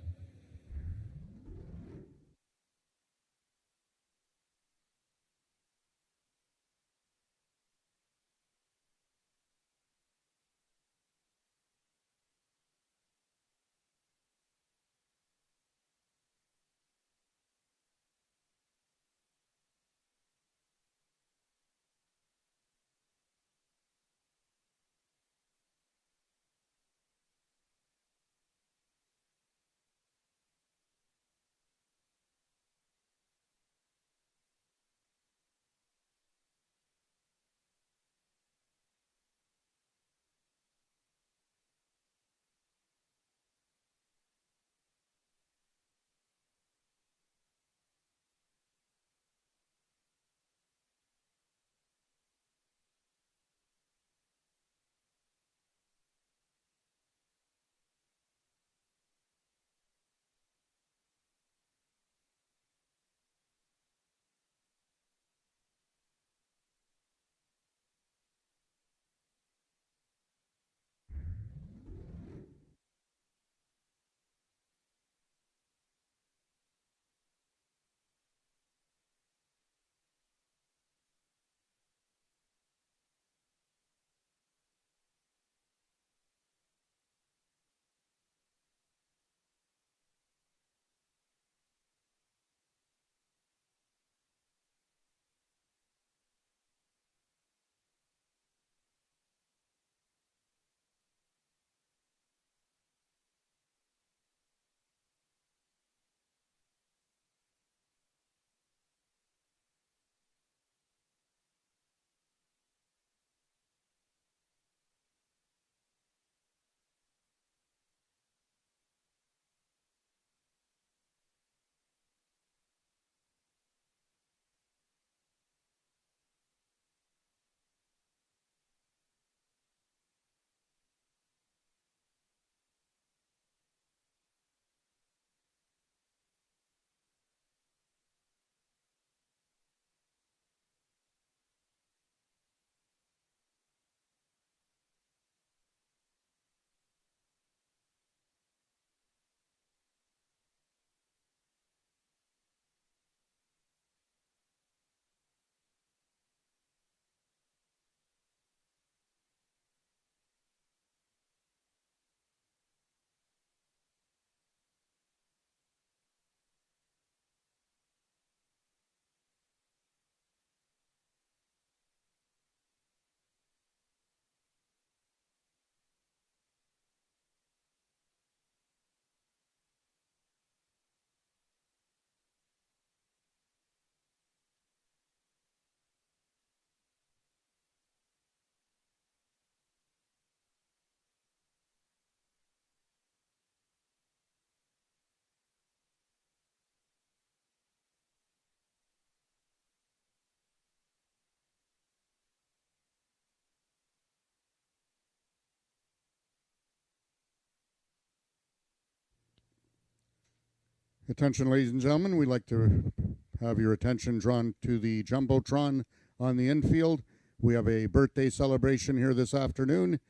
Attention, ladies and gentlemen, we'd like to have your attention drawn to the Jumbotron on the infield. We have a birthday celebration here this afternoon.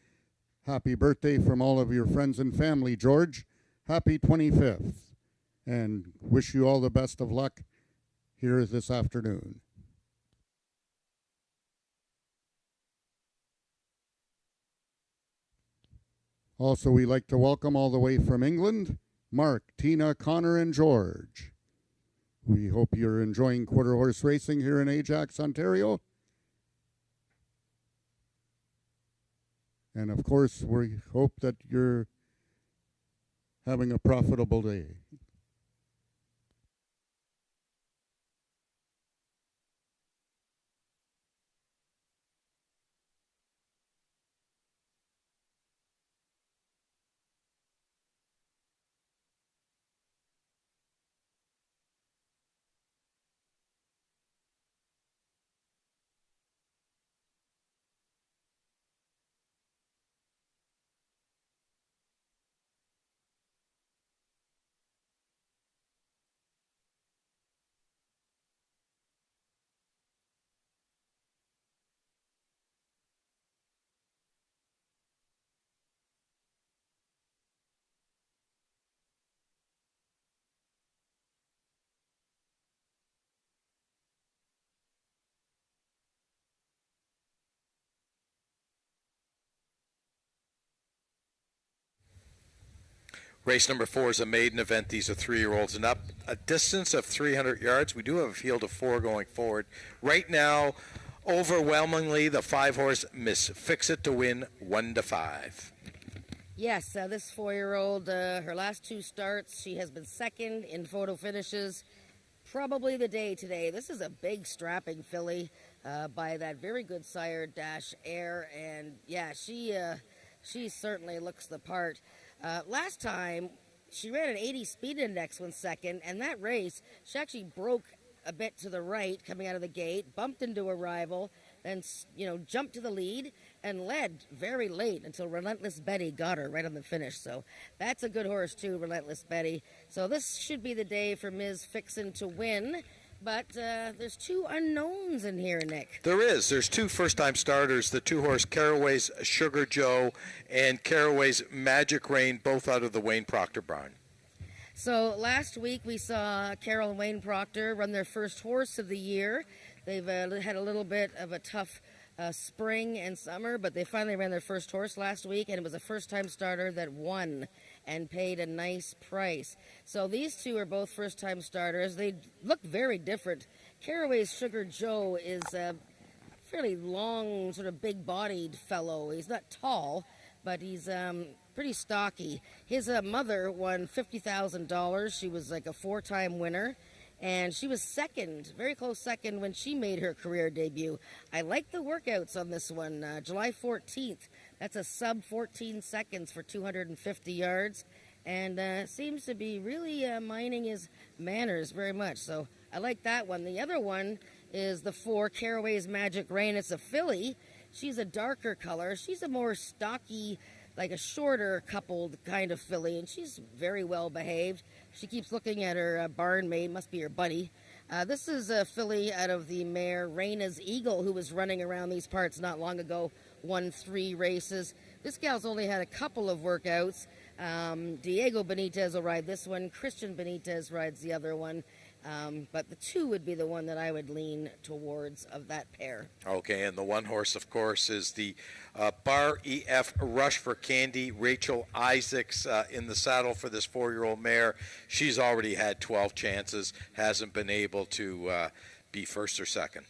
Happy birthday from all of your friends and family, George. Happy 25th. And wish you all the best of luck here this afternoon. Also, we'd like to welcome all the way from England, Mark, Tina, Connor, and George. We hope you're enjoying quarter horse racing here in Ajax, Ontario. And of course, we hope that you're having a profitable day. Race number 4 is a maiden event. These are 3-year-olds and up. A distance of 300 yards. We do have a field of 4 going forward. Right now, overwhelmingly, the 5-horse Miss Fix It to win 1-5. Yes, this 4-year-old, her last 2 starts, she has been second in photo finishes. Probably the day today. This is a big strapping filly by that very good sire Dash Air, and yeah, she certainly looks the part. Last time, she ran an 80 speed index when second, and that race, she actually broke a bit to the right coming out of the gate, bumped into a rival, then, jumped to the lead and led very late until Relentless Betty got her right on the finish. So that's a good horse, too, Relentless Betty. So this should be the day for Ms. Fixin' to win. But there's 2 unknowns in here, Nick. There is. There's 2 first-time starters. The 2-horse Caraway's Sugar Joe and Caraway's Magic Rain, both out of the Wayne Proctor barn. So last week we saw Carol and Wayne Proctor run their first horse of the year. They've had a little bit of a tough spring and summer, but they finally ran their first horse last week, and it was a first-time starter that won and paid a nice price. So these 2 are both first-time starters. They look very different. Caraway's Sugar Joe is a fairly long, sort of big-bodied fellow. He's not tall, but he's pretty stocky. His mother won $50,000. She was like a 4-time winner. And she was second, very close second, when she made her career debut. I like the workouts on this one. July 14th, that's a sub 14 seconds for 250 yards. And seems to be really mining his manners very much. So I like that one. The other one is the 4, Caraway's Magic Rain. It's a filly. She's a darker color. She's a more stocky, like a shorter coupled kind of filly, and she's very well behaved. She keeps looking at her barn mate, must be her buddy. This is a filly out of the mare Reina's Eagle, who was running around these parts not long ago, won 3 races. This gal's only had a couple of workouts. Diego Benitez will ride this one. Christian Benitez rides the other one. But the 2 would be the one that I would lean towards of that pair. Okay, and the 1 horse, of course, is the Bar EF Rush for Candy. Rachel Isaacs in the saddle for this 4-year-old mare. She's already had 12 chances, hasn't been able to be first or second.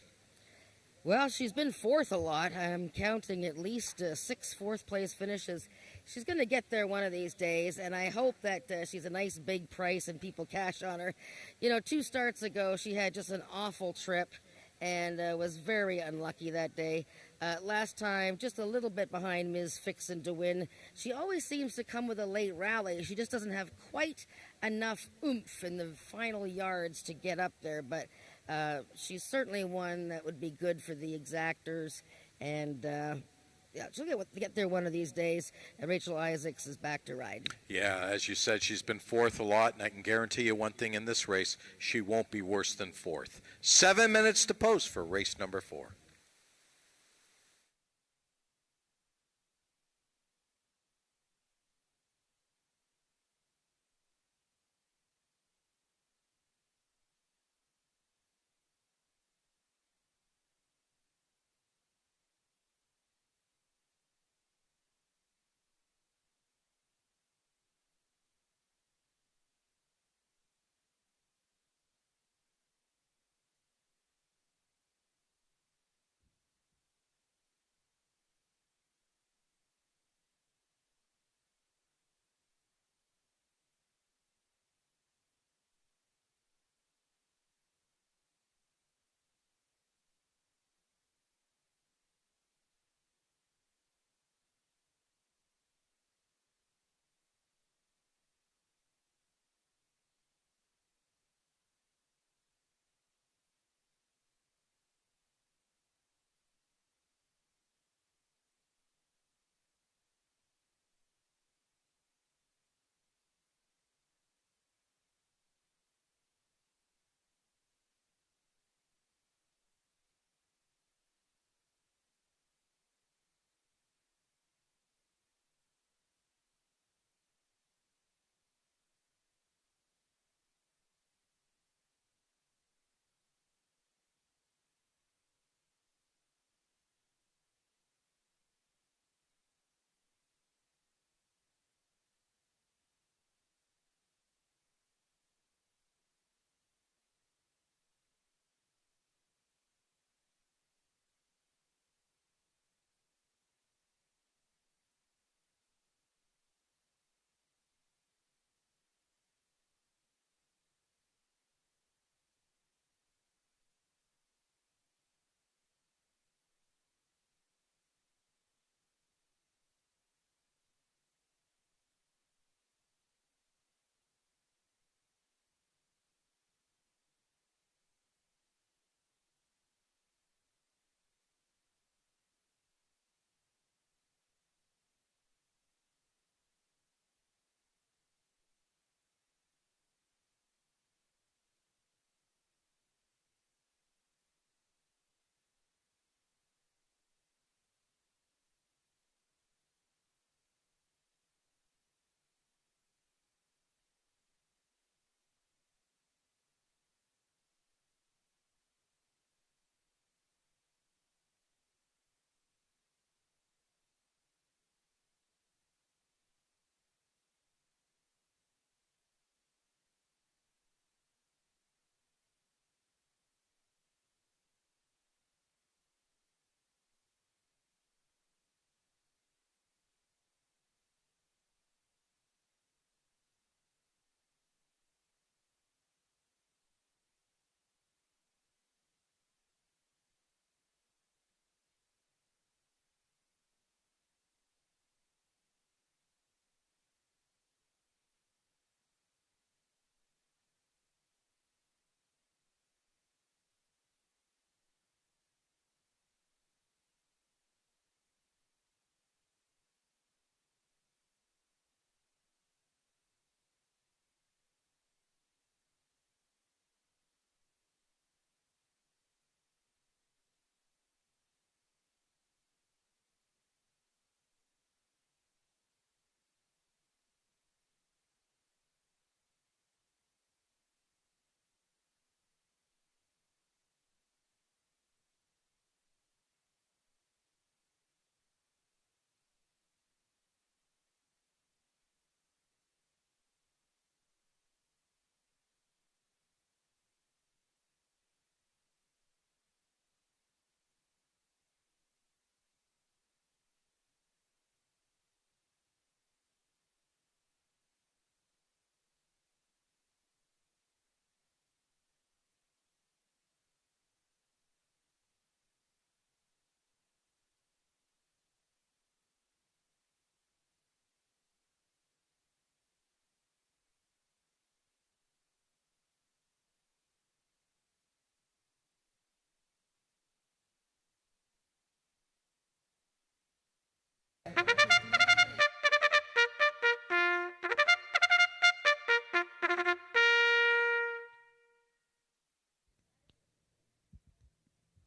Well, she's been 4th a lot. I'm counting at least 6 4th-place finishes. She's going to get there one of these days, and I hope that she's a nice big price and people cash on her. 2 starts ago, she had just an awful trip and was very unlucky that day. Last time, just a little bit behind Ms. Fixin' to win. She always seems to come with a late rally. She just doesn't have quite enough oomph in the final yards to get up there, but she's certainly one that would be good for the exactors, and Yeah, she'll get there one of these days, and Rachel Isaacs is back to ride. Yeah, as you said, she's been fourth a lot, and I can guarantee you one thing in this race, she won't be worse than fourth. 7 minutes to post for race number 4.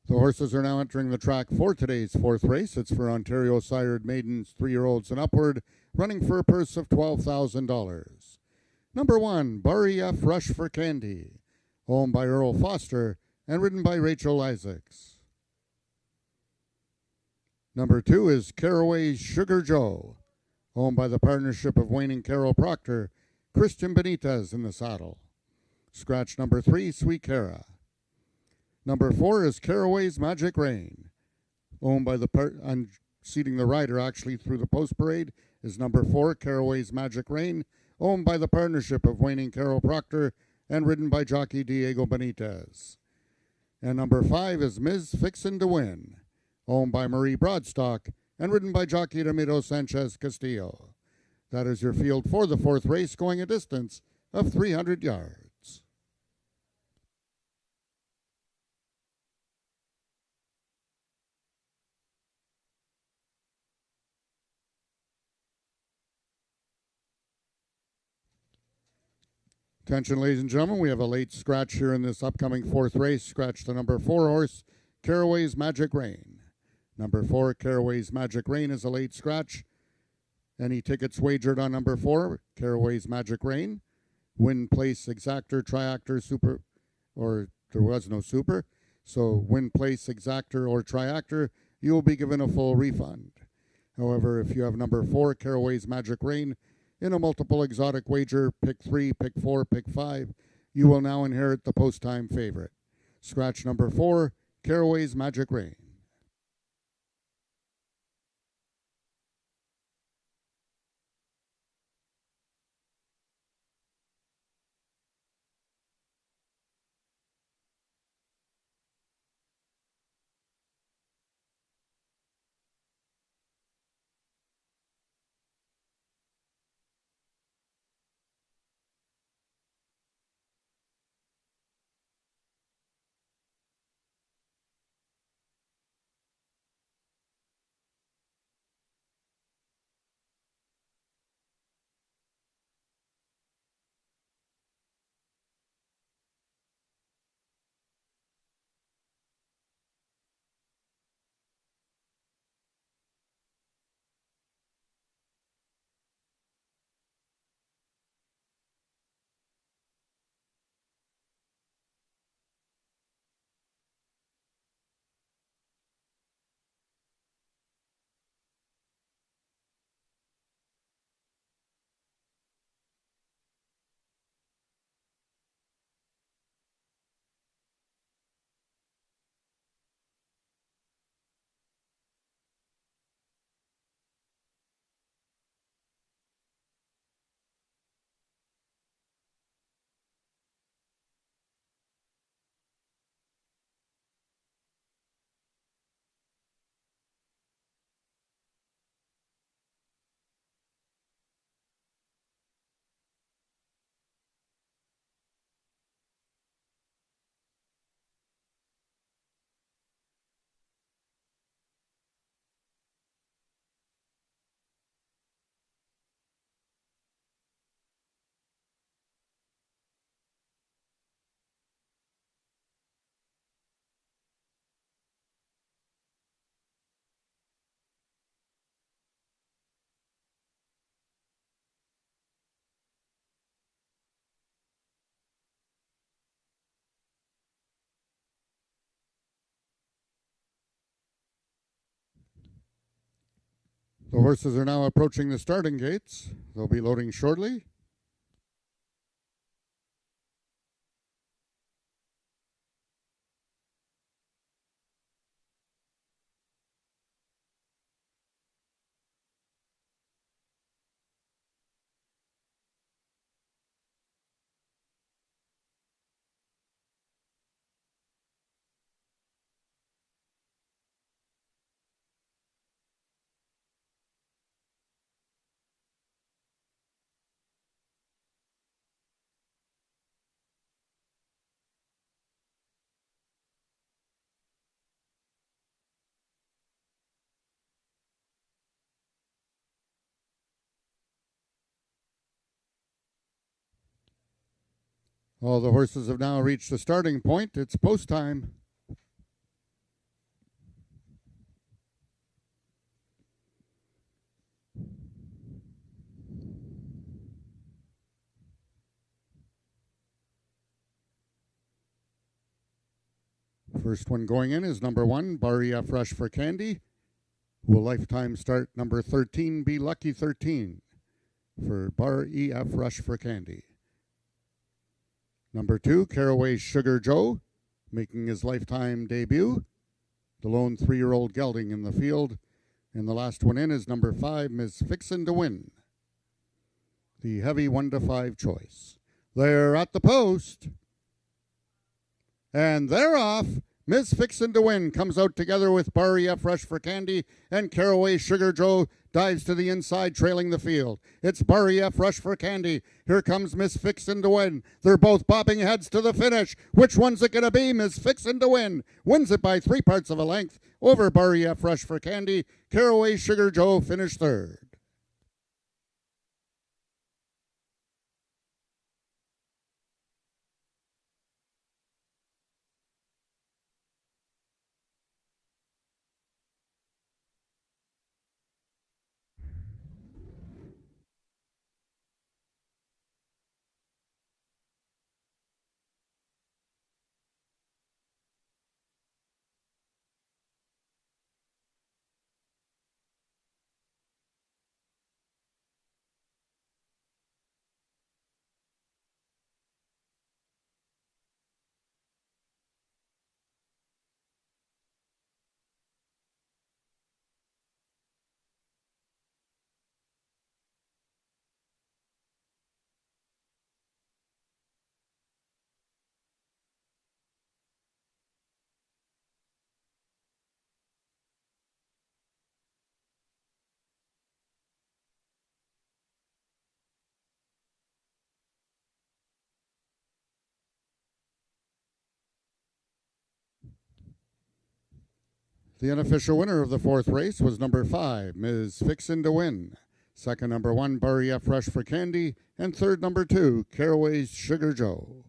The horses are now entering the track for today's fourth race. It's for Ontario sired maidens, 3-year-olds and upward, running for a purse of $12,000. Number 1, Barry F. Rush for Candy, owned by Earl Foster and ridden by Rachel Isaacs. Number 2 is Caraway's Sugar Joe, owned by the partnership of Wayne and Carol Proctor, Christian Benitez in the saddle. Scratch number 3, Sweet Cara. Number 4 is Caraway's Magic Rain, owned by the seating the rider actually through the post parade is number 4, Caraway's Magic Rain, owned by the partnership of Wayne and Carol Proctor and ridden by jockey Diego Benitez. And number 5 is Ms. Fixin' to Win, owned by Marie Broadstock and ridden by jockey Ramiro Sanchez Castillo. That is your field for the fourth race, going a distance of 300 yards. Attention, ladies and gentlemen, we have a late scratch here in this upcoming fourth race. Scratch the number 4 horse, Caraway's Magic Rain. Number 4, Caraway's Magic Rain, is a late scratch. Any tickets wagered on number 4, Caraway's Magic Rain, win, place, exactor, triactor, super, or there was no super, so win, place, exactor, or triactor, you will be given a full refund. However, if you have number 4, Caraway's Magic Rain, in a multiple exotic wager, pick 3, pick 4, pick 5, you will now inherit the post-time favorite. Scratch number 4, Caraway's Magic Rain. The horses are now approaching the starting gates. They'll be loading shortly. All the horses have now reached the starting point. It's post time. First one going in is number 1, Bar EF Rush for Candy. Will lifetime start number 13 be Lucky 13 for Bar EF Rush for Candy. Number 2, Caraway Sugar Joe, making his lifetime debut. The lone 3-year-old gelding in the field. And the last one in is number 5, Miss Fixin' to Win. The heavy 1-5 choice. They're at the post. And they're off. Miss Fixin' to Win comes out together with Bar EF Rush for Candy, and Caraway Sugar Joe dives to the inside, trailing the field. It's Bar EF Rush for Candy. Here comes Miss Fixin' to Win. They're both bobbing heads to the finish. Which one's it going to be? Miss Fixin' to Win wins it by 3 parts of a length over Bar EF Rush for Candy. Caraway Sugar Joe finished third. The unofficial winner of the 4th race was number 5, Ms. Fixin' to Win. Second, number 1, Bar EF Rush for Candy. And third, number 2, Caraway's Sugar Joe.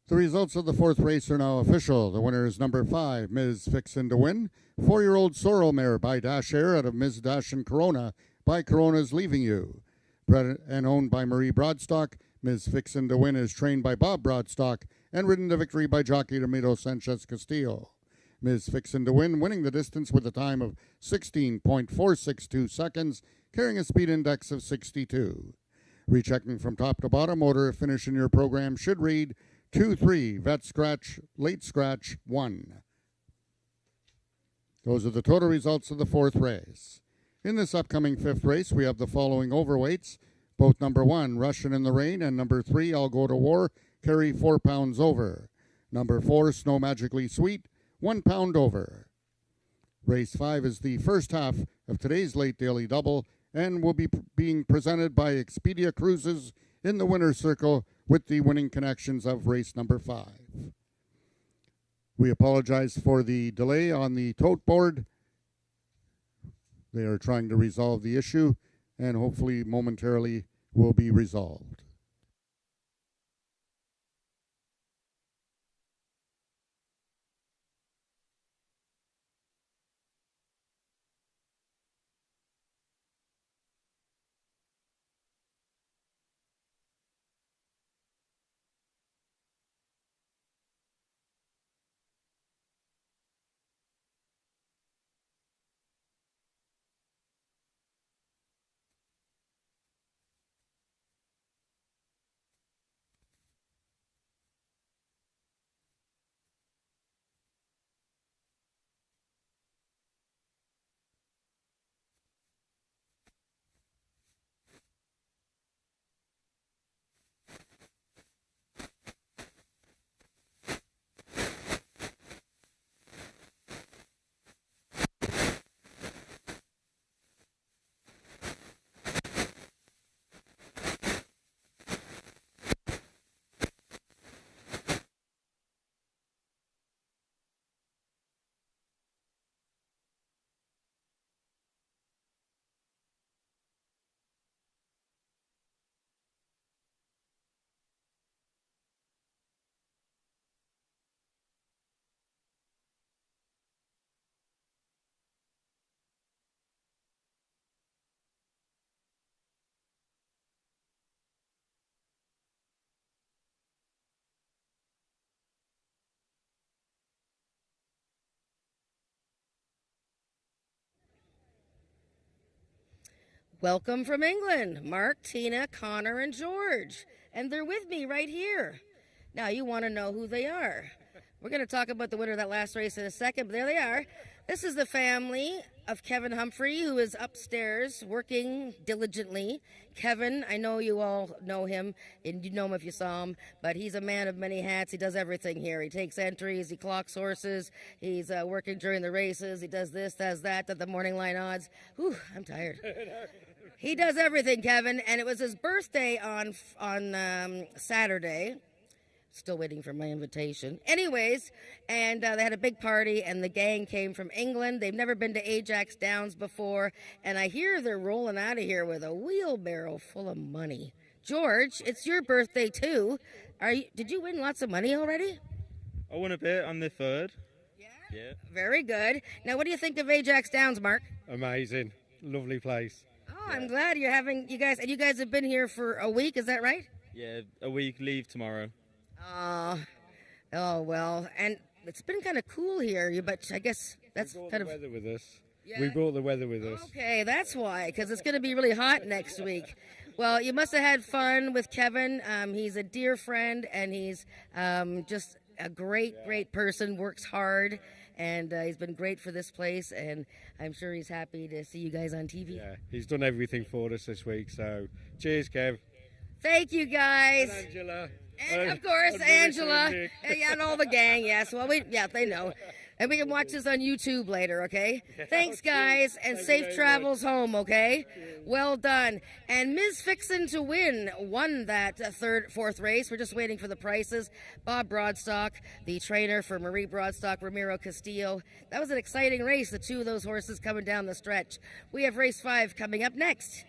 The results of the fourth race are now official. The winner is number 5, Ms. Fixin' to Win. 4-year-old Sorrow Mare by Dash Air out of Ms. Dash and Corona by Corona's Leaving You. Bred and owned by Marie Broadstock, Ms. Fixin' to Win is trained by Bob Broadstock and ridden to victory by jockey Ramiro Sanchez Castillo. Ms. Fixin' to Win winning the distance with a time of 16.462 seconds, carrying a speed index of 62. Rechecking from top to bottom, order of finish in your program should read 2-3, vet scratch, late scratch, 1. Those are the total results of the fourth race. In this upcoming fifth race, we have the following overweights. Both number 1, Russian in the Rain, and number 3, I'll Go to War, carry 4 pounds over. Number 4, Snow Magically Sweet, 1 pound over. Race 5 is the first half of today's late daily double and will be being presented by Expedia Cruises in the winner's circle with the winning connections of race number 5. We apologize for the delay on the tote board. They are trying to resolve the issue and hopefully momentarily will be resolved. Welcome from England, Mark, Tina, Connor, and George. And they're with me right here. Now, you want to know who they are. We're going to talk about the winner of that last race in a second, but there they are. This is the family of Kevin Humphrey, who is upstairs working diligently. Kevin, I know you all know him, and you know him if you saw him, but he's a man of many hats. He does everything here. He takes entries, he clocks horses, he's working during the races, he does this, does that, does the morning line odds. Whew, I'm tired. He does everything, Kevin, and it was his birthday on Saturday. Still waiting for my invitation. Anyways, and they had a big party, and the gang came from England. They've never been to Ajax Downs before, and I hear they're rolling out of here with a wheelbarrow full of money. George, it's your birthday too. Did you win lots of money already? I won a bit on the 3rd. Yeah. Very good. Now, what do you think of Ajax Downs, Mark? Amazing. Lovely place. Oh, I'm glad you guys have been here for a week, is that right? Yeah, a week, leave tomorrow. Oh well, and it's been kind of cool here, but I guess that's kind of... We brought the weather with us. Yeah. We brought the weather with us. Okay, that's why, because it's going to be really hot next week. Well, you must have had fun with Kevin. He's a dear friend, and he's just a great person, works hard, and he's been great for this place, and I'm sure he's happy to see you guys on TV. Yeah, he's done everything for us this week, so cheers, Kev. Thank you, guys. And Angela. And of course, Angela, and all the gang, yes. Well, they know. And we can watch this on YouTube later, okay? Thanks, guys, and safe travels home, okay? Well done. And Ms. Fixin' to Win won that fourth race. We're just waiting for the prices. Bob Broadstock, the trainer for Marie Broadstock, Ramiro Castillo. That was an exciting race, the two of those horses coming down the stretch. We have race 5 coming up next.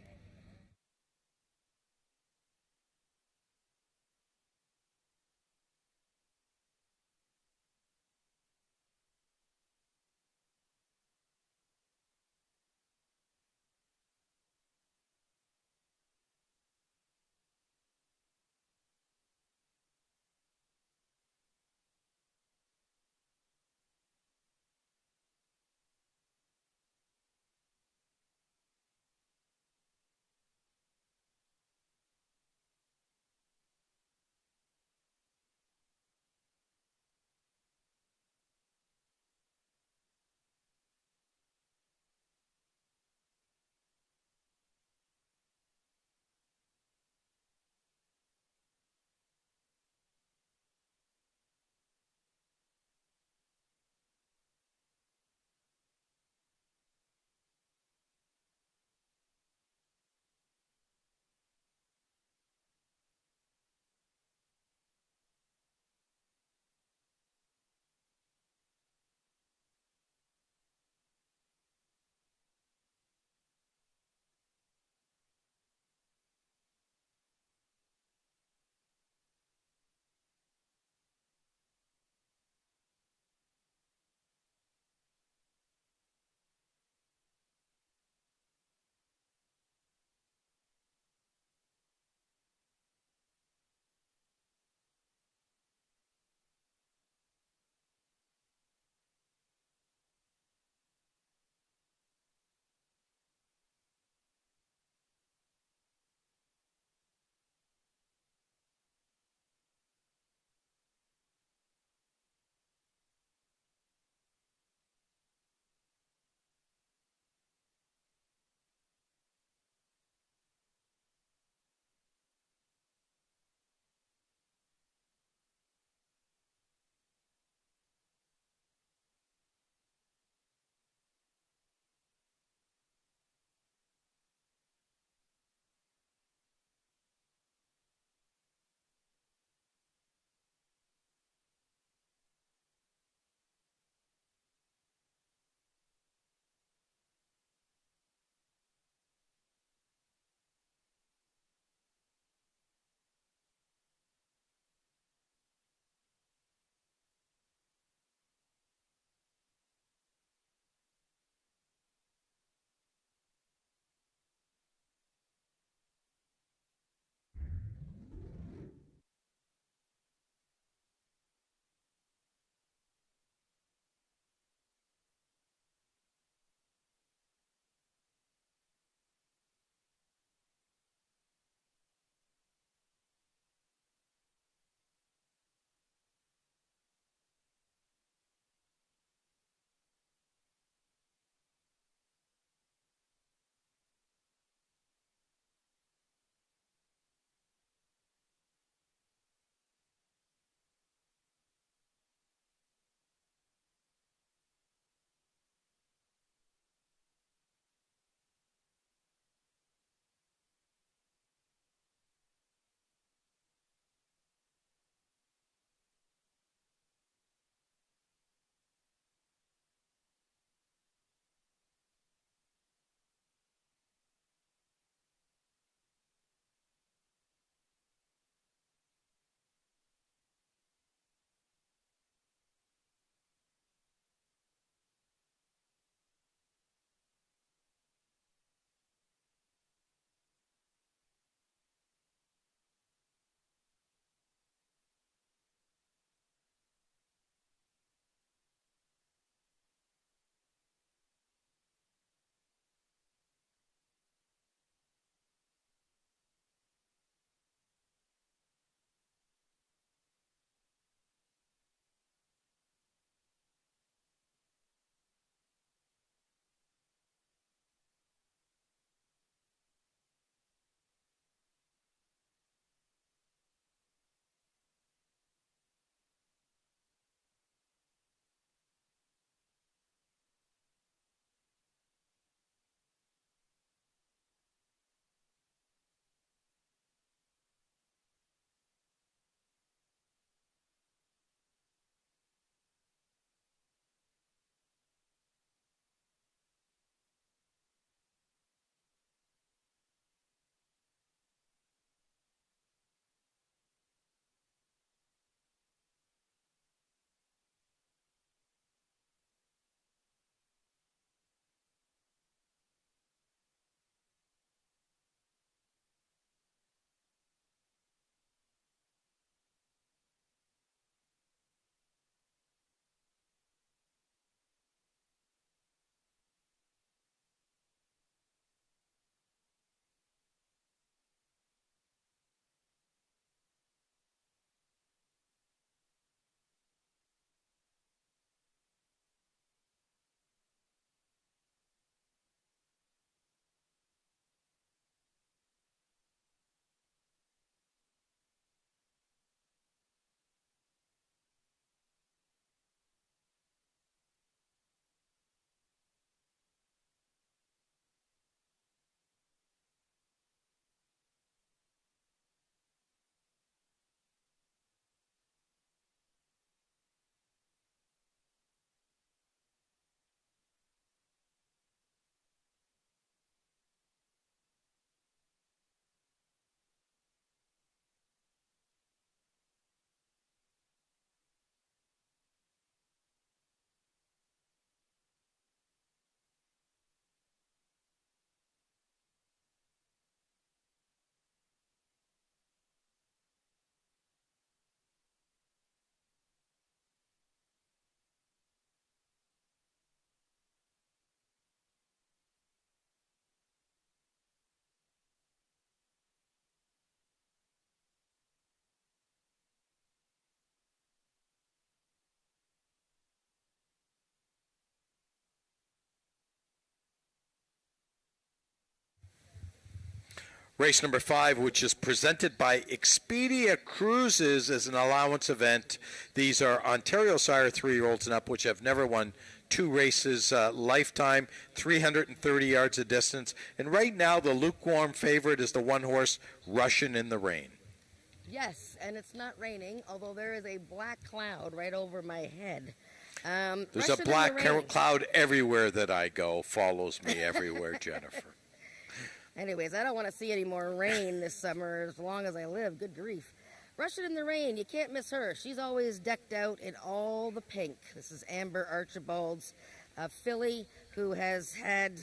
Race number 5, which is presented by Expedia Cruises, is an allowance event. These are Ontario Sire 3-year-olds and up, which have never won 2 races lifetime, 330 yards of distance. And right now, the lukewarm favorite is the 1-horse Russian in the Rain. Yes, and it's not raining, although there is a black cloud right over my head. There's a black cloud everywhere that I go, follows me everywhere, Jennifer. Anyways, I don't want to see any more rain this summer as long as I live. Good grief. Russian in the Rain, you can't miss her. She's always decked out in all the pink. This is Amber Archibald's filly, who has had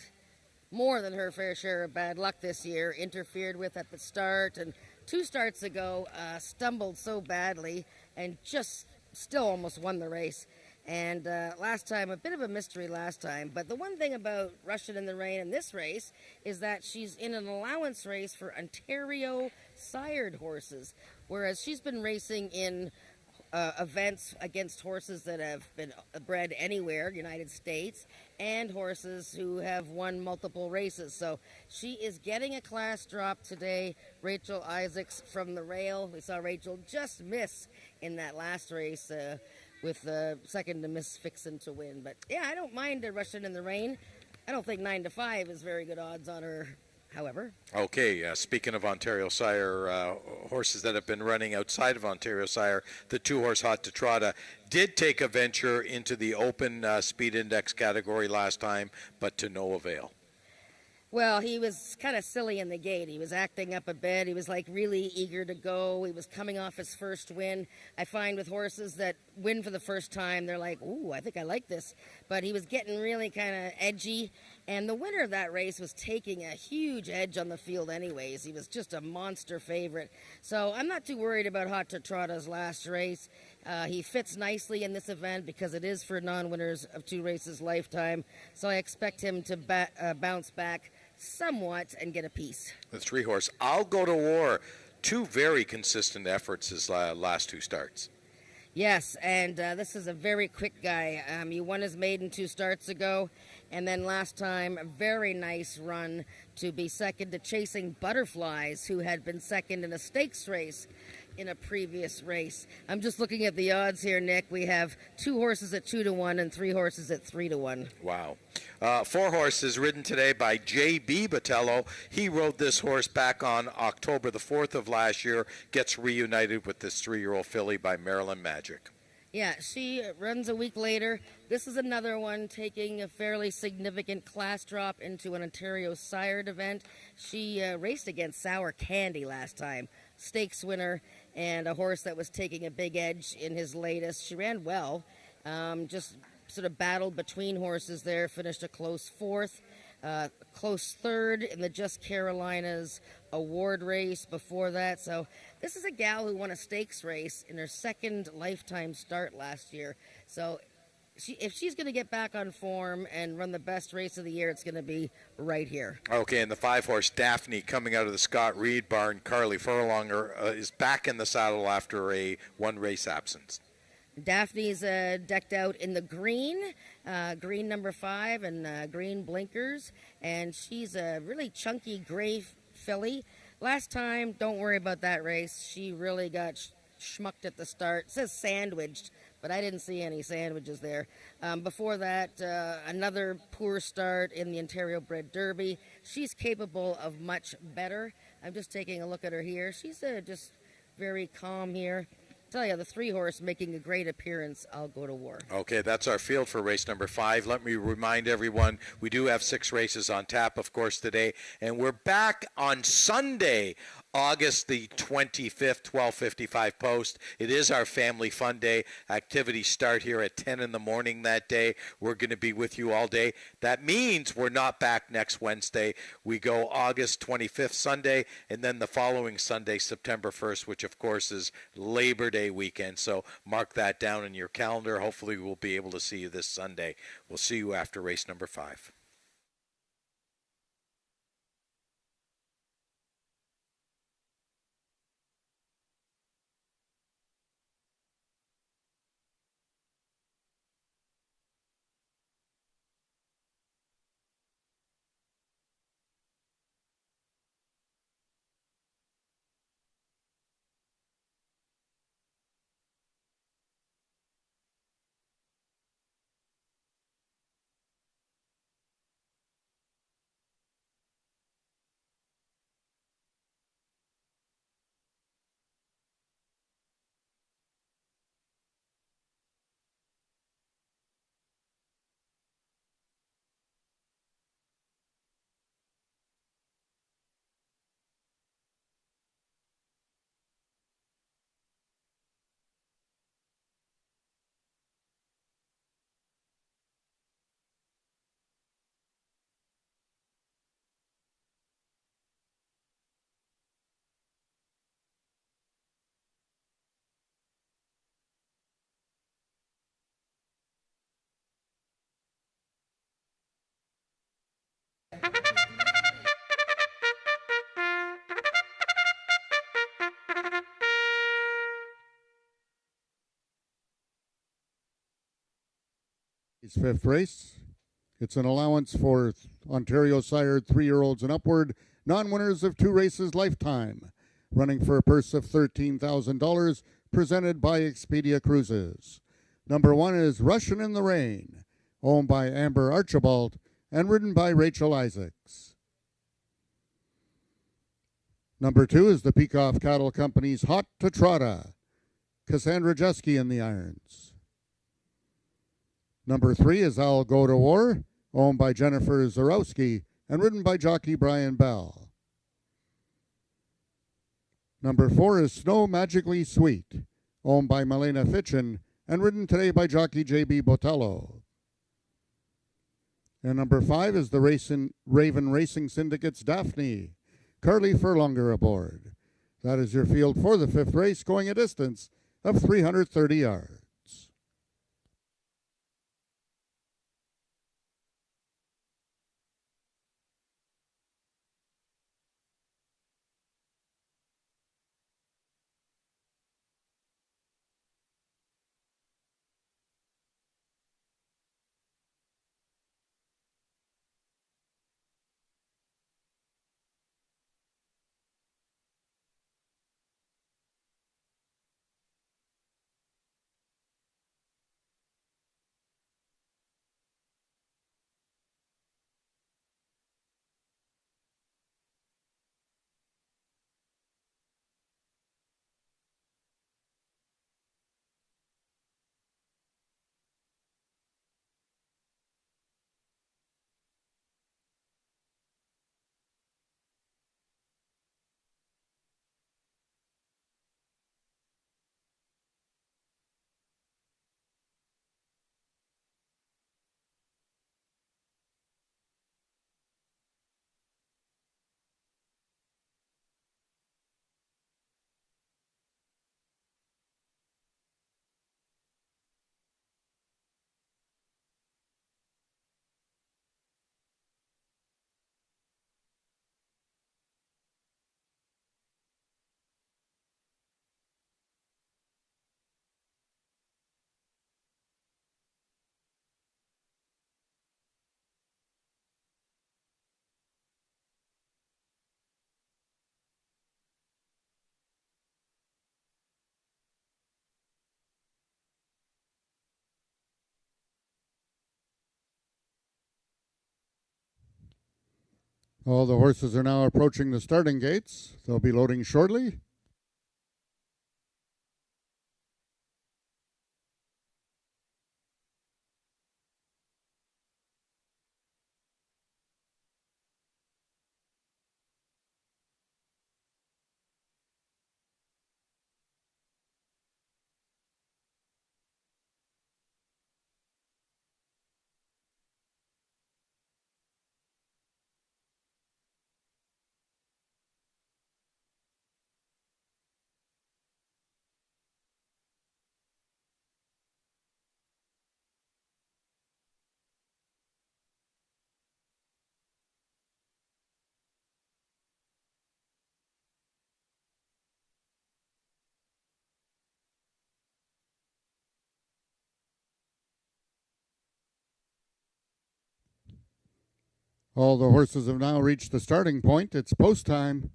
more than her fair share of bad luck this year, interfered with at the start, and 2 starts ago stumbled so badly and just still almost won the race. And last time, a bit of a mystery last time. But the one thing about Russian in the Rain in this race is that she's in an allowance race for Ontario sired horses, whereas she's been racing in events against horses that have been bred anywhere, United States, and horses who have won multiple races. So she is getting a class drop today. Rachel Isaacs from the rail. We saw Rachel just miss in that last race with the second to Miss Fixin' to win. But yeah, I don't mind Russian in the Rain. I don't think 9-5 is very good odds on her, however. Okay, speaking of Ontario Sire, horses that have been running outside of Ontario Sire, the 2-horse Hot to Trotta did take a venture into the open speed index category last time, but to no avail. Well, he was kind of silly in the gate. He was acting up a bit. He was like really eager to go. He was coming off his first win. I find with horses that win for the first time, they're like, ooh, I think I like this. But he was getting really kind of edgy. And the winner of that race was taking a huge edge on the field anyways. He was just a monster favorite. So I'm not too worried about Hot to Trotta's last race. He fits nicely in this event because it is for non-winners of 2 races lifetime. So I expect him to bounce back somewhat and get a piece. The 3-horse I'll Go to War. 2 very consistent efforts his last 2 starts. Yes, and this is a very quick guy. He won his maiden 2 starts ago, and then last time, a very nice run to be second to Chasing Butterflies, who had been second in a stakes race in a previous race. I'm just looking at the odds here, Nick. We have 2 horses at 2-1 and 3 horses at 3-1. Wow. 4 horses ridden today by J.B. Botello. He rode this horse back on October the 4th of last year, gets reunited with this 3-year-old filly by Maryland Magic. Yeah, she runs a week later. This is another one taking a fairly significant class drop into an Ontario sired event. She raced against Sour Candy last time. Stakes winner and a horse that was taking a big edge in his latest. She ran well, just sort of battled between horses there, finished a close 4th, close 3rd in the Just Carolinas award race before that. So this is a gal who won a stakes race in her 2nd lifetime start last year. So if she's going to get back on form and run the best race of the year, it's going to be right here. Okay, and the 5-horse Daphne coming out of the Scott Reed barn. Carly Furlonger is back in the saddle after a 1-race absence. Daphne's decked out in the green, green number 5 and green blinkers, and she's a really chunky gray filly. Last time, don't worry about that race. She really got schmucked at the start. It says sandwiched, but I didn't see any sandwiches there. Before that, another poor start in the Ontario Bred Derby. She's capable of much better. I'm just taking a look at her here. She's just very calm here. Tell you, the 3-horse making a great appearance. I'll Go to War. Okay, that's our field for race number 5. Let me remind everyone, we do have 6 races on tap, of course, today, and we're back on Sunday, August the 25th, 12:55 post. It is our family fun day. Activities start here at 10 in the morning that day. We're going to be with you all day. That means we're not back next Wednesday. We go August 25th Sunday, and then the following Sunday, September 1st, which of course is Labor Day weekend. So mark that down in your calendar. Hopefully we'll be able to see you this Sunday. We'll see you after race number 5. Today's fifth race. It's an allowance for Ontario-sired 3-year-olds and upward, non-winners of 2 races lifetime, running for a purse of $13,000, presented by Expedia Cruises. Number 1 is Russian in the Rain, owned by Amber Archibald and ridden by Rachel Isaacs. Number 2 is the Peacock Cattle Company's Hot to Trotta, Cassandra Jeske in the irons. Number 3 is I'll Go to War, owned by Jennifer Zarowski and ridden by jockey Brian Bell. Number 4 is Snow Magically Sweet, owned by Milena Fitchin and ridden today by jockey J.B. Botello. And number 5 is the Raven Racing Syndicate's Daphne, Carly Furlonger aboard. That is your field for the fifth race, going a distance of 330 yards. All the horses are now approaching the starting gates. They'll be loading shortly. All the horses have now reached the starting point. It's post time.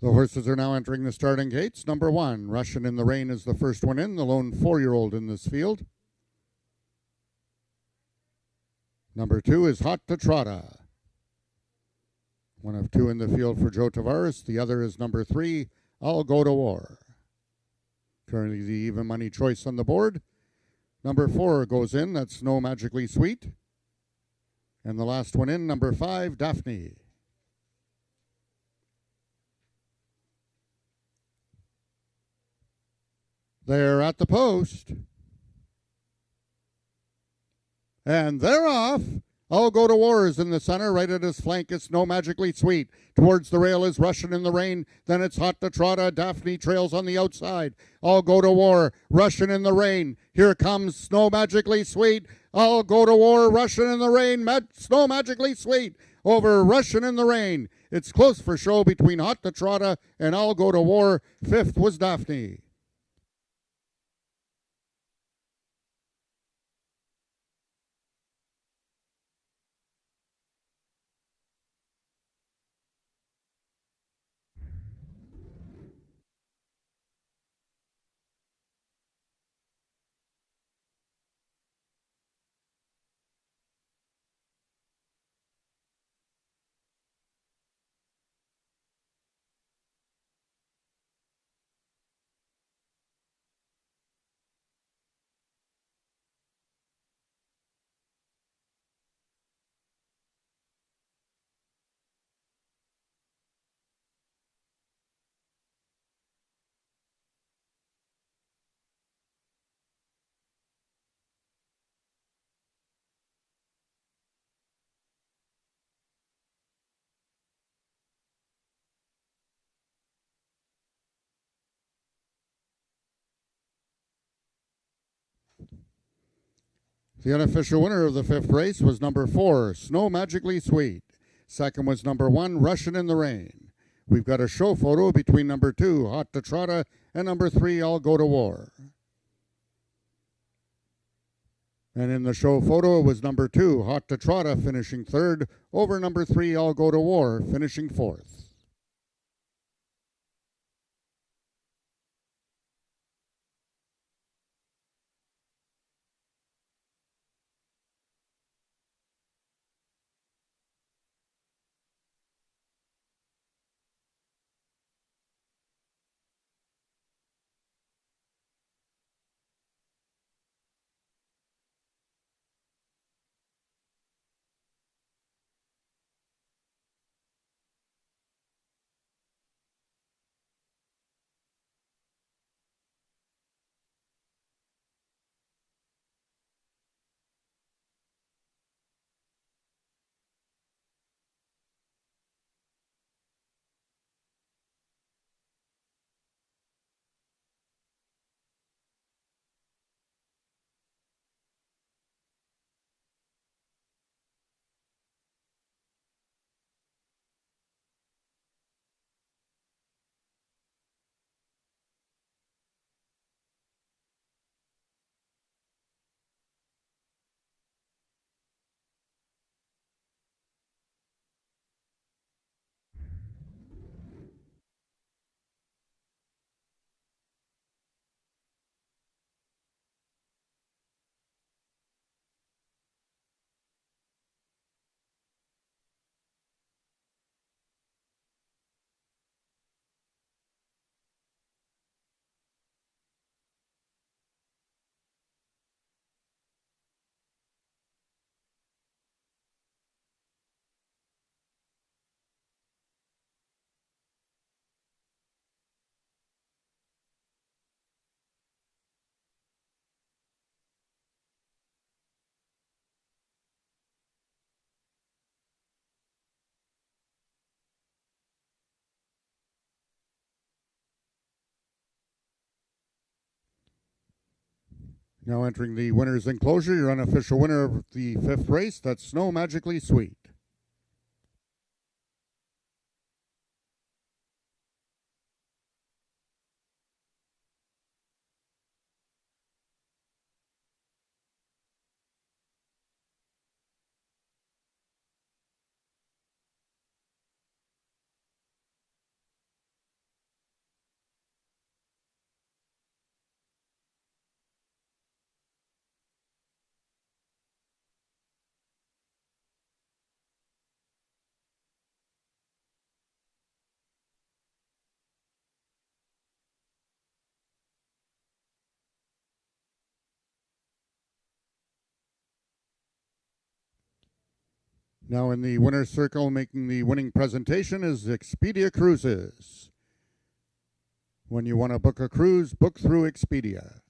The horses are now entering the starting gates. Number 1, Russian in the Rain, is the first one in, the lone 4-year-old in this field. Number 2 is Hot to Trotta. One of 2 in the field for Joe Tavares. The other is number 3, I'll Go to War. Currently the even money choice on the board. Number 4 goes in, that's Snow Magically Sweet. And the last one in, number 5, Daphne. They're at the post. And they're off. I'll Go to War is in the center. Right at his flank is Snow Magically Sweet. Towards the rail is Russian in the Rain. Then it's Hot to Trotta. Daphne trails on the outside. I'll Go to War. Russian in the Rain. Here comes Snow Magically Sweet. I'll Go to War. Russian in the Rain. Snow Magically Sweet over Russian in the Rain. It's close for show between Hot to Trotta and I'll Go to War. Fifth was Daphne. The unofficial winner of the fifth race was number 4, Snow Magically Sweet. Second was number 1, Russian in the Rain. We've got a show photo between number 2, Hot to Trotta, and number 3, I'll Go to War. And in the show photo, it was number 2, Hot to Trotta, finishing third, over number 3, I'll Go to War, finishing fourth. Now entering the winner's enclosure, your unofficial winner of the fifth race, that's Snow Magically Sweet. Now in the winner's circle, making the winning presentation is Expedia Cruises. When you want to book a cruise, book through Expedia.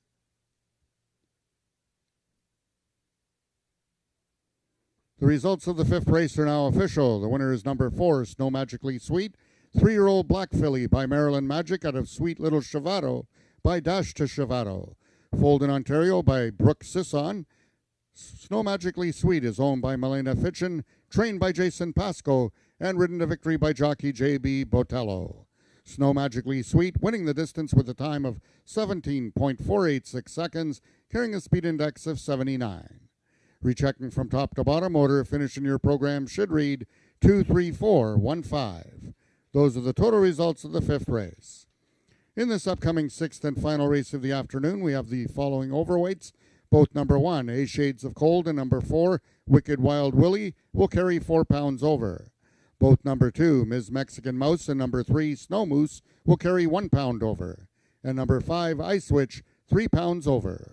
The results of the fifth race are now official. The winner is number 4, Snow Magically Sweet, 3-year-old Black Filly by Maryland Magic out of Sweet Little Shavado by Dash to Shavado. Foaled in Ontario by Brooke Sisson. Snow Magically Sweet is owned by Milena Fitchin, trained by Jason Pasco, and ridden to victory by jockey J.B. Botello. Snow Magically Sweet winning the distance with a time of 17.486 seconds, carrying a speed index of 79. Rechecking from top to bottom, order finishing your program should read 23415. Those are the total results of the fifth race. In this upcoming sixth and final race of the afternoon, we have the following overweights. Both number 1, A Shades of Cold, and number 4, Wicked Wild Willie, will carry 4 pounds over. Both number 2, Ms. Mexican Mouse, and number 3, Snow Moose, will carry 1 pound over. And number 5, Ice Witch, 3 pounds over.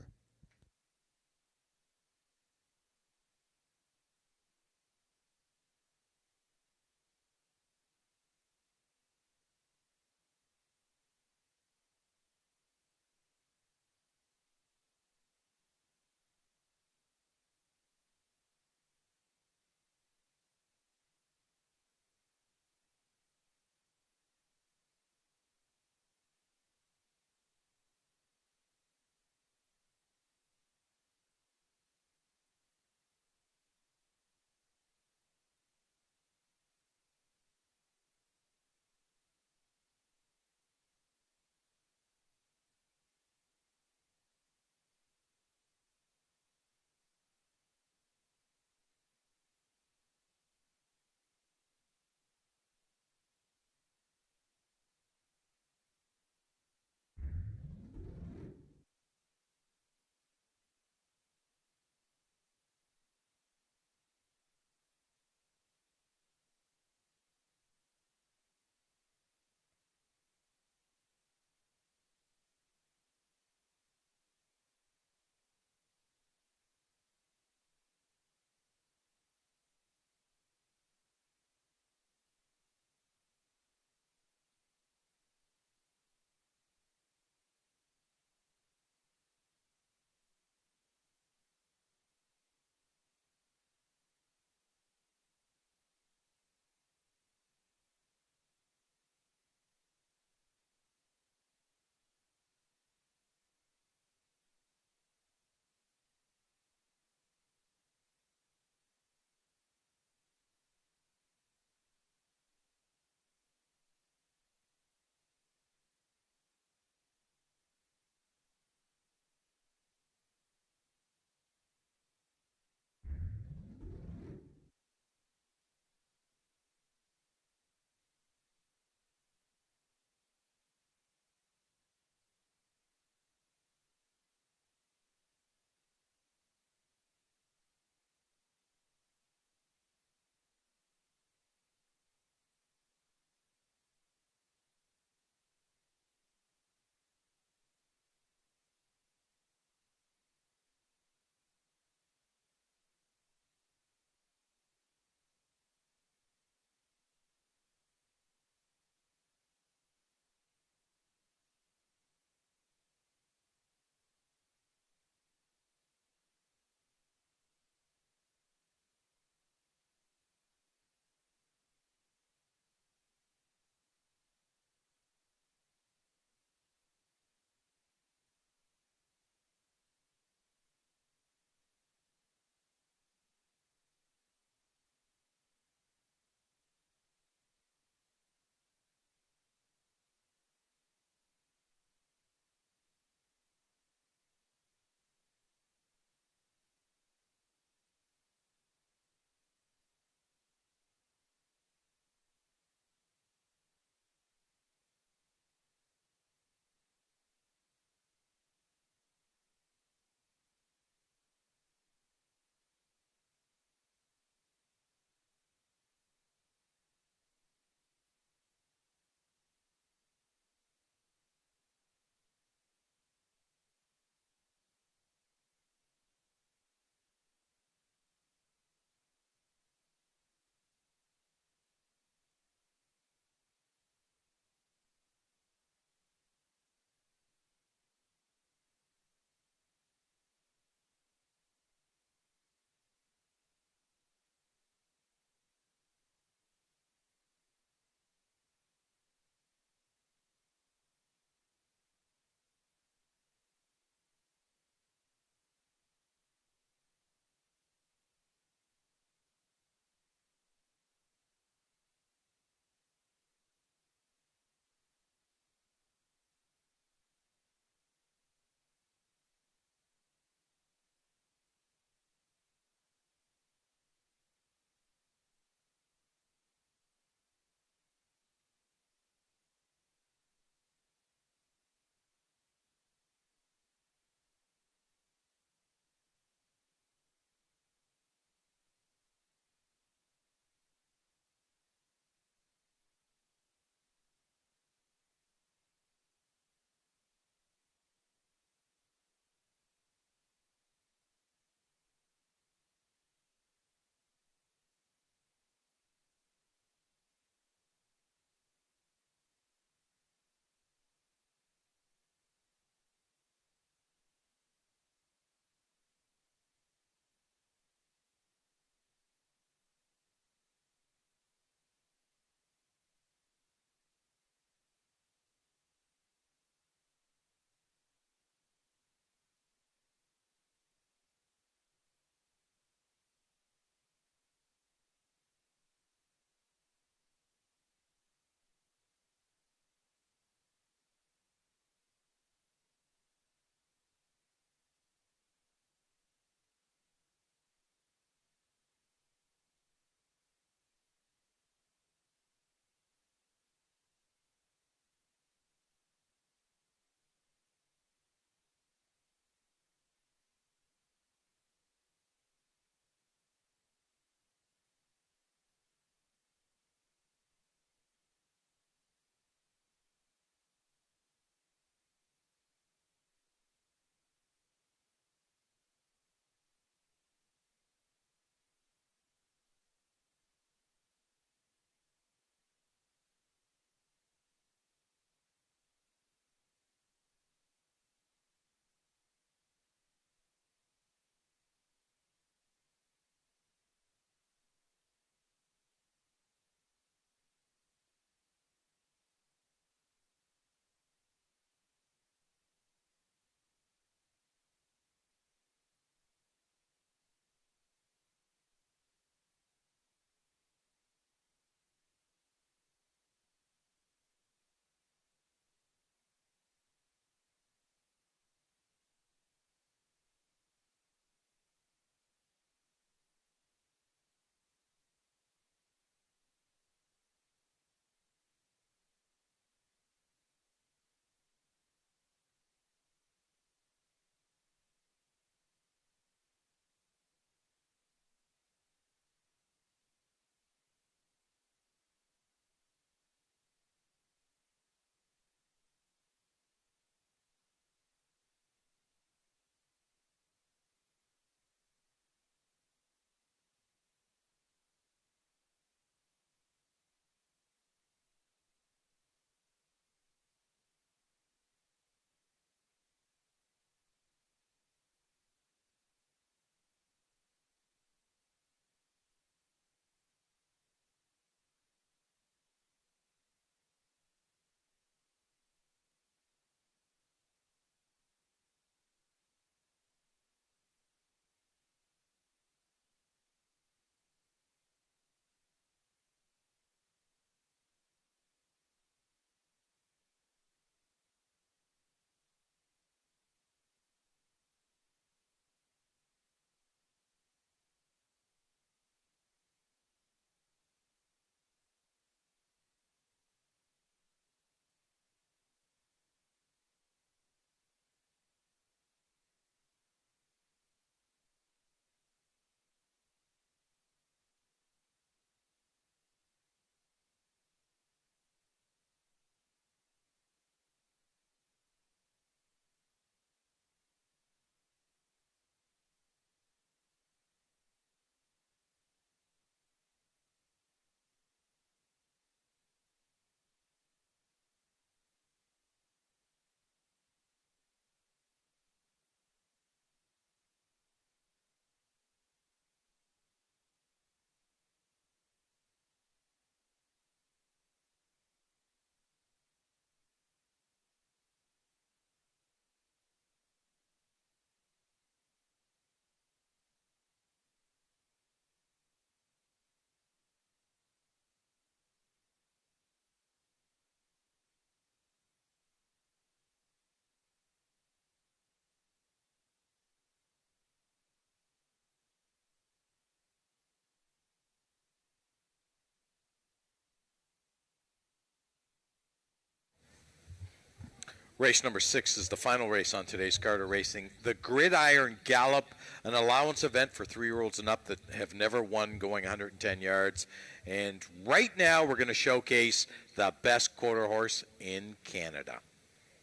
Race number 6 is the final race on today's card of racing. The Gridiron Gallop, an allowance event for 3-year-olds and up that have never won going 110 yards. And right now we're going to showcase the best quarter horse in Canada.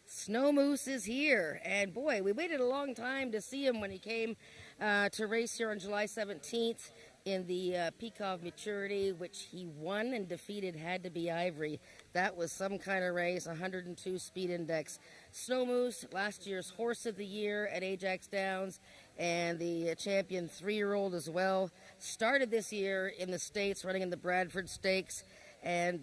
Snow Moose is here, and boy, we waited a long time to see him when he came to race here on July 17th in the Peak of Futurity, which he won and defeated Had to Be Ivory. That was some kind of race, 102 speed index. Snow Moose, last year's Horse of the Year at Ajax Downs, and the champion 3-year-old as well. Started this year in the States, running in the Bradford Stakes, and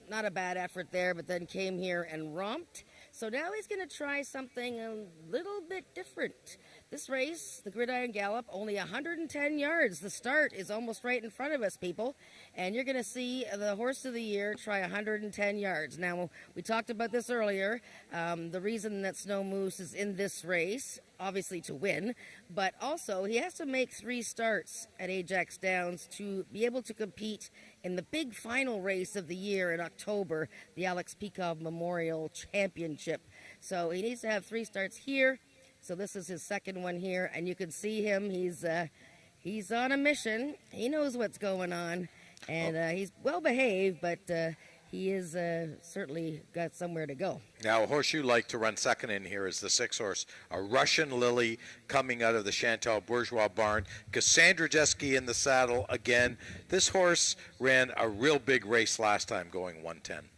not a bad effort there, but then came here and romped. So now he's going to try something a little bit different. This race, the Gridiron Gallop, only 110 yards. The start is almost right in front of us, people. And you're going to see the Horse of the Year try 110 yards. Now, we talked about this earlier. The reason that Snow Moose is in this race, obviously to win, but also he has to make 3 starts at Ajax Downs to be able to compete in the big final race of the year in October, the Alex Peakov Memorial Championship. So he needs to have 3 starts here. So this is his second one here, and you can see him. He's on a mission. He knows what's going on, and he's well behaved, but he is certainly got somewhere to go. Now, a horse you like to run second in here is the 6-horse, a Russian Lily coming out of the Chantal Bourgeois barn. Cassandra Jeske in the saddle again. This horse ran a real big race last time, going 110.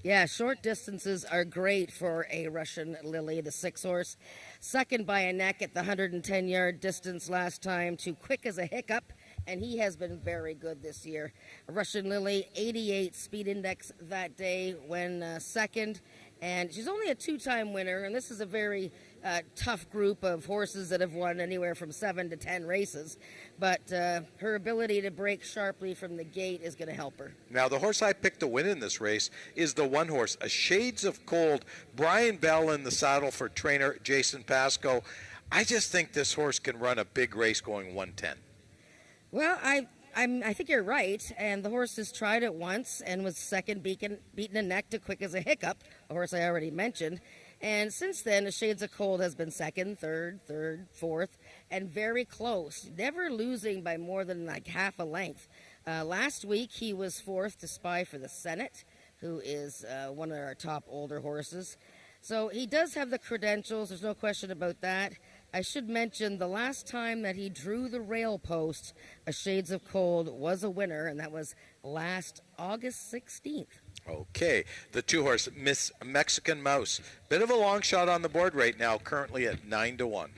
Yeah, short distances are great for a Russian Lily, the 6-horse. Second by a neck at the 110-yard distance last time to Quick as a Hiccup, and he has been very good this year. Russian Lily, 88 speed index that day when second, and she's only a 2-time winner, and this is a very tough group of horses that have won anywhere from 7 to 10 races, but her ability to break sharply from the gate is going to help her. Now, the horse I picked to win in this race is the 1 horse, a Shades of Cold. Brian Bell in the saddle for trainer Jason Pascoe. I just think this horse can run a big race going 110. Well, I think you're right, and the horse has tried it once and was second, beaten a neck to Quick as a Hiccup, a horse I already mentioned. And since then, the Shades of Cold has been second, third, fourth, and very close, never losing by more than like half a length. Last week, he was fourth to Spy for the Senate, who is one of our top older horses. So he does have the credentials, there's no question about that. I should mention the last time that he drew the rail post, a Shades of Cold was a winner, and that was last August 16th. Okay, the 2-horse, Miss Mexican Mouse. Bit of a long shot on the board right now, currently at 9-1.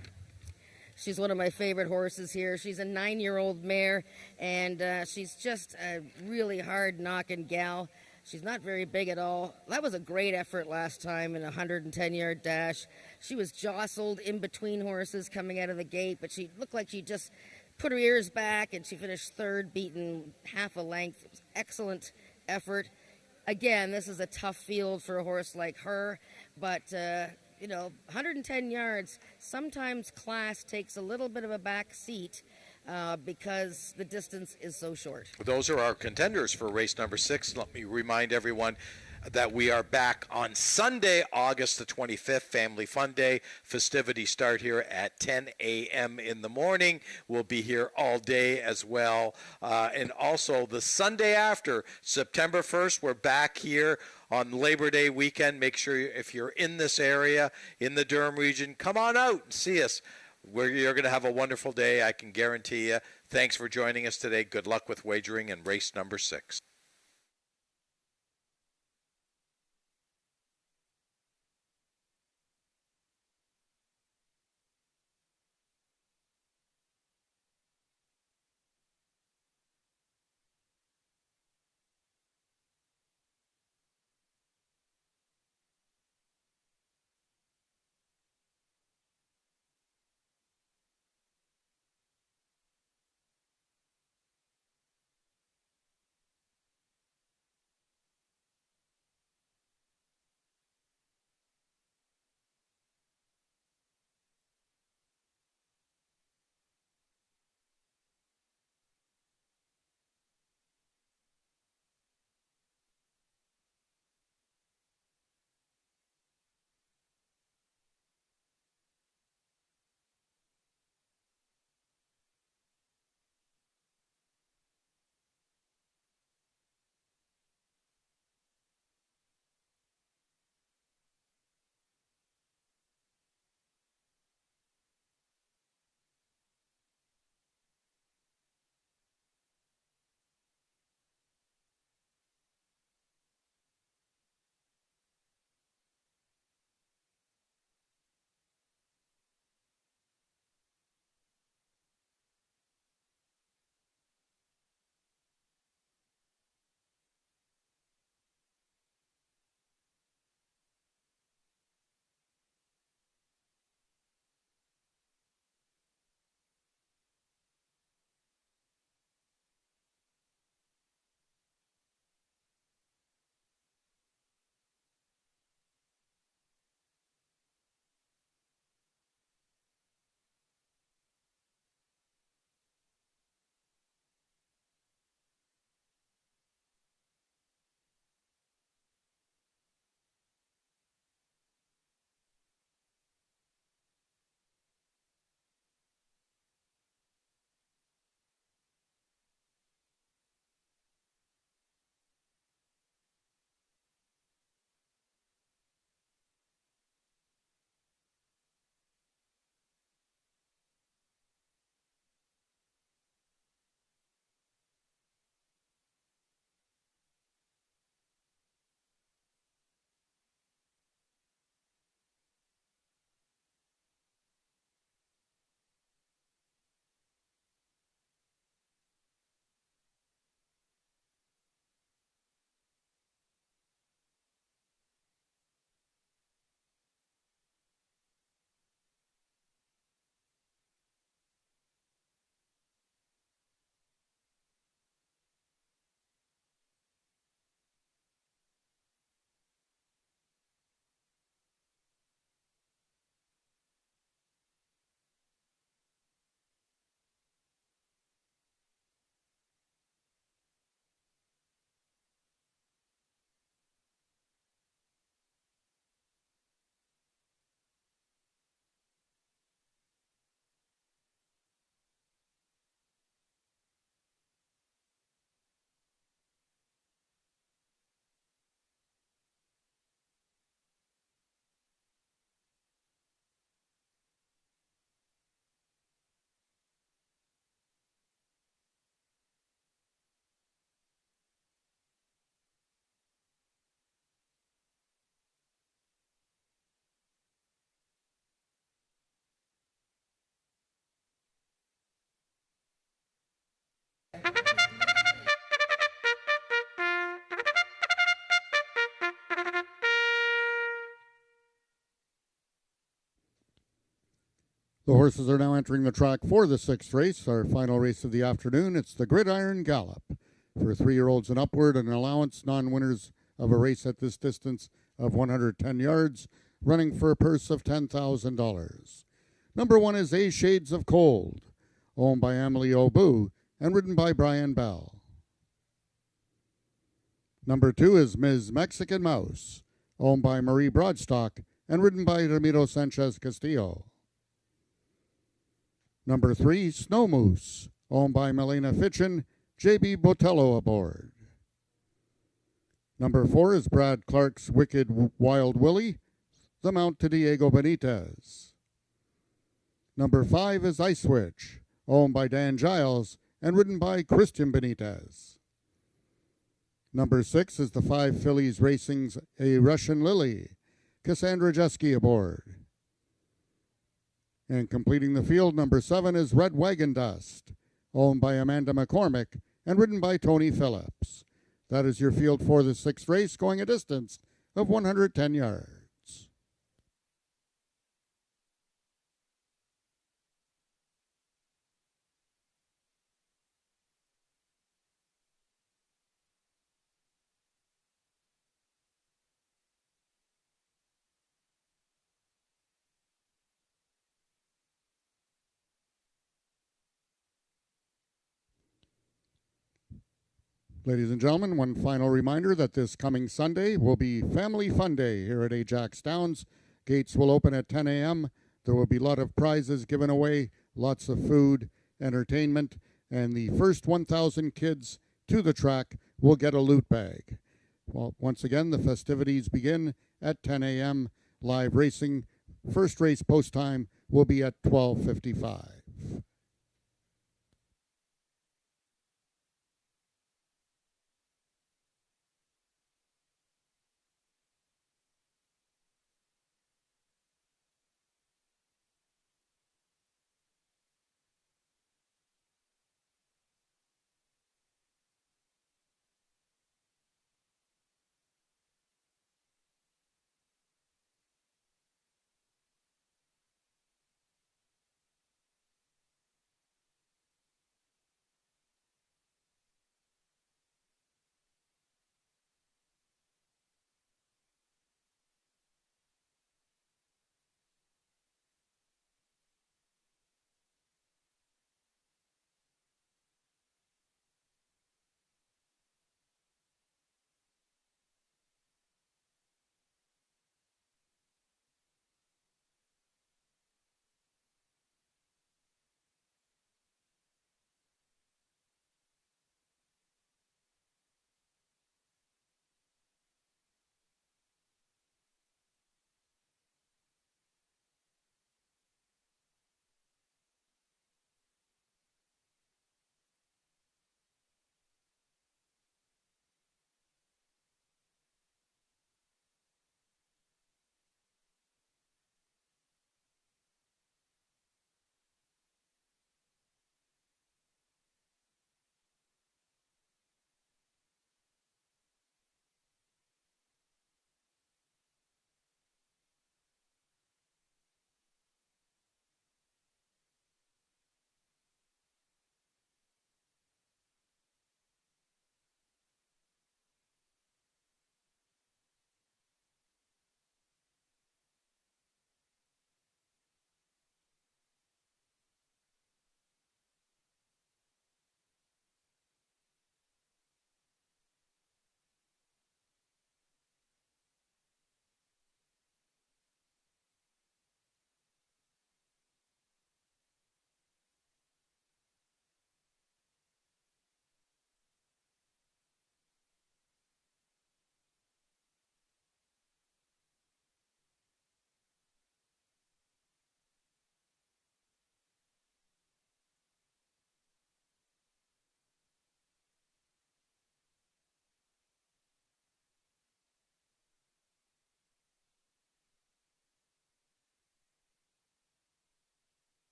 She's one of my favorite horses here. She's a 9-year-old mare, and she's just a really hard-knocking gal. She's not very big at all. That was a great effort last time in a 110-yard dash. She was jostled in between horses coming out of the gate, but she looked like she just put her ears back, and she finished third, beaten half a length. It was excellent effort. Again, this is a tough field for a horse like her, but 110 yards, sometimes class takes a little bit of a back seat because the distance is so short. Those are our contenders for race number 6. Let me remind everyone that we are back on Sunday, August the 25th, Family Fun Day. Festivities start here at 10 a.m. in the morning. We'll be here all day as well. And also the Sunday after, September 1st, we're back here on Labor Day weekend. Make sure if you're in this area, in the Durham region, come on out and see us. You're going to have a wonderful day, I can guarantee you. Thanks for joining us today. Good luck with wagering in race number 6. The horses are now entering the track for the sixth race, our final race of the afternoon. It's the Gridiron Gallop. For 3-year-olds and upward, an allowance, non-winners of a race at this distance of 110 yards, running for a purse of $10,000. Number 1 is A Shades of Cold, owned by Emily Obu and ridden by Brian Bell. Number 2 is Ms. Mexican Mouse, owned by Marie Broadstock and ridden by Ramiro Sanchez Castillo. Number 3, Snow Moose, owned by Melena Fitchin, J.B. Botello aboard. Number 4 is Brad Clark's Wicked Wild Willie, the mount to Diego Benitez. Number 5 is Ice Witch, owned by Dan Giles and ridden by Christian Benitez. Number 6 is the 5 Fillies Racing's A Russian Lily, Cassandra Jeske aboard. And completing the field, number 7 is Red Wagon Dust, owned by Amanda McCormick and ridden by Tony Phillips. That is your field for the sixth race, going a distance of 110 yards. Ladies and gentlemen, one final reminder that this coming Sunday will be Family Fun Day here at Ajax Downs. Gates will open at 10 a.m. There will be a lot of prizes given away, lots of food, entertainment, and the first 1,000 kids to the track will get a loot bag. Well, once again, the festivities begin at 10 a.m. Live racing, first race post time will be at 12:55.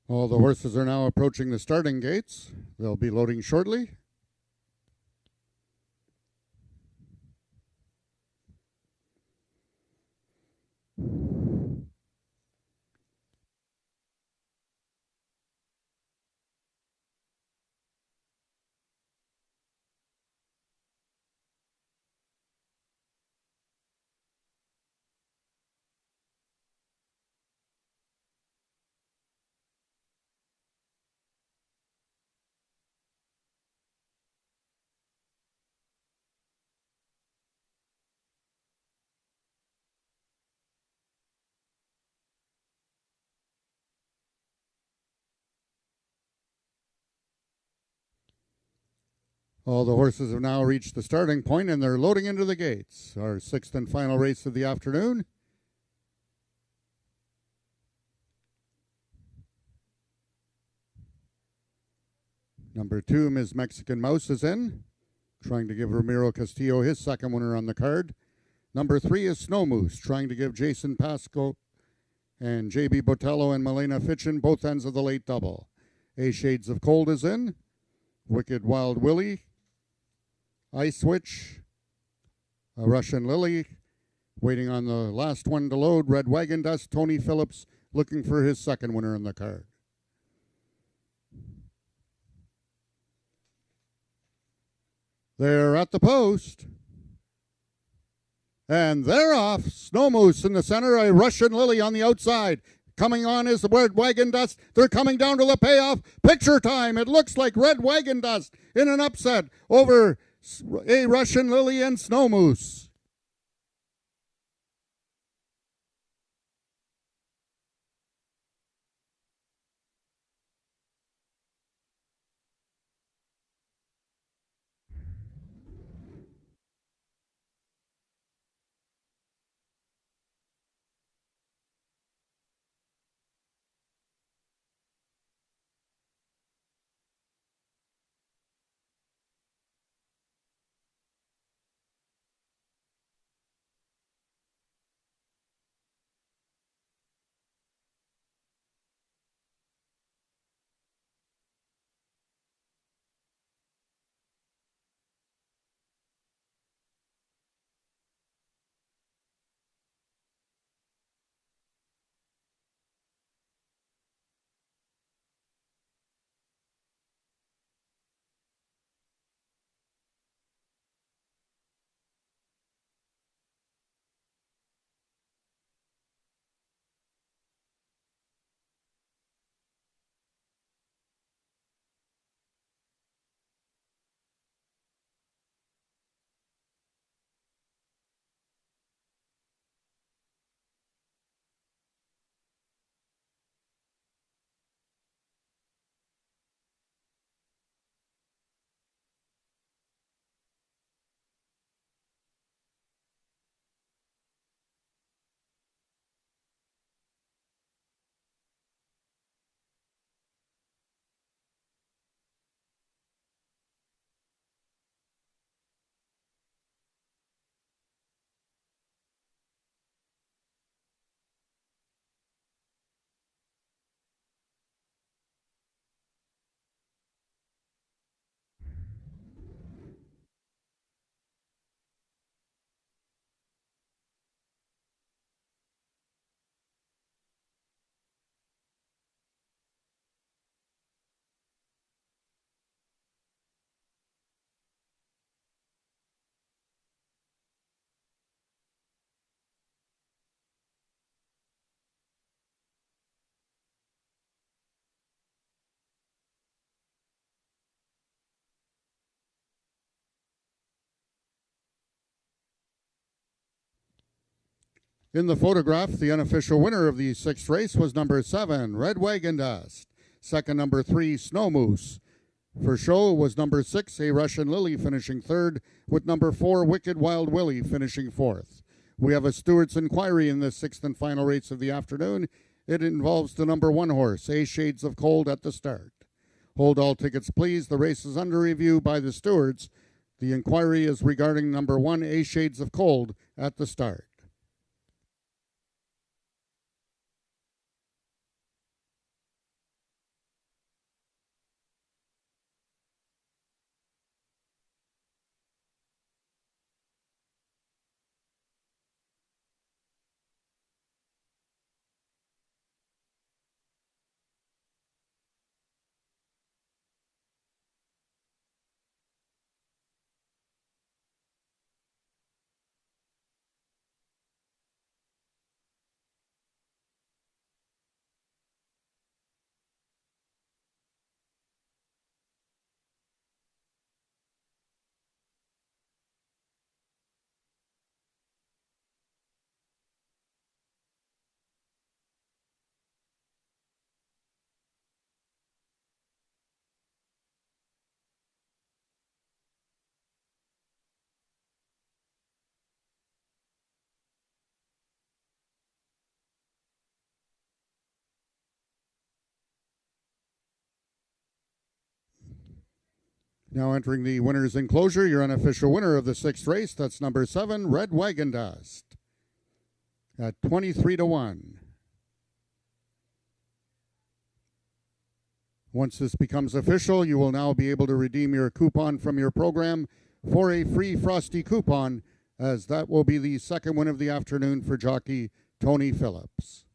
All the horses are now approaching the starting gates. They'll be loading shortly. All the horses have now reached the starting point and they're loading into the gates. Our sixth and final race of the afternoon. Number 2, Ms. Mexican Mouse is in, trying to give Ramiro Castillo his second winner on the card. Number 3 is Snow Moose, trying to give Jason Pasco and J.B. Botello and Milena Fitchin both ends of the late double. A Shades of Cold is in, Wicked Wild Willie, Ice Witch, a Russian Lily, waiting on the last one to load, Red Wagon Dust, Tony Phillips looking for his second winner on the card. They're at the post. And they're off. Snow Moose in the center, a Russian Lily on the outside. Coming on is the Red Wagon Dust. They're coming down to the payoff. Picture time. It looks like Red Wagon Dust in an upset over a Russian Lily and Snow Moose. In the photograph, the unofficial winner of the sixth race was number 7, Red Wagon Dust. Second, number 3, Snow Moose. For show was number 6, a Russian Lily, finishing third, with number 4, Wicked Wild Willie, finishing fourth. We have a Stewart's Inquiry in the sixth and final race of the afternoon. It involves the number 1 horse, A Shades of Cold, at the start. Hold all tickets, please. The race is under review by the stewards. The inquiry is regarding number 1, A Shades of Cold, at the start. Now entering the winner's enclosure, your unofficial winner of the sixth race, that's number 7, Red Wagon Dust, at 23-1. Once this becomes official, you will now be able to redeem your coupon from your program for a free Frosty coupon, as that will be the second win of the afternoon for jockey Tony Phillips.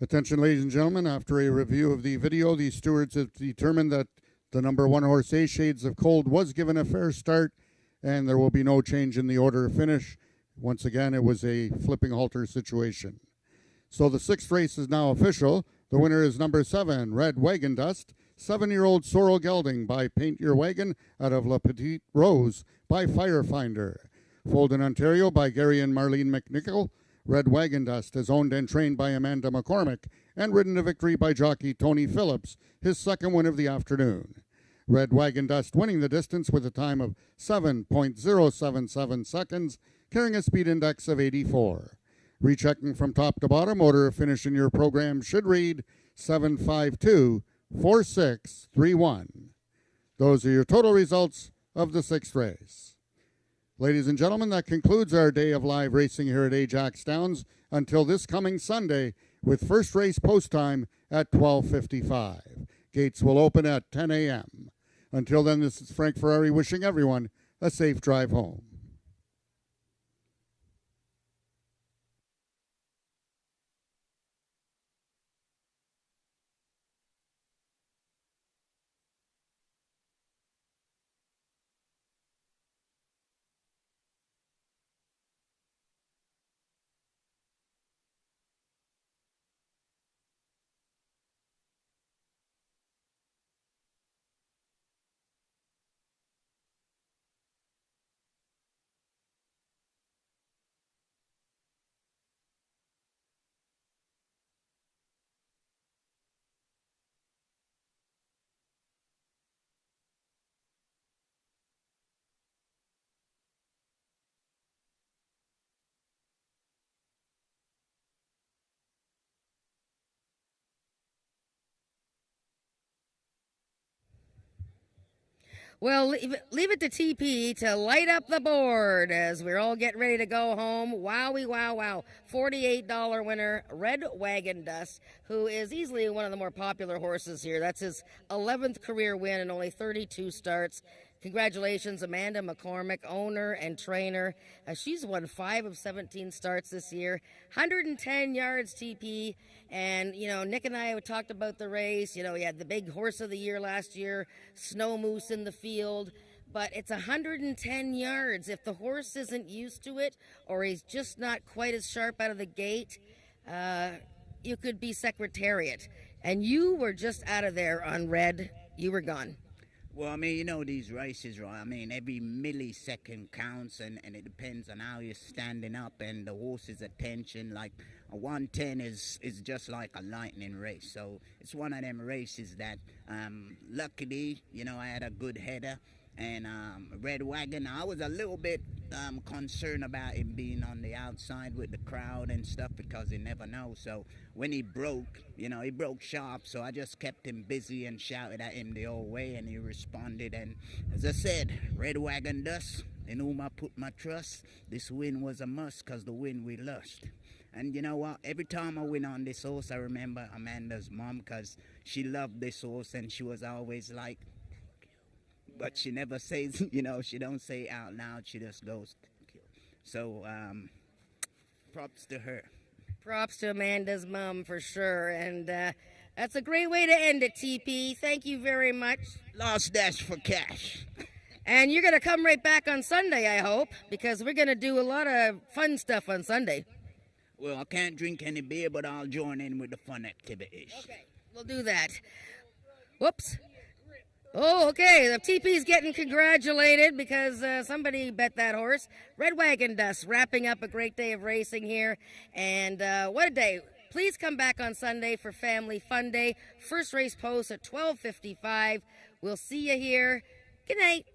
Attention, ladies and gentlemen, after a review of the video, the stewards have determined that the number 1 horse, A Shades of Cold, was given a fair start, and there will be no change in the order of finish. Once again, it was a flipping halter situation. So the sixth race is now official. The winner is number 7, Red Wagon Dust, 7-year-old Sorrel Gelding by Paint Your Wagon out of La Petite Rose by Firefinder. Foaled in Ontario by Gary and Marlene McNichol. Red Wagon Dust is owned and trained by Amanda McCormick and ridden to victory by jockey Tony Phillips, his second win of the afternoon. Red Wagon Dust winning the distance with a time of 7.077 seconds, carrying a speed index of 84. Rechecking from top to bottom, order of finish in your program should read 752-4631. Those are your total results of the sixth race. Ladies and gentlemen, that concludes our day of live racing here at Ajax Downs until this coming Sunday, with first race post time at 12:55. Gates will open at 10 a.m. Until then, this is Frank Ferrari wishing everyone a safe drive home. Well, leave it to TP to light up the board as we're all getting ready to go home. Wowie, wow, wow. $48 winner, Red Wagon Dust, who is easily one of the more popular horses here. That's his 11th career win and only 32 starts. Congratulations, Amanda McCormick, owner and trainer. She's won 5 of 17 starts this year. 110 yards, TP. And, you know, Nick and I have talked about the race. You know, he had the big horse of the year last year, Snow Moose in the field. But it's 110 yards. If the horse isn't used to it or he's just not quite as sharp out of the gate, you could be Secretariat. And you were just out of there on Red. You were gone. Well, I mean, you know, these races, right? I mean, every millisecond counts, and it depends on how you're standing up and the horse's attention. Like, a 110 is just like a lightning race. So it's one of them races that, luckily, you know, I had a good header. And Red Wagon, I was a little bit concerned about him being on the outside with the crowd and stuff because you never know. So when he broke, you know, he broke sharp. So I just kept him busy and shouted at him the whole way, and he responded. And as I said, Red Wagon Dust, in whom I put my trust. This win was a must because the win we lost. And you know what? Every time I win on this horse, I remember Amanda's mom because she loved this horse and she was always like, but she never says, you know, she don't say it out loud. She just goes, thank you. So, props to her. Props to Amanda's mom for sure. And that's a great way to end it, TP. Thank you very much. Last dash for cash. And you're going to come right back on Sunday, I hope, because we're going to do a lot of fun stuff on Sunday. Well, I can't drink any beer, but I'll join in with the fun activities. Okay, we'll do that. Whoops. Oh, okay. The TP's getting congratulated because somebody bet that horse. Red Wagon Dust wrapping up a great day of racing here. And what a day. Please come back on Sunday for Family Fun Day. First race post at 12:55. We'll see you here. Good night.